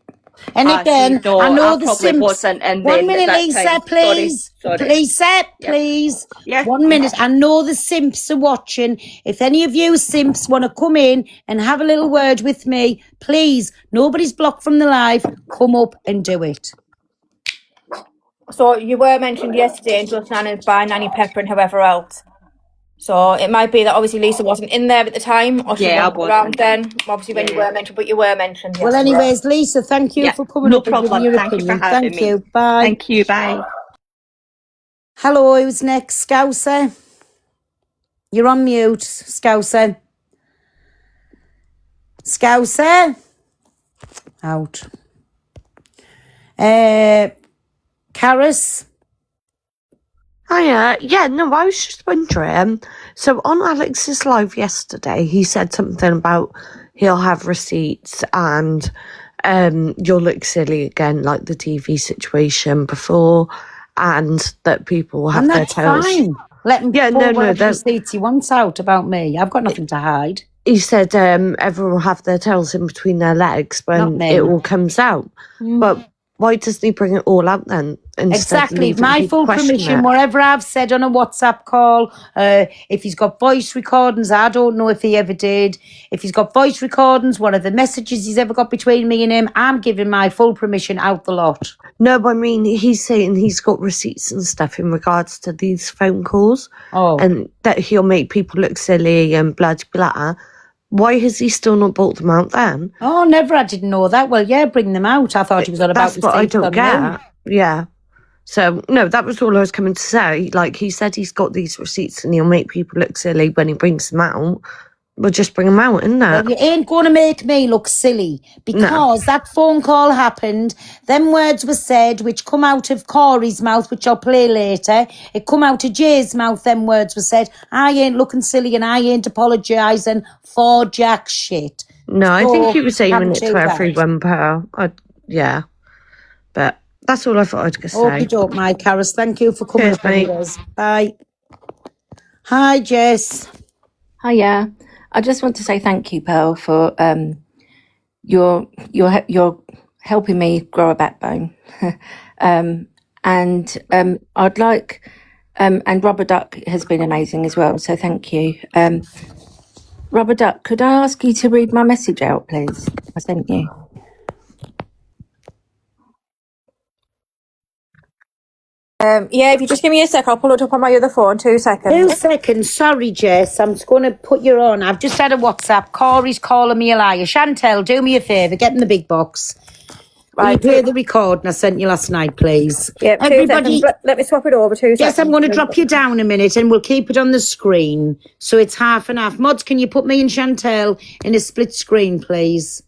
And again, I know the probably Simps. wasn't in 1 minute, that Lisa, time. please. Sorry. Lisa, please. Yeah. 1 minute. I know the Simps are watching. If any of you Simps want to come in and have a little word with me, please, nobody's blocked from the live. Come up and do it. So you were mentioned yesterday in Just Nana by Nanny Pepper and whoever else. So it might be that obviously Lisa wasn't in there at the time, or she wasn't around then. Obviously, when you were mentioned, but you were mentioned. Well, yesterday. anyways, Lisa, thank you for coming no up and giving problem. your Thank you for opinion. having Thank me. you. Bye. Thank you. Bye. Hello, who's next? Scouser? You're on mute, Scouser. Scouser? Out. Karis? Hiya. Yeah, no, I was just wondering. So on Alex's live yesterday, he said something about he'll have receipts and you'll look silly again, like the TV situation before, and that people will have And their that's tails. fine. Let him Yeah, pull no, whatever that- receipts he wants out about me. I've got nothing to hide. He said everyone will have their tails in between their legs Not when me. it all comes out. But why doesn't he bring it all out then? Instead of Exactly. leaving My people full question permission, it? whatever I've said on a WhatsApp call, if he's got voice recordings, I don't know if he ever did. If he's got voice recordings, what are the messages he's ever got between me and him, I'm giving my full permission out the lot. No, but I mean, he's saying he's got receipts and stuff in regards to these phone calls. Oh. And that he'll make people look silly and blah, blah. Why has he still not brought them out then? Oh, never. I didn't know that. Well, yeah, bring them out. I thought he was on about That's what I receipts don't on get. them. Yeah. So, no, that was all I was coming to say. Like, he said he's got these receipts and he'll make people look silly when he brings them out. We'll just bring them out, innit? Well, you ain't going to make me look silly because that phone call happened. Them words were said, which come out of Corey's mouth, which I'll play later. It come out of Jay's mouth. Them words were said. I ain't looking silly and I ain't apologising for jack shit. No, I think he was aiming haven't it do to that. everyone, Pearl. Yeah. But that's all I thought I'd say. Okie doke, my Karis. Thank you for coming Cheers, up with mate. us. Bye. Hi, Jess. Hiya. I just want to say thank you, Pearl, for you're helping me grow a backbone, and I'd like and Rubber Duck has been amazing as well. So thank you, Rubber Duck. Could I ask you to read my message out, please? I sent you. Yeah, if you just give me a sec, I'll pull it up on my other phone. 2 seconds. 2 seconds. Sorry, Jess. I'm just going to put you on. I've just had a WhatsApp. Corey's calling me a liar. Chantel, do me a favour. Get in the big box. Will you Right, play the recording I sent you last night, please? Yeah, 2 Everybody, seconds. Let me swap it over 2 seconds. yes, I'm going to drop you down a minute and we'll keep it on the screen. So it's half and half. Mods, can you put me and Chantel in a split screen, please?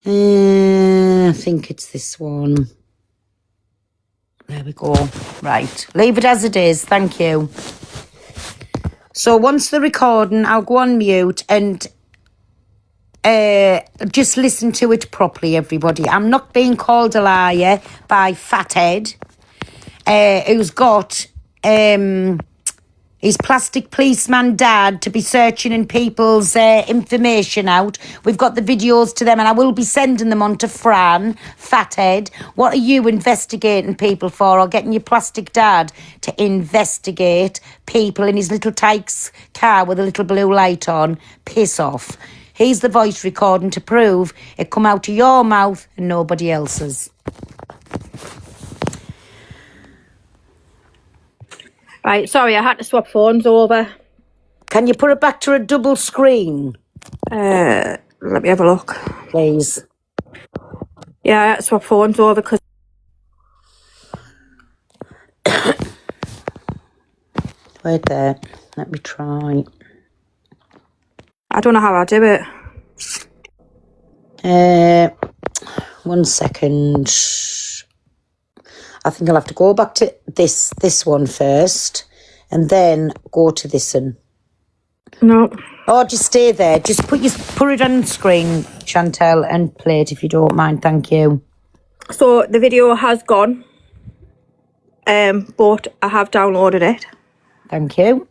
I think it's this one. There we go. Right. Leave it as it is. Thank you. So once the recording, I'll go on mute and just listen to it properly, everybody. I'm not being called a liar by Fathead, who's got his plastic policeman dad to be searching in people's information out. We've got the videos to them and I will be sending them on to Fran. Fathead, what are you investigating people for, or getting your plastic dad to investigate people in his little Tykes car with a little blue light on? Piss off. He's the voice recording to prove it come out of your mouth and nobody else's. Right, sorry, I had to swap phones over. Can you put it back to a double screen? Let me have a look. Please. Yeah, I had to swap phones over because... Wait there. Let me try. I don't know how I do it. 1 second. I think I'll have to go back to this one first and then go to this one. No. Oh, just stay there. Just put it on the screen, Chantel, and play it if you don't mind. Thank you. So the video has gone, but I have downloaded it. Thank you.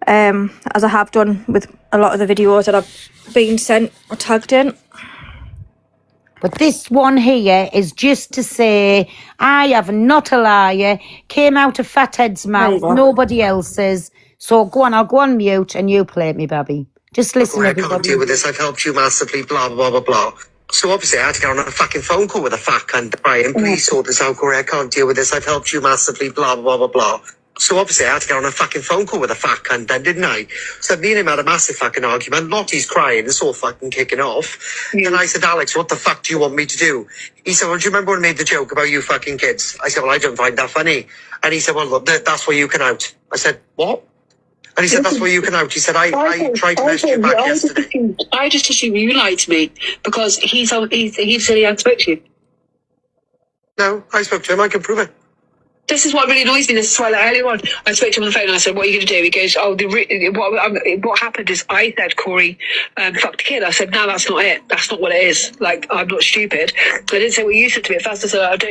As I have done with a lot of the videos that I've been sent or tagged in. But this one here is just to say, I am not a liar, came out of Fathead's mouth, nobody else's. So go on, I'll go on mute and you play it, me baby. Just listen, I everybody. can't deal with this. I've helped you massively, blah, blah, blah, blah. So obviously I had to get on a fucking phone call with a fat cunt. Brian, please sort this out, Corey. I can't deal with this. I've helped you massively, blah, blah, blah, blah. So obviously I had to get on a fucking phone call with a fat cunt then, didn't I? So me and him had a massive fucking argument. Lottie's crying. It's all fucking kicking off. And I said, Alex, what the fuck do you want me to do? He said, well, do you remember when I made the joke about you fucking kids? I said, well, I don't find that funny. And he said, well, look, that's where you can out. I said, what? And he said, that's where you can out. He said, I tried to message you back yesterday. I just assumed you lied to me because he said he hadn't spoke to you. No, I spoke to him. I can prove it. This is what really annoys me. This is why earlier on I spoke to him on the phone and I said, what are you going to do? He goes, oh, what happened is I said, Corey fucked a kid. I said, no, that's not it. That's not what it is. Like, I'm not stupid. I didn't say what you said to me. At first I said,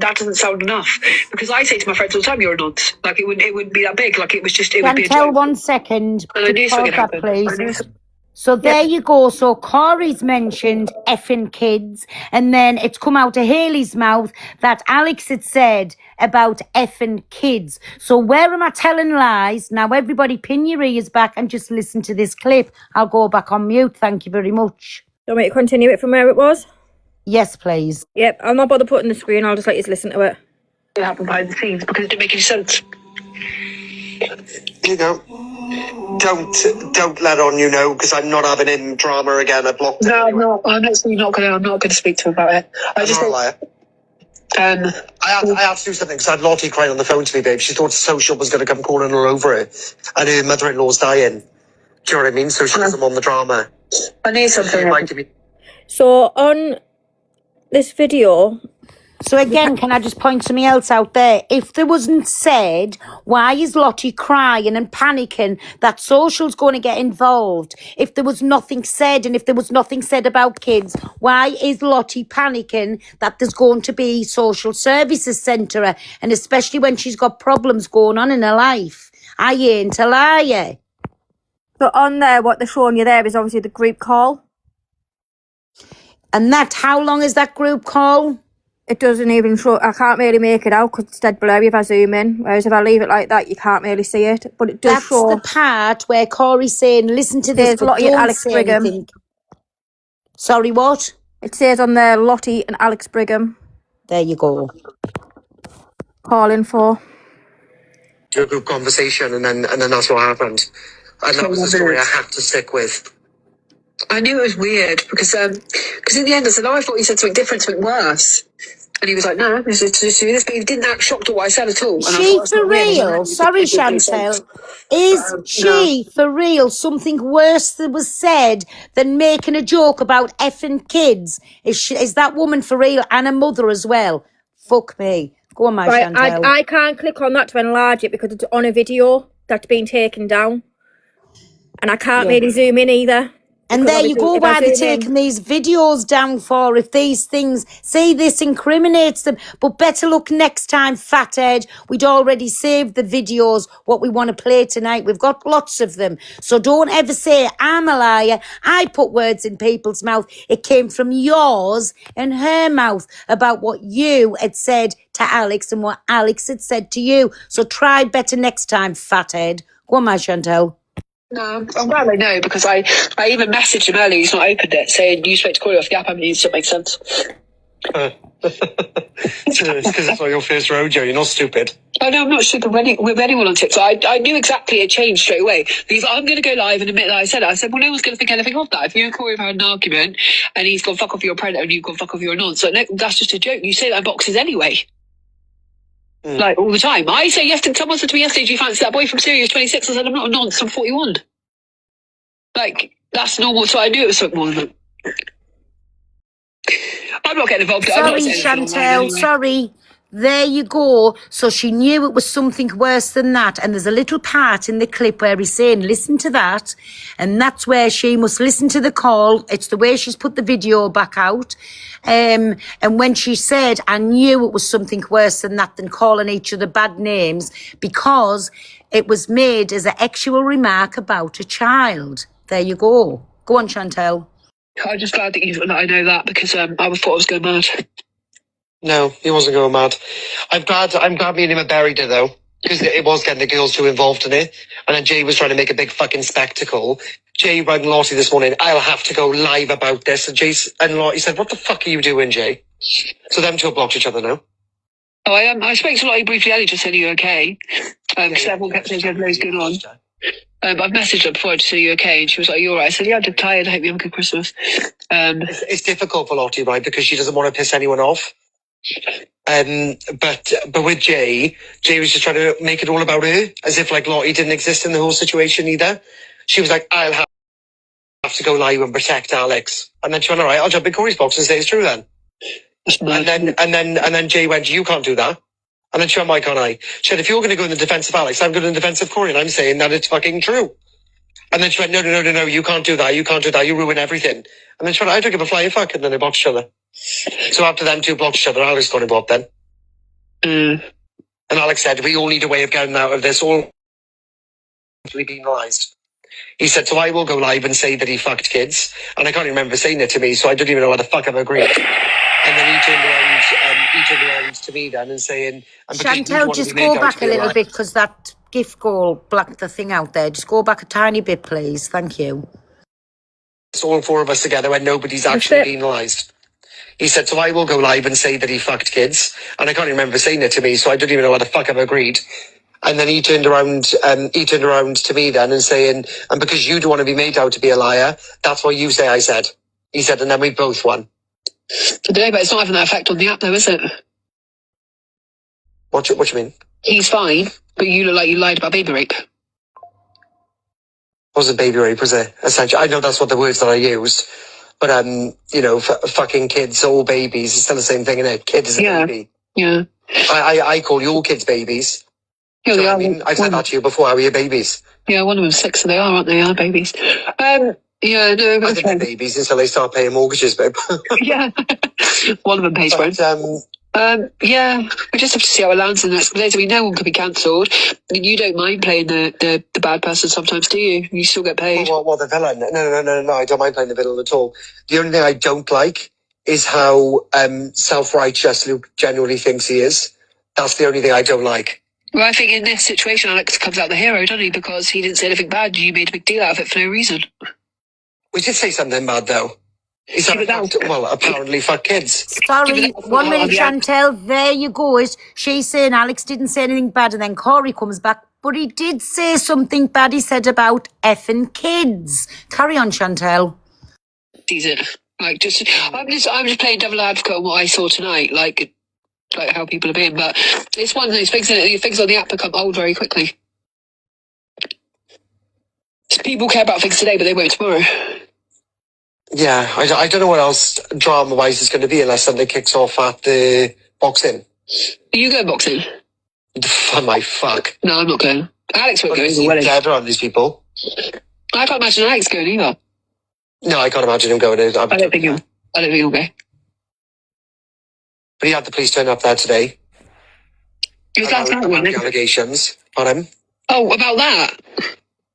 that doesn't sound enough. Because I say to my friends all the time, you're a nonce. Like, it wouldn't be that big. Like, it was just, it would be a Chantel, joke. 1 second. And I knew something Pause that, happened. please. I knew something. So there you go. So Corey's mentioned effing kids, and then it's come out of Hayley's mouth that Alex had said about effing kids. So where am I telling lies? Now everybody pin your ears back and just listen to this clip. I'll go back on mute. Thank you very much. Do you want me to continue it from where it was? Yes, please. Yep, I'll not bother putting the screen. I'll just let you listen to it. It happened behind the scenes because it didn't make any sense. You know, don't let on, you know, because I'm not having in drama again. I blocked No, it. Anyway. I'm not going to speak to him about it. I'm not a liar. I had to do something because I had Lottie crying on the phone to me, babe. She thought social was going to come calling her over it, and her mother-in-law's dying. Do you know what I mean? So she doesn't want the drama. I need something. So on this video. So again, can I just point something else out there? If there wasn't said, why is Lottie crying and panicking that social's going to get involved? If there was nothing said, and if there was nothing said about kids, why is Lottie panicking that there's going to be social services centre, and especially when she's got problems going on in her life? I ain't a liar. So on there, what they're showing you there is obviously the group call. And that, how long is that group call? It doesn't even show. I can't really make it out because it's dead blurry if I zoom in. Whereas if I leave it like that, you can't really see it. But it does That's show. the part where Corey's saying, listen to this, There's but Lottie and don't Alex say Brigham. anything. Sorry, what? It says on there Lottie and Alex Brigham. There you go. Calling for. Do a group conversation, and then that's what happened. And that was the story I had to stick with. I knew it was weird because in the end I said, I thought he said something different, something worse. And he was like, no, this is to do this, but he didn't act shocked at what I said at all. And I She thought, that's for not weird. real? Sorry, Chantel. Is No. she for real? Something worse that was said than making a joke about effing kids? Is that woman for real and a mother as well? Fuck me. Go on, my Right, Chantel. I can't click on that to enlarge it because it's on a video that's been taken down. And I can't really zoom in either. And because there you obviously go, if I why they're zoom in- taking these videos down for, if these things, see, this incriminates them. But better luck next time, fathead. We'd already saved the videos, what we want to play tonight. We've got lots of them. So don't ever say, I'm a liar. I put words in people's mouth. It came from yours and her mouth about what you had said to Alex and what Alex had said to you. So try better next time, fathead. Go on, my Chantel. No, I'm glad I know because I even messaged him earlier. He's not opened it, saying you spoke to Corey off the app. I mean, it doesn't make sense. It's because it's not your first rodeo. You're not stupid. Oh no, I'm not stupid with anyone on TikTok. I knew exactly it changed straight away because I'm going to go live and admit that I said it. I said, well, no one's going to think anything of that. If you and Corey have had an argument and he's gone fuck off your predator and you've gone fuck off your nonce, so no, that's just a joke. You say that in boxes anyway. Like all the time. I say yesterday, someone said to me yesterday, do you fancy that boy from Syria 26? I said, I'm not a nonce, I'm 41. Like, that's normal, so I knew it was something more than that. I'm not getting involved. I'm not Sorry, saying anything Chantel, anyway. sorry. There you go. So she knew it was something worse than that. And there's a little part in the clip where he's saying, listen to that. And that's where she must listen to the call. It's the way she's put the video back out. And when she said, I knew it was something worse than that, than calling each other bad names, because it was made as an actual remark about a child. There you go. Go on, Chantel. I'm just glad that I know that because I thought I was going mad. No, he wasn't going mad. I'm glad me and him had buried it though, because it was getting the girls too involved in it. And then Jay was trying to make a big fucking spectacle. Jay rang Lottie this morning, I'll have to go live about this. And Lottie said, what the fuck are you doing, Jay? So them two have blocked each other now. Oh, I spoke to Lottie briefly earlier, just said, are you okay? Because everyone kept saying she had loads going on. I've messaged her before to say, are you okay? And she was like, you all right? I said, yeah, I'm tired. I hope you have a good Christmas. It's difficult for Lottie, right? Because she doesn't want to piss anyone off. But with Jay was just trying to make it all about her, as if like Lottie didn't exist in the whole situation either. She was like, I'll have to go live and protect Alex. And then she went, all right, I'll jump in Corey's box and say it's true then. And then Jay went, you can't do that. And then she went, why can't I? She said, if you're going to go in the defense of Alex, I'm going in the defense of Corey, and I'm saying that it's fucking true. And then she went, no, you can't do that, you ruin everything. And then she went, I don't give a flying fuck, and then they blocked each other. So after them two blocked each other, Alex got involved then. And Alex said, we all need a way of getting out of this, all penalised. He said, so I will go live and say that he fucked kids. And I can't remember saying it to me, so I don't even know what the fuck I've agreed. And then he turned around to me then and saying... Chantel, just go back a little bit because that gift goal blacked the thing out there. Just go back a tiny bit, please. Thank you. It's all four of us together when nobody's actually penalised. He said, so I will go live and say that he fucked kids. And I can't remember saying it to me, so I don't even know what the fuck I've agreed. And then he turned around to me then and saying, and because you don't want to be made out to be a liar, that's what you say I said. He said, and then we both won. I don't know, but it's not having that effect on the app though, is it? What do you mean? He's fine, but you look like you lied about baby rape. Wasn't baby rape, was it? Essentially, I know that's what the words that I used. But, fucking kids, all babies, it's still the same thing, isn't it? Kid is a baby. Yeah. I call you all kids babies. Yeah, they are. I mean, I've said that to you before, how are you babies? Yeah, one of them's 6, so they are, aren't they? They are babies. Yeah, no. I think they're babies until they start paying mortgages, babe. Yeah. One of them pays rent. Yeah, we just have to see how it lands in the next couple of days. I mean, no one could be cancelled. I mean, you don't mind playing the bad person sometimes, do you? You still get paid. Well, the villain. No, I don't mind playing the villain at all. The only thing I don't like is how self-righteous Luke genuinely thinks he is. That's the only thing I don't like. Well, I think in this situation, Alex comes out the hero, doesn't he? Because he didn't say anything bad. You made a big deal out of it for no reason. We did say something bad, though. He's apparently fuck kids. Sorry, 1 minute, Chantel. There you go. She's saying Alex didn't say anything bad, and then Corey comes back. But he did say something bad. He said about effing kids. Carry on, Chantel. sees it. Like, I'm just playing devil advocate on what I saw tonight, like how people are being. But it's one of those things, isn't it? Things on the app become old very quickly. People care about things today, but they won't tomorrow. Yeah, I don't know what else drama-wise is going to be unless something kicks off at the boxing. Are you going boxing? For my fuck. No, I'm not going. Alex won't go either way. Dead around these people. I can't imagine Alex going either. No, I can't imagine him going. I don't think he'll go. But he had the police turn up there today. It was last night, wasn't it? Allegations on him. Oh, about that?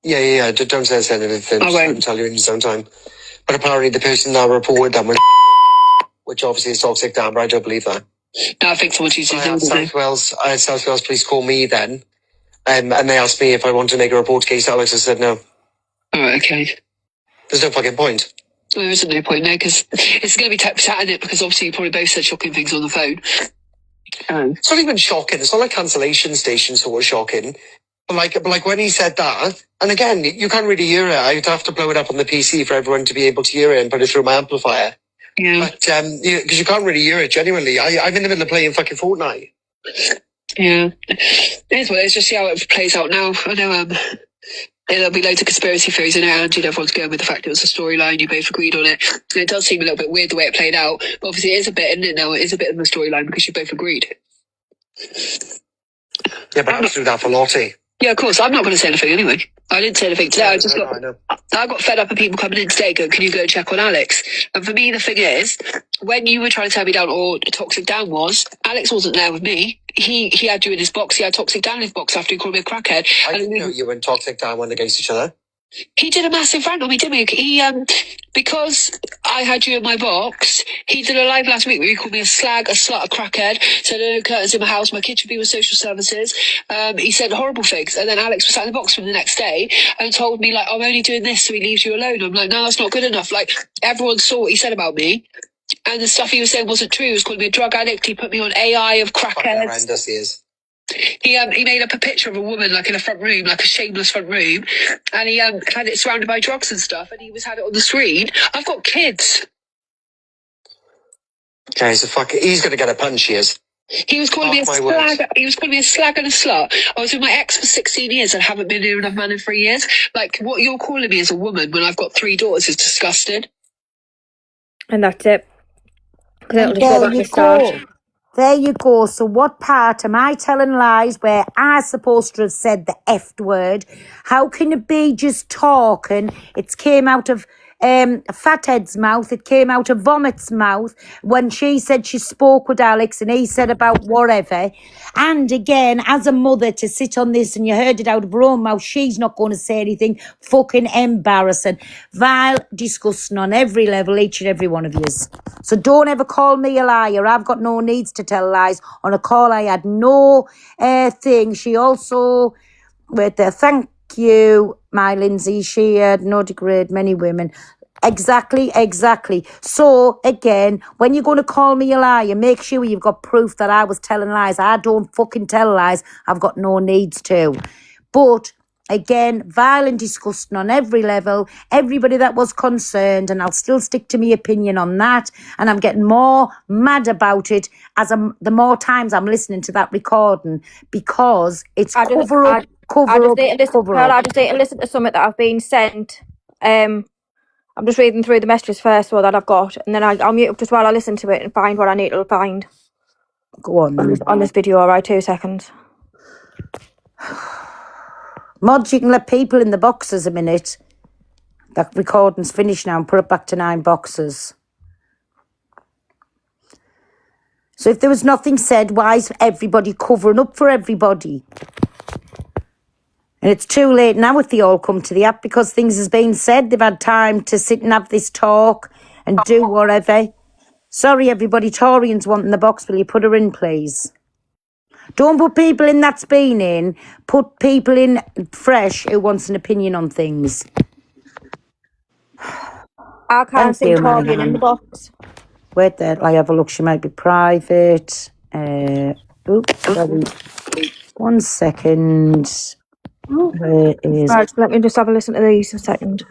Yeah. Don't say anything. I won't. I'll tell you in his own time. But apparently the person that reported them was which obviously is toxic Dan, but I don't believe that. No, I think someone used to do South Wales police called me then, and they asked me if I wanted to make a report against Alex. I said no. All right, okay. There's no fucking point. There isn't no point, no, because it's going to be sat in it, because obviously you probably both said shocking things on the phone. It's not even shocking. It's not like cancellation station sort of shocking. But like when he said that, and again, you can't really hear it. I'd have to blow it up on the PC for everyone to be able to hear it and put it through my amplifier. Yeah. But because you can't really hear it genuinely. I'm in the middle of playing fucking Fortnite. Yeah. Let's just see how it plays out now. I know there'll be loads of conspiracy theories in it, and everyone's going with the fact it was a storyline. You both agreed on it. And it does seem a little bit weird the way it played out, but obviously it is a bit, isn't it? Now it is a bit of a storyline because you both agreed. Yeah, but I'll do that for Lottie. Yeah, of course. I'm not going to say anything anyway. I didn't say anything today. I got fed up of people coming in today going, can you go and check on Alex? And for me, the thing is, when you were trying to tear me down, or Toxic Dan was, Alex wasn't there with me. He had you in his box. He had Toxic Dan in his box after he called me a crackhead. I didn't know you and Toxic Dan went against each other. He did a massive rant on me, didn't he? He, because I had you in my box, he did a live last week where he called me a slag, a slut, a crackhead, said there are no curtains in my house, my kid should be with social services. He said horrible things. And then Alex was sat in the box from the next day and told me, like, I'm only doing this so he leaves you alone. I'm like, no, that's not good enough. Like, everyone saw what he said about me. And the stuff he was saying wasn't true. He was calling me a drug addict. He put me on AI of crackheads. Horrendous he is. He made up a picture of a woman, like in a front room, like a shameless front room, and he had it surrounded by drugs and stuff, and he had it on the screen. I've got kids. Yeah, he's going to get a punch, he is. He was calling me a slag. He was calling me a slag and a slut. I was with my ex for 16 years and haven't been near enough man in 3 years. Like, what you're calling me as a woman when I've got 3 daughters is disgusting. And that's it. There you go. So what part am I telling lies where I'm supposed to have said the F word? How can it be just talking? It came out of Fathead's mouth. It came out of Vomit's mouth when she said she spoke with Alex and he said about whatever. And again, as a mother, to sit on this and you heard it out of her own mouth, she's not going to say anything. Fucking embarrassing. Vile, disgusting on every level, each and every one of yous. So don't ever call me a liar. I've got no needs to tell lies. On a call, I had no thing. She also, thank you, my Lindsay. She had no degrade many women. Exactly. So, again, when you're going to call me a liar, make sure you've got proof that I was telling lies. I don't fucking tell lies. I've got no needs to. But, again, vile and disgusting on every level. Everybody that was concerned, and I'll still stick to my opinion on that. And I'm getting more mad about it as the more times I'm listening to that recording, because it's cover up. I just need to listen to something that I've been sent. I'm just reading through the messages first of all that I've got, and then I'll mute up just while I listen to it and find what I need to find. Go on. On this video, all right, 2 seconds. Mods, you can let people in the boxes a minute. That recording's finished now and put it back to 9 boxes. So if there was nothing said, why is everybody covering up for everybody? And it's too late now if they all come to the app because things has been said. They've had time to sit and have this talk and do whatever. Sorry, everybody. Torian's wanting the box. Will you put her in, please? Don't put people in that's been in. Put people in fresh who wants an opinion on things. I can't see Torian in the box. Wait there. I have a look. She might be private. Sorry. 1 second. Where is... Right, let me just have a listen to these a second.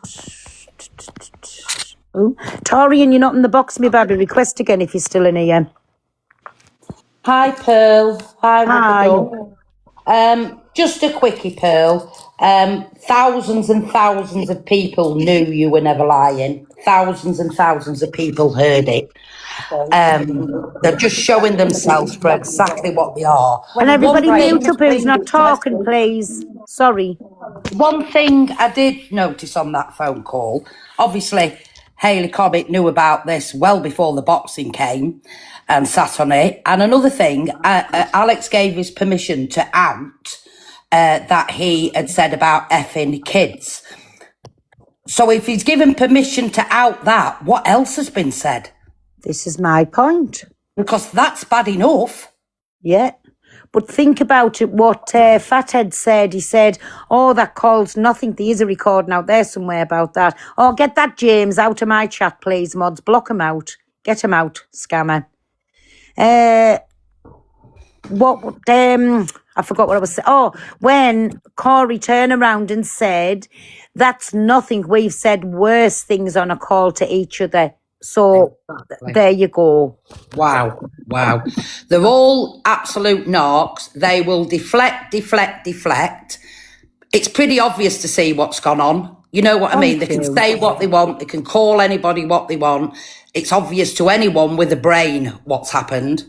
Ooh. Torian, you're not in the box, me baby. Request again if you're still in here. Hi, Pearl. Hi, Hi. Rubber. Just a quickie, Pearl. Thousands and thousands of people knew you were never lying. Thousands and thousands of people heard it. They're just showing themselves for exactly what they are. And everybody One mute up who's thing- not talking, please. Sorry. One thing I did notice on that phone call, obviously, Hayley Cobbett knew about this well before the boxing came and sat on it. And another thing, Alex gave his permission to out that he had said about effing kids. So if he's given permission to out that, what else has been said? This is my point. Because that's bad enough. Yeah. But think about it, what Fathead said. He said, oh, that calls nothing. There is a recording out there somewhere about that. Oh, get that James out of my chat, please, mods. Block him out. Get him out, scammer. I forgot what I was saying. Oh, when Corey turned around and said, that's nothing. We've said worse things on a call to each other. So there you go. Wow. They're all absolute narcs. They will deflect. It's pretty obvious to see what's gone on. You know what I mean? They can say what they want. They can call anybody what they want. It's obvious to anyone with a brain what's happened.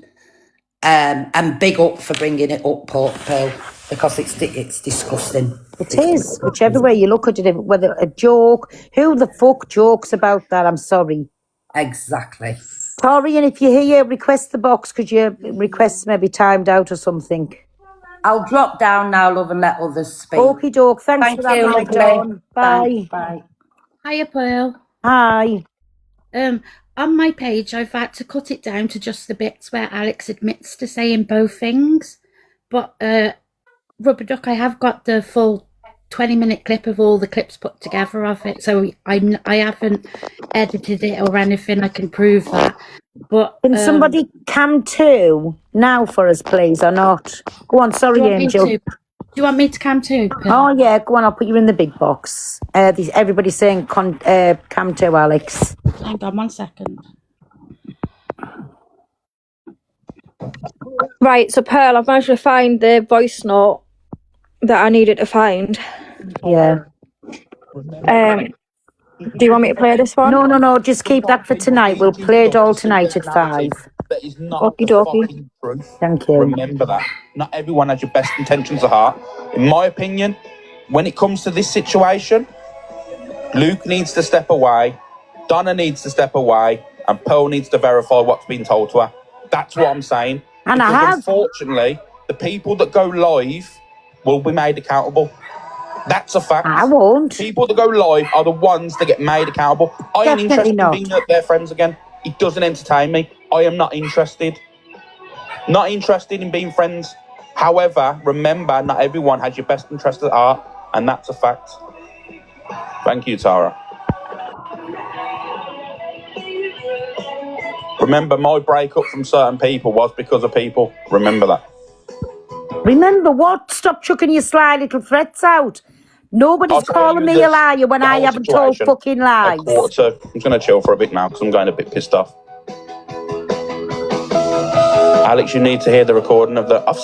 And big up for bringing it up, Pearl, because it's disgusting. It is. Whichever way you look at it, whether a joke, who the fuck jokes about that? I'm sorry. Exactly. Torian, if you hear, request the box because your request's maybe timed out or something. I'll drop down now, love, and let others speak. Okie doke. Thanks Thank for that, you, my lovely. Dawn. Bye. Bye. Hiya, Pearl. Hi. On my page, I've had to cut it down to just the bits where Alex admits to saying both things. But, Rubber Duck, I have got the full 20-minute clip of all the clips put together of it. So I haven't edited it or anything. I can prove that. But Can somebody cam 2 now for us, please, or not? Go on, sorry, Angel. Do you want me to cam 2? Oh, yeah, go on, I'll put you in the big box. Everybody's saying cam 2, Alex. Hang on 1 second. Right, so Pearl, I've managed to find the voice note that I needed to find. Yeah. Do you want me to play this one? No, just keep that for tonight. We'll play it all tonight at 5. That is not Okie the dokie. fucking truth. Thank you. Remember that. Not everyone has your best intentions at heart. In my opinion, when it comes to this situation, Luke needs to step away, Donna needs to step away, and Pearl needs to verify what's been told to her. That's what I'm saying. And because I have. Unfortunately, the people that go live will be made accountable. That's a fact. I won't. People that go live are the ones that get made accountable. I ain't Definitely interested not. in being their friends again. It doesn't entertain me. I am not interested. Not interested in being friends. However, remember, not everyone has your best interest at heart, and that's a fact. Thank you, Tara. Remember, my breakup from certain people was because of people. Remember that. Remember what? Stop chucking your sly little threats out. Nobody's I'll tell calling you me this, a liar when the I whole haven't told situation, fucking lies. I'm just going to chill for a bit now because I'm going a bit pissed off. Alex, you need to hear the recording of the... I've